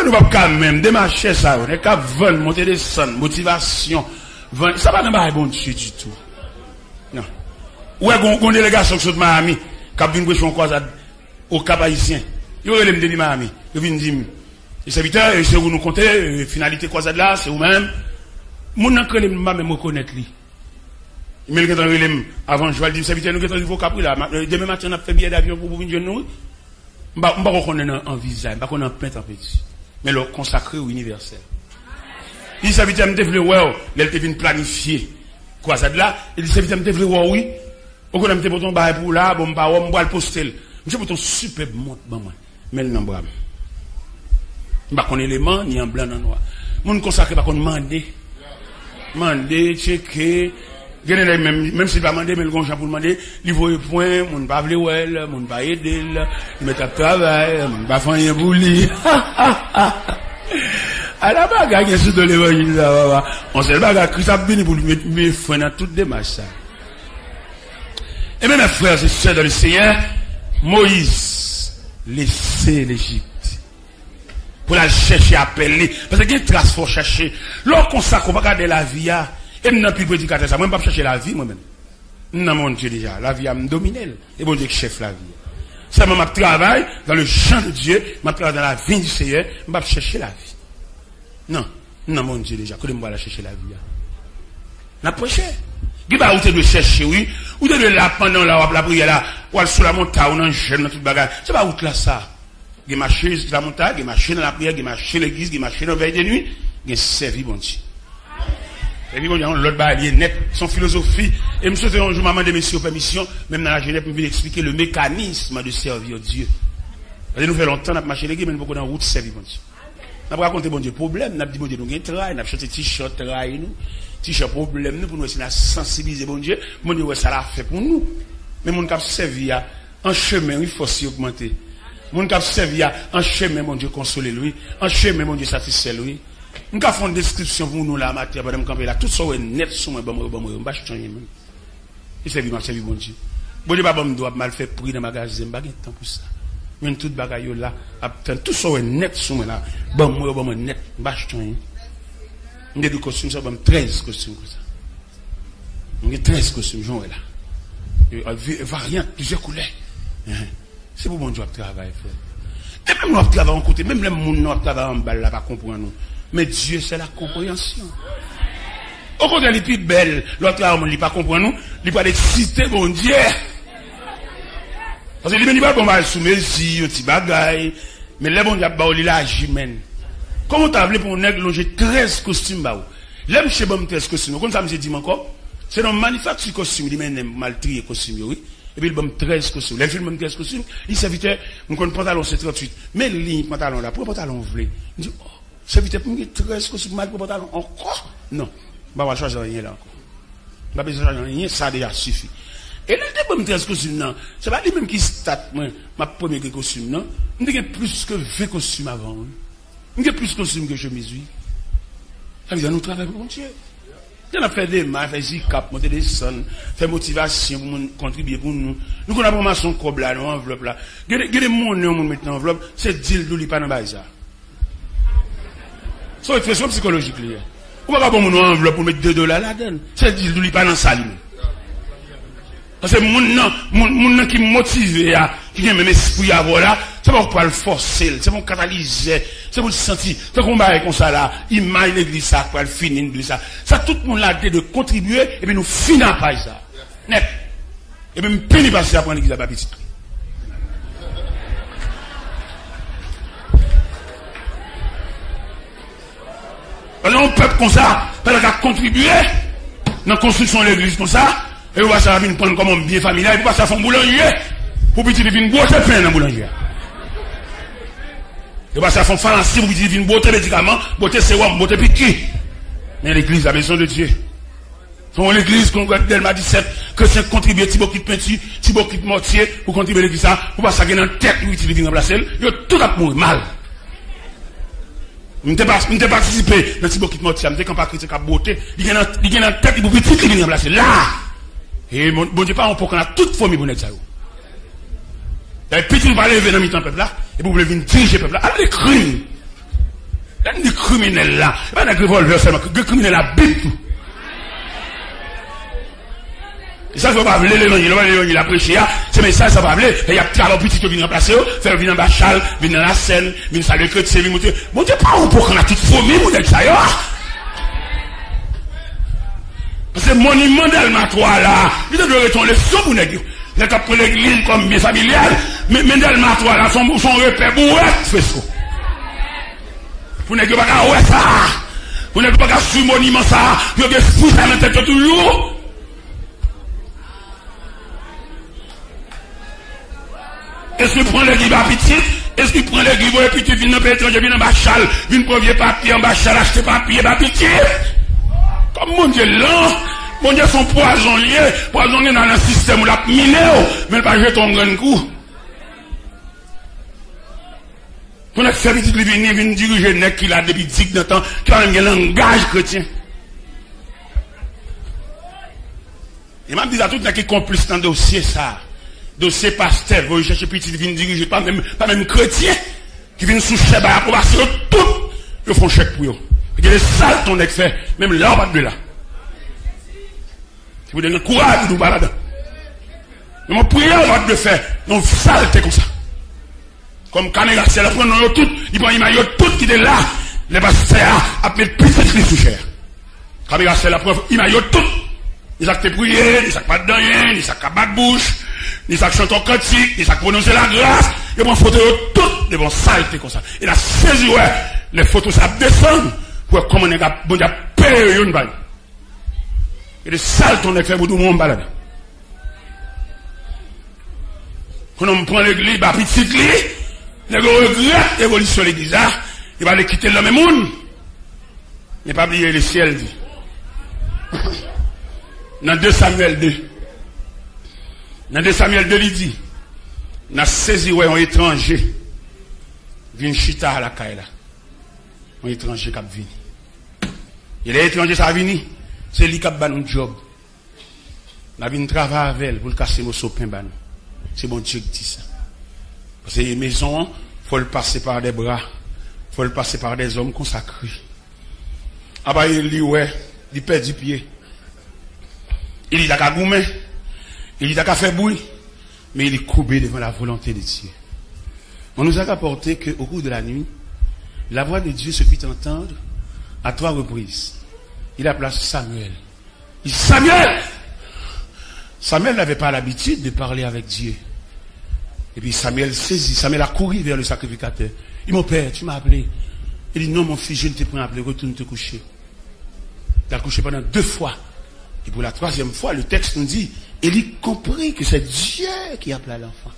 nous va quand même démarcher ça, on est qu'à vendre, monter des sons, motivation, vendre, ça va pas bon Dieu du tout. Non. Ouais, on délégation sur Miami, qui a vu une question croisade au Cap Haïtien. Il y aurait les de Miami. Il vient dire, les serviteurs, c'est où nous comptez, finalité croisade là, c'est vous-même. Mon n'a que les m'a même reconnaître lui. Il m'a dit avant je vais dire serviteur nous avons Cap là, demain matin on a fait billet d'avion pour venir nous. On va reconnaître en visage, on va en plein temps petit. Mais le consacré au universel. Il serviteur me devait ouais, il était venu planifier croisade là, il serviteur me devait oui. On connaît me pour ton bail pour là, bon ba on va le poster. Monsieur pour ton superbe montre bon moi. Mais le nom bram. Pas qu'on élément ni en blanc ni en noir. Mon consacré pas qu'on demander, checker. Même si pas demander, mais le gonja pour demander, il voit le point, mon pas vle well, mon pas aider, il met à travail, mon pas faire rien pour lui. À la bagarre, il y a sur de l'évangile là, on sait le bagarre, Christ a béni pour lui mettre mes frères dans toute démarche. Et même mes frères et sœurs dans le Seigneur, Moïse laissait l'Égypte. Pour la chercher, appeler. Parce qu'il y a une trace pour chercher. Lorsqu'on s'accroche, on va regarder la vie, et maintenant, puis prédicateur, ça, moi, je ne vais pas chercher la vie, moi-même. Non, mon Dieu, déjà, la vie a me dominé. Et bon Dieu, chef la vie. Ça m'a travaillé dans le champ de Dieu, m'a travaillé dans la vie du Seigneur, m'a chercher la vie. Non, non, mon Dieu, déjà, que moi la chercher la vie. La prêcher. Qui va où tu dois chercher, oui, ou tu dois là pendant la prière là, ou sur la montagne, ou dans le jeûne, dans toute bagarre. C'est pas où là ça. Il marché sur la montagne, il marché dans la prière, il marché dans l'église, il marché dans la veille de nuit, il servi bon Dieu. Et puis, l'autre bail est net, son philosophie. Et je souhaite un jour, maman de messieurs, permission, même dans la jeunesse, pour venir expliquer le mécanisme de servir Dieu. Parce que nous fait longtemps, nous avons marché l'église, mais nous avons beaucoup dans route servir bon Dieu. Nous avons raconté bon Dieu problème, nous avons dit bon Dieu, nous avons travail, nous avons chanté t-shirt, travail, nous. T-shirt problème, nous, pour nous essayer de sensibiliser bon Dieu. Bon Dieu, ça l'a fait pour nous. Mais mon cap servir en chemin, il faut s'y augmenter. Mon cap servir en chemin, mon Dieu, consoler lui. En chemin, mon Dieu, satisfaire lui. Nous avons fait une description pour nous là, en matière, pendant que là, tout ça est net sur moi, je suis même. Il s'est vu, bon Dieu. Bon Dieu, je dois mal faire prix dans le magasin, je n'ai pas de temps pour ça. Mais tout le bagage là, tout ça est net sur moi là, bon, net, je suis même. J'ai des costumes, ça, 13 costumes comme ça. J'ai 13 costumes, j'en ai là. Variantes, plusieurs couleurs. C'est pour mon Dieu de travail, frère. Et même nous travaillons en côté, même les gens qui travaillent en bas là, pas comprendre nous. Mais Dieu, c'est la compréhension. Au contraire, les plus belles, l'autre travail, il pas comprendre nous, il pas exciter mon Dieu. Parce que lui, il va pas mal sous mes yeux, un petit bagaille, mais les bons diables, il a agi, men. Comment t'as appelé pour un nègre loger 13 costumes, bah, l'aime chez bon 13 costumes, comme ça, me dit encore, c'est dans le manufacture costume, il m'a mal trié costume, oui. Et puis, il m'a 13 costumes. Les films, 13 costumes, il serviteur, mon pantalon, c'est 38. Mais le ligne, pantalon là, pour le pantalon vlé. Il dit, oh, serviteur, pour me 13 costumes, mal pour le pantalon, encore? Non. Bah, on va choisir rien là encore. Bah, besoin de rien, ça déjà suffit. Et là, il m'a 13 costumes, non. C'est pas lui-même qui start, moi, ma première costume, non. Il y a plus que 20 costumes avant, oui. Il y a plus de costumes que je m'essuie. Ça veut dire, nous travaillons pour mon Dieu. On a fait des mains, fait zikap, monter des sons, fait motivation pour nous contribuer pour nous. Nous, on a vraiment son cob là, dans l'enveloppe là. Il y a des monnaies, on met dans l'enveloppe, c'est deal d'où il pas dans le ça. C'est une expression psychologique, là. On va pas prendre une enveloppe pour mettre $2 là-dedans. C'est deal d'où il pas dans ça, lui. Parce que mon qui motive, qui a même esprit à voir là, c'est pas pour le forcer, c'est pour catalyser, c'est pour le sentir. C'est qu'on va comme ça là, imagine l'église ça, pour le finir l'église ça. Ça, tout le monde a de contribuer, et puis nous finissons par ça. Net. Et puis, nous pénis passer à prendre l'église à la petite. Alors, on peut comme ça, parce qu'on a contribué dans la construction de l'église comme ça, et on va ça venir prendre comme un bien familial, et puis ça fait un boulanger, pour petit venir boire pain dans le boulanger. Et puis ça fait un pharmacie, pour petit venir boire médicaments, boire sérum, boire piquet. Mais l'église a besoin de Dieu. Dans l'église, qu'on regarde Delma 17, que c'est contribuer, petit bouquet de peinture, petit bouquet de mortier, pour contribuer à l'église ça, pour pas ça gagner dans la tête, pour petit venir remplacer, il y a tout à mourir mal. Je n'ai pas participé dans ce bouquet de mortier, je n'ai pas critiqué la beauté, il y a dans la tête, pour petit venir remplacer. Là! Et bon Dieu, pas on peut qu'on a toute famille pour nous ça. Et petit va lever dans le peuple là, et vous voulez venir diriger le peuple là. Alors les crimes, les criminels là, pas des revolvers seulement, les criminels là, bite tout. Et ça, il ne faut pas appeler l'évangile, la prêcher, c'est mais ça va appeler, et il y a plein de petits qui viennent remplacer, faire venir dans la châle, venir dans la scène, venir saluer que c'est venir monter. Bon Dieu, pas on peut qu'on a toute famille pour nous ça. Parce que monument d'Almatoire là, il doit retourner le son pour nous. Il a pris l'église comme bien familial, mais d'Almatoire là, son repère bourré, fait ça. Pour ne pas qu'à ouais ça. Pour ne pas qu'à suivre monument ça. Il y a des fous dans la tête toujours. Est-ce qu'il prend l'église à pitié? Est-ce qu'il prend l'église à pitié? Vient dans le pétrole, vient dans le bachal, vient premier papier en bachal, acheter papier à pitié? Comme mon Dieu là, mon Dieu sont poisonniers dans un système où la miné, mais pas jeter ton grand coup. Pour notre service de venir diriger nec qui l'a depuis 10 ans, qui a un langage chrétien. Et m'a dit à tout le monde qui est complice dans le dossier ça. Dossier pasteur, vous cherchez petit qui vient diriger, pas même chrétien, qui vient sous chèque à approbation, tout, ils font chèque pour eux. Il y a des salles ton nec fait, même là, on va de là. Si vous donnez le courage, vous ne pas là-dedans. Mon prière, on va de faire. Non, saleté comme ça. Comme caméra, c'est la première, tout, il prend l'image, tout qui est là. Les pasteurs, à mettre plus de Christ sous chair. Caméra, c'est la preuve, image, tout. Ils ont prié, ils ont pas de rien, ils ont pas de bouche, ils ont chanté en cantique, ils ont prononcé la grâce, ils ont photo toutes les bons saletés comme ça. Et la saisi, ouais, les photos, ça descend, pour comment on a, bon, il y a payé une balle. Et les saletés, on a fait pour tout le monde balade. Quand on prend l'église, bah, petit l'église, les gars regrettent l'évolution de l'église, il va aller quitter le même monde. Il n'est pas oublié le ciel, dit. Dans 2 Samuel 2. Dans 2 Samuel 2, il dit, n'a saisi, ouais, un étranger, vient chita à la caille là. Un étranger qui a venu. Et les étrangers, ça a venu, c'est lui qui a ban un job. On a venu travailler avec elle pour le casser mon sopin ban. C'est bon Dieu qui dit ça. Parce que les maisons, il faut le passer par des bras, il faut le passer par des hommes consacrés. Ah bah, il dit, ouais, il perd du pied. Il dit, il a goumé, il dit, il a fait bruit, mais il est courbé devant la volonté de Dieu. On nous a rapporté qu'au cours de la nuit, la voix de Dieu se fit entendre à 3 reprises. Il appela Samuel. Il dit, Samuel! Samuel n'avait pas l'habitude de parler avec Dieu. Et puis Samuel saisit, Samuel a couru vers le sacrificateur. Il dit, mon père, tu m'as appelé. Il dit, non, mon fils, je ne t'ai pas appelé, retourne te coucher. Il a couché pendant 2 fois. Et pour la 3e fois, le texte nous dit, il comprit que c'est Dieu qui a appelé l'enfant.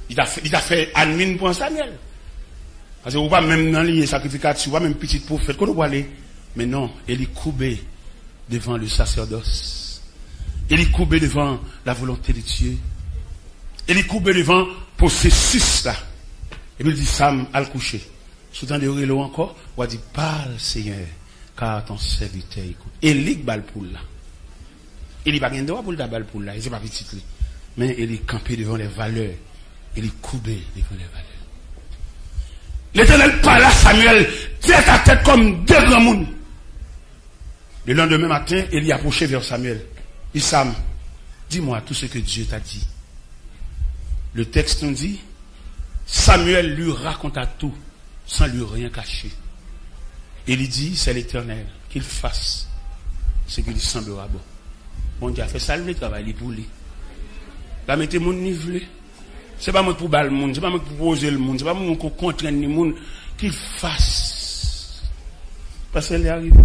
Il a fait admin pour Samuel. Parce que vous pas même dans les sacrificateurs, vous pas même petit prophète, qu'on doit aller. Mais non, il est courbé devant le sacerdoce. Il est courbé devant la volonté de Dieu. Il est courbé devant le processus là. Et puis il dit, Sam, à le coucher. Soudain de relo encore, on dit, parle Seigneur, car ton serviteur écoute. Et il est bal pour là. Il n'est pas bien droit pour le bal pour là. Il n'est pas petit. Mais il est campé devant les valeurs. Il est courbé devant les valeurs. L'Éternel parle à Samuel, tête à tête comme 2 grands mondes. Le lendemain matin, il y approchait vers Samuel. Il dit, Sam, dis-moi tout ce que Dieu t'a dit. Le texte nous dit, Samuel lui raconta tout, sans lui rien cacher. Et il dit, c'est l'Éternel, qu'il fasse ce qu'il semblera bon. Bon Dieu a fait ça, le travail pour lui. La mettez mon nivelé. C'est pas moi pour baller le monde, c'est pas moi pour poser le monde, c'est pas moi pour contraindre le monde, qu'il fasse. Parce qu'elle est arrivée.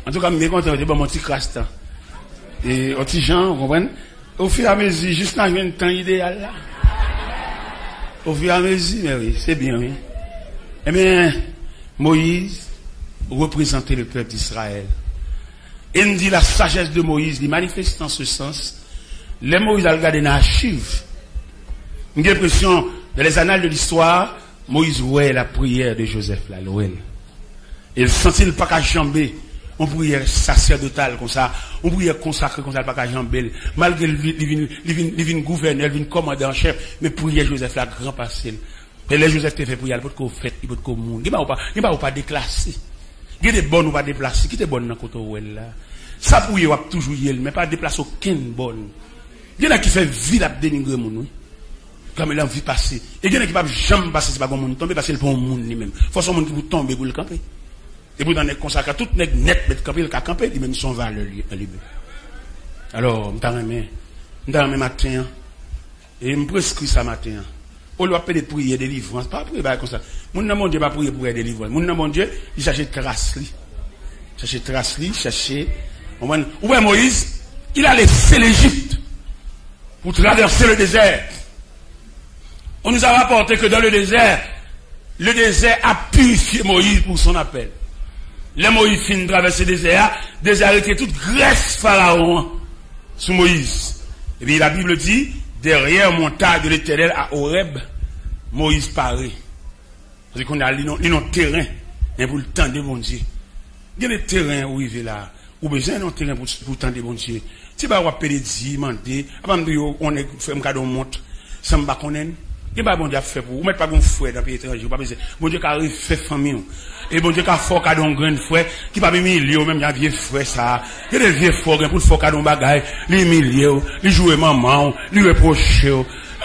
En tout cas, je suis content de mon petit crasse. Et au petit Jean, vous comprenez? Au fur et à mesure, juste dans un temps idéal là. Au fur et à mesure, mais oui, c'est bien, oui. Eh bien, Moïse représentait le peuple d'Israël. Et il dit la sagesse de Moïse, il manifeste en ce sens. Les Moïse a regardé dans l'archive. J'ai l'impression, dans les annales de l'histoire, Moïse voyait la prière de Joseph là, l'ouel. Et il sentit le pas qu'à jamber. On prière sacerdotale comme ça, on prière consacrée comme ça, pas qu'à jamber. Malgré il vient gouverneur, il vient commandant en chef, mais prière Joseph là, grand passé. Et les Joseph te fait prier, il peut qu'on fait, il peut qu'on monde. Il ne va pas déclasser. Il y a des bonnes ou pas déplacer. Qui est bonne dans le côté là? Ça prier ou toujours y mais pas déplacer aucune bonne. Il y en a qui fait vite à dénigrer mon comme il a envie de passer. Et il y en a qui ne peuvent jamais passer, c'est pas bon monde tomber, parce que c'est le bon monde lui-même. Il faut son monde qui vous tombe pour le camper. Et vous dans les consacrés, tout net, mais camper, le camper, il même son valeur lui-même. Alors, je suis matin, et je me prescris ça matin. On doit appeler des prières de délivrance, pas prier comme ça. Mon Dieu va prier pour des délivrances. Mon Dieu, il cherche Trasli. Où est Moïse? Il a laissé l'Égypte pour traverser le désert. On nous a rapporté que dans le désert a purifié Moïse pour son appel. Les Moïse finit de traverser le désert était toute graisse pharaon sous Moïse. Et puis la Bible dit, derrière montagne de l'Éternel à Horeb, Moïse paraît. Parce qu'on a un terrain pour le temps de bon Dieu. Il y a des terrains où il est là. Ou besoin d'un terrain pour le temps de bon Dieu. Si vous avez des demander, on est fait un cadeau montre, ça me bat qu'on aime. Il n'y a pas bon Dieu fait pour vous. Vous ne mettez pas bon fouet dans le pays étranger. Bon Dieu qui arrive fait famille. Et bon Dieu, qui a fort cadeau un grand frère, qui pas humilié, même il y a vieux frère ça. Il y a des vieux frères pour le fort cadeau bagaille, l'humilier, lui jouer maman, lui reprocher.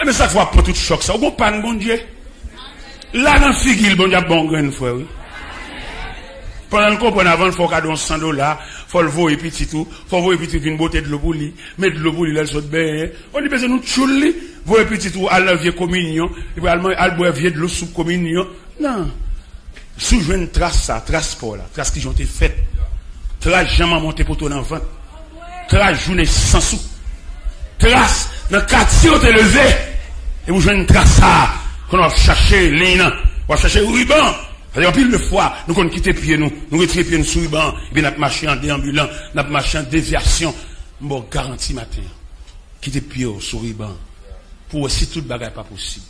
Mais ça fois pour tout choc ça. Vous pas bon Dieu. Là dans figure bon Dieu bon grand frère oui. Pendant qu'on prend avant le fort cadeau $100, faut le voir petit tout, faut voir petit une beauté de l'eau pour lui, mettre de l'eau pour lui là saute bien. On dit besoin nous chouli, voir petit tout à la vieille communion, et puis al boire vieux de l'eau sous communion. Non. Sous une trace ça, trace pour là, trace qui ont été faite. Trace jamais monté pour ton enfant. Trace journée sans sous. Trace dans quartier on te levé et vous jouez une trace ça qu'on va chercher l'un, on va chercher ruban. En pile de fois, nous qu'on quitte pied nous retirer pied nous sous ruban, et puis notre marché en déambulant, notre marché en déviation. Bon garantie matin. Quitter pied sous ruban. Pour si toute bagarre pas possible.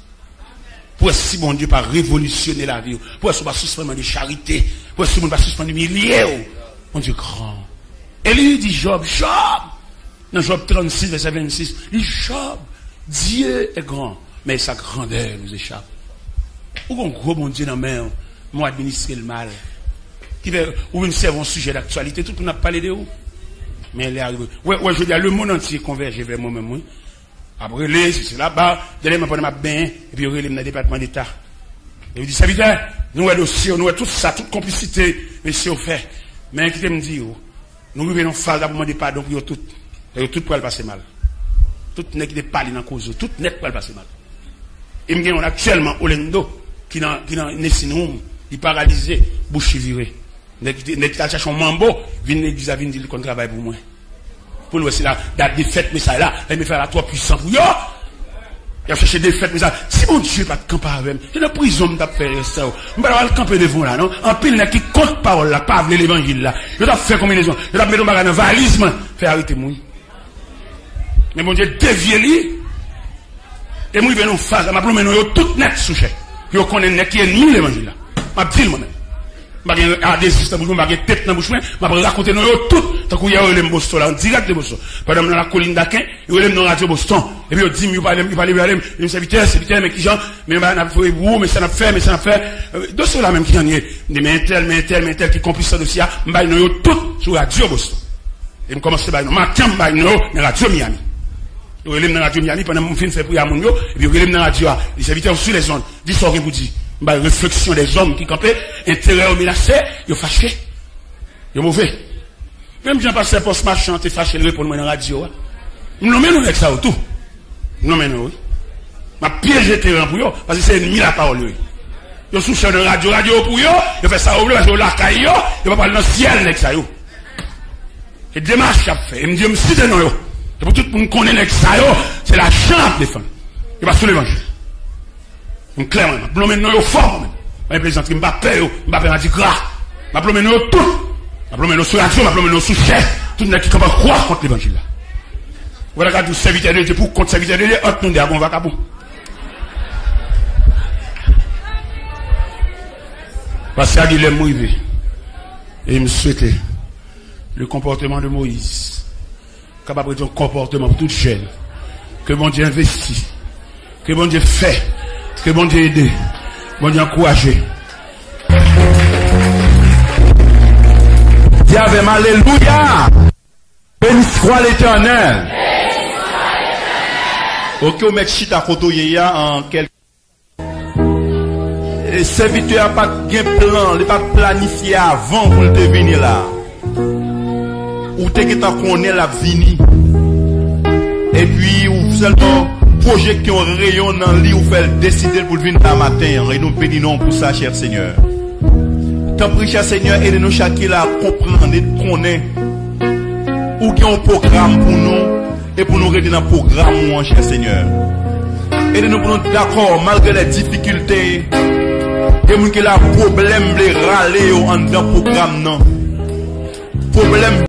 Pour si bon Dieu pas révolutionner la vie, pour si pas suspendre de charité, pour si bon pas suspendre de milliers. Mon Dieu grand. Et lui dit Job, dans Job 36 verset 26, il dit Job, Dieu est grand, mais sa grandeur nous échappe. Ou un gros bon Dieu dans la main, moi administrer le mal. Qui veut ou une servant sujet d'actualité, tout le monde a parlé de où. Mais elle est arrivée. Ouais, je veux dire, le monde entier converge vers moi-même, oui. Après, c'est là-bas, d'aller m'apprendre ma bain, et puis, il y a le département d'État. Et il dit, ça veut dire, nous, dossier, nous, tout ça, toute complicité, mais c'est au fait. Mais, qui me dit, nous, venons faire pour demander pardon pour tout. Et tout pour le passer mal. Tout n'est qui parle dans la cause, tout n'est pour le passer mal. Et nous, on actuellement, Olendo, qui dans Nessinoum, il paralysé, bouche virée. N'est qui cherche un mambo, vient l'église, vient dire qu'on travaille pour moi. Pour nous, c'est la date des fêtes, mais ça là, il me fait la 3 puissant pour yo. Il a cherché des fêtes, mais ça, si mon Dieu pas de camper avec moi, il y a une prison de faire ça. Je ne vais pas camper devant là, non? En pile, qui compte parole là, pas avec l'évangile là. Je vais faire combinaison. Je vais mettre un bagage dans valise, faire arrêter moi. Mais mon Dieu, dévier lui. Et moi, il vient nous faire, m'a promené tout net sous chèque. Yo connaît qui est ennemi l'évangile là. M'a dit moi-même. M'a des systèmes pour m'a tête dans bouche m'a raconter nous tout tant qu'il y a le Boston là en direct de Boston pendant dans la colline d'Aquin il est dans radio Boston et puis il dit il parle il serviteur mais qui gens mais n'a fait mais ça n'a fait dossier là même qui en est mais tel qui complice ça dossier m'a nous tout sur radio Boston et me commencer par nous matin m'a nous dans radio Miami il est dans radio Miami pendant mon fin fait prière mon yo et puis il est dans radio les serviteurs sur les zones dit ça pour dire réflexion des hommes qui campaient, intérêt au menacé, ils sont fâchés. Ils sont mauvais. Même Jean-Pasteur Post Marchand, t'es fâché, le répondre dans la radio. Nous nommons avec ça ou tout. Nous nommons, oui. Ma piège terrain pour eux, parce que c'est ennemi la parole. Ils sont sous de radio pour eux, ils font ça au bleu, ils ont la caille, ils vont parler dans le ciel avec ça. Et démarche qu'a fait, ils me disent, si c'est non, c'est pour tout le monde connaître avec ça, c'est la chambre des femmes. Il va sous l'évangile. Clairement, je vais nous fort. Je vais présenter, je ne vais pas peur, je ne vais pas dire gras. Je vais nous tout. Je vais nous sur l'action, je vais nous sous chef. Tout le monde qui va croire contre l'évangile. Voilà, quand vous servitez de Dieu pour contre serviteurs de Dieu, entre nous, on va cabou. Parce que il est Moïse. Et il me souhaitait le comportement de Moïse. Capable de un comportement pour toute chaîne. Que mon Dieu investit. Que mon Dieu fait. Que bon Dieu aide, bon Dieu encourage. Dis avec alléluia. Béni soit l'Éternel. Ok, on met chita koto yeya en quelque. Le serviteur n'a pas de plan, il n'a pas planifié avant pour le venir là. Ou t'es que t'as connaît la vini. Et puis, ou seulement projet qui ont rayon dans le lit ou fait décider pour venir un matin. Et nous bénissons pour ça, cher Seigneur. Tant pis, cher Seigneur, aidez-nous chacun à comprendre et connaître où il y a un programme pour nous et pour nous aider dans le programme, mon cher Seigneur. Aidez-nous pour nous d'accord, malgré les difficultés, et nous qui a problème de râler en dans le programme, non. Problème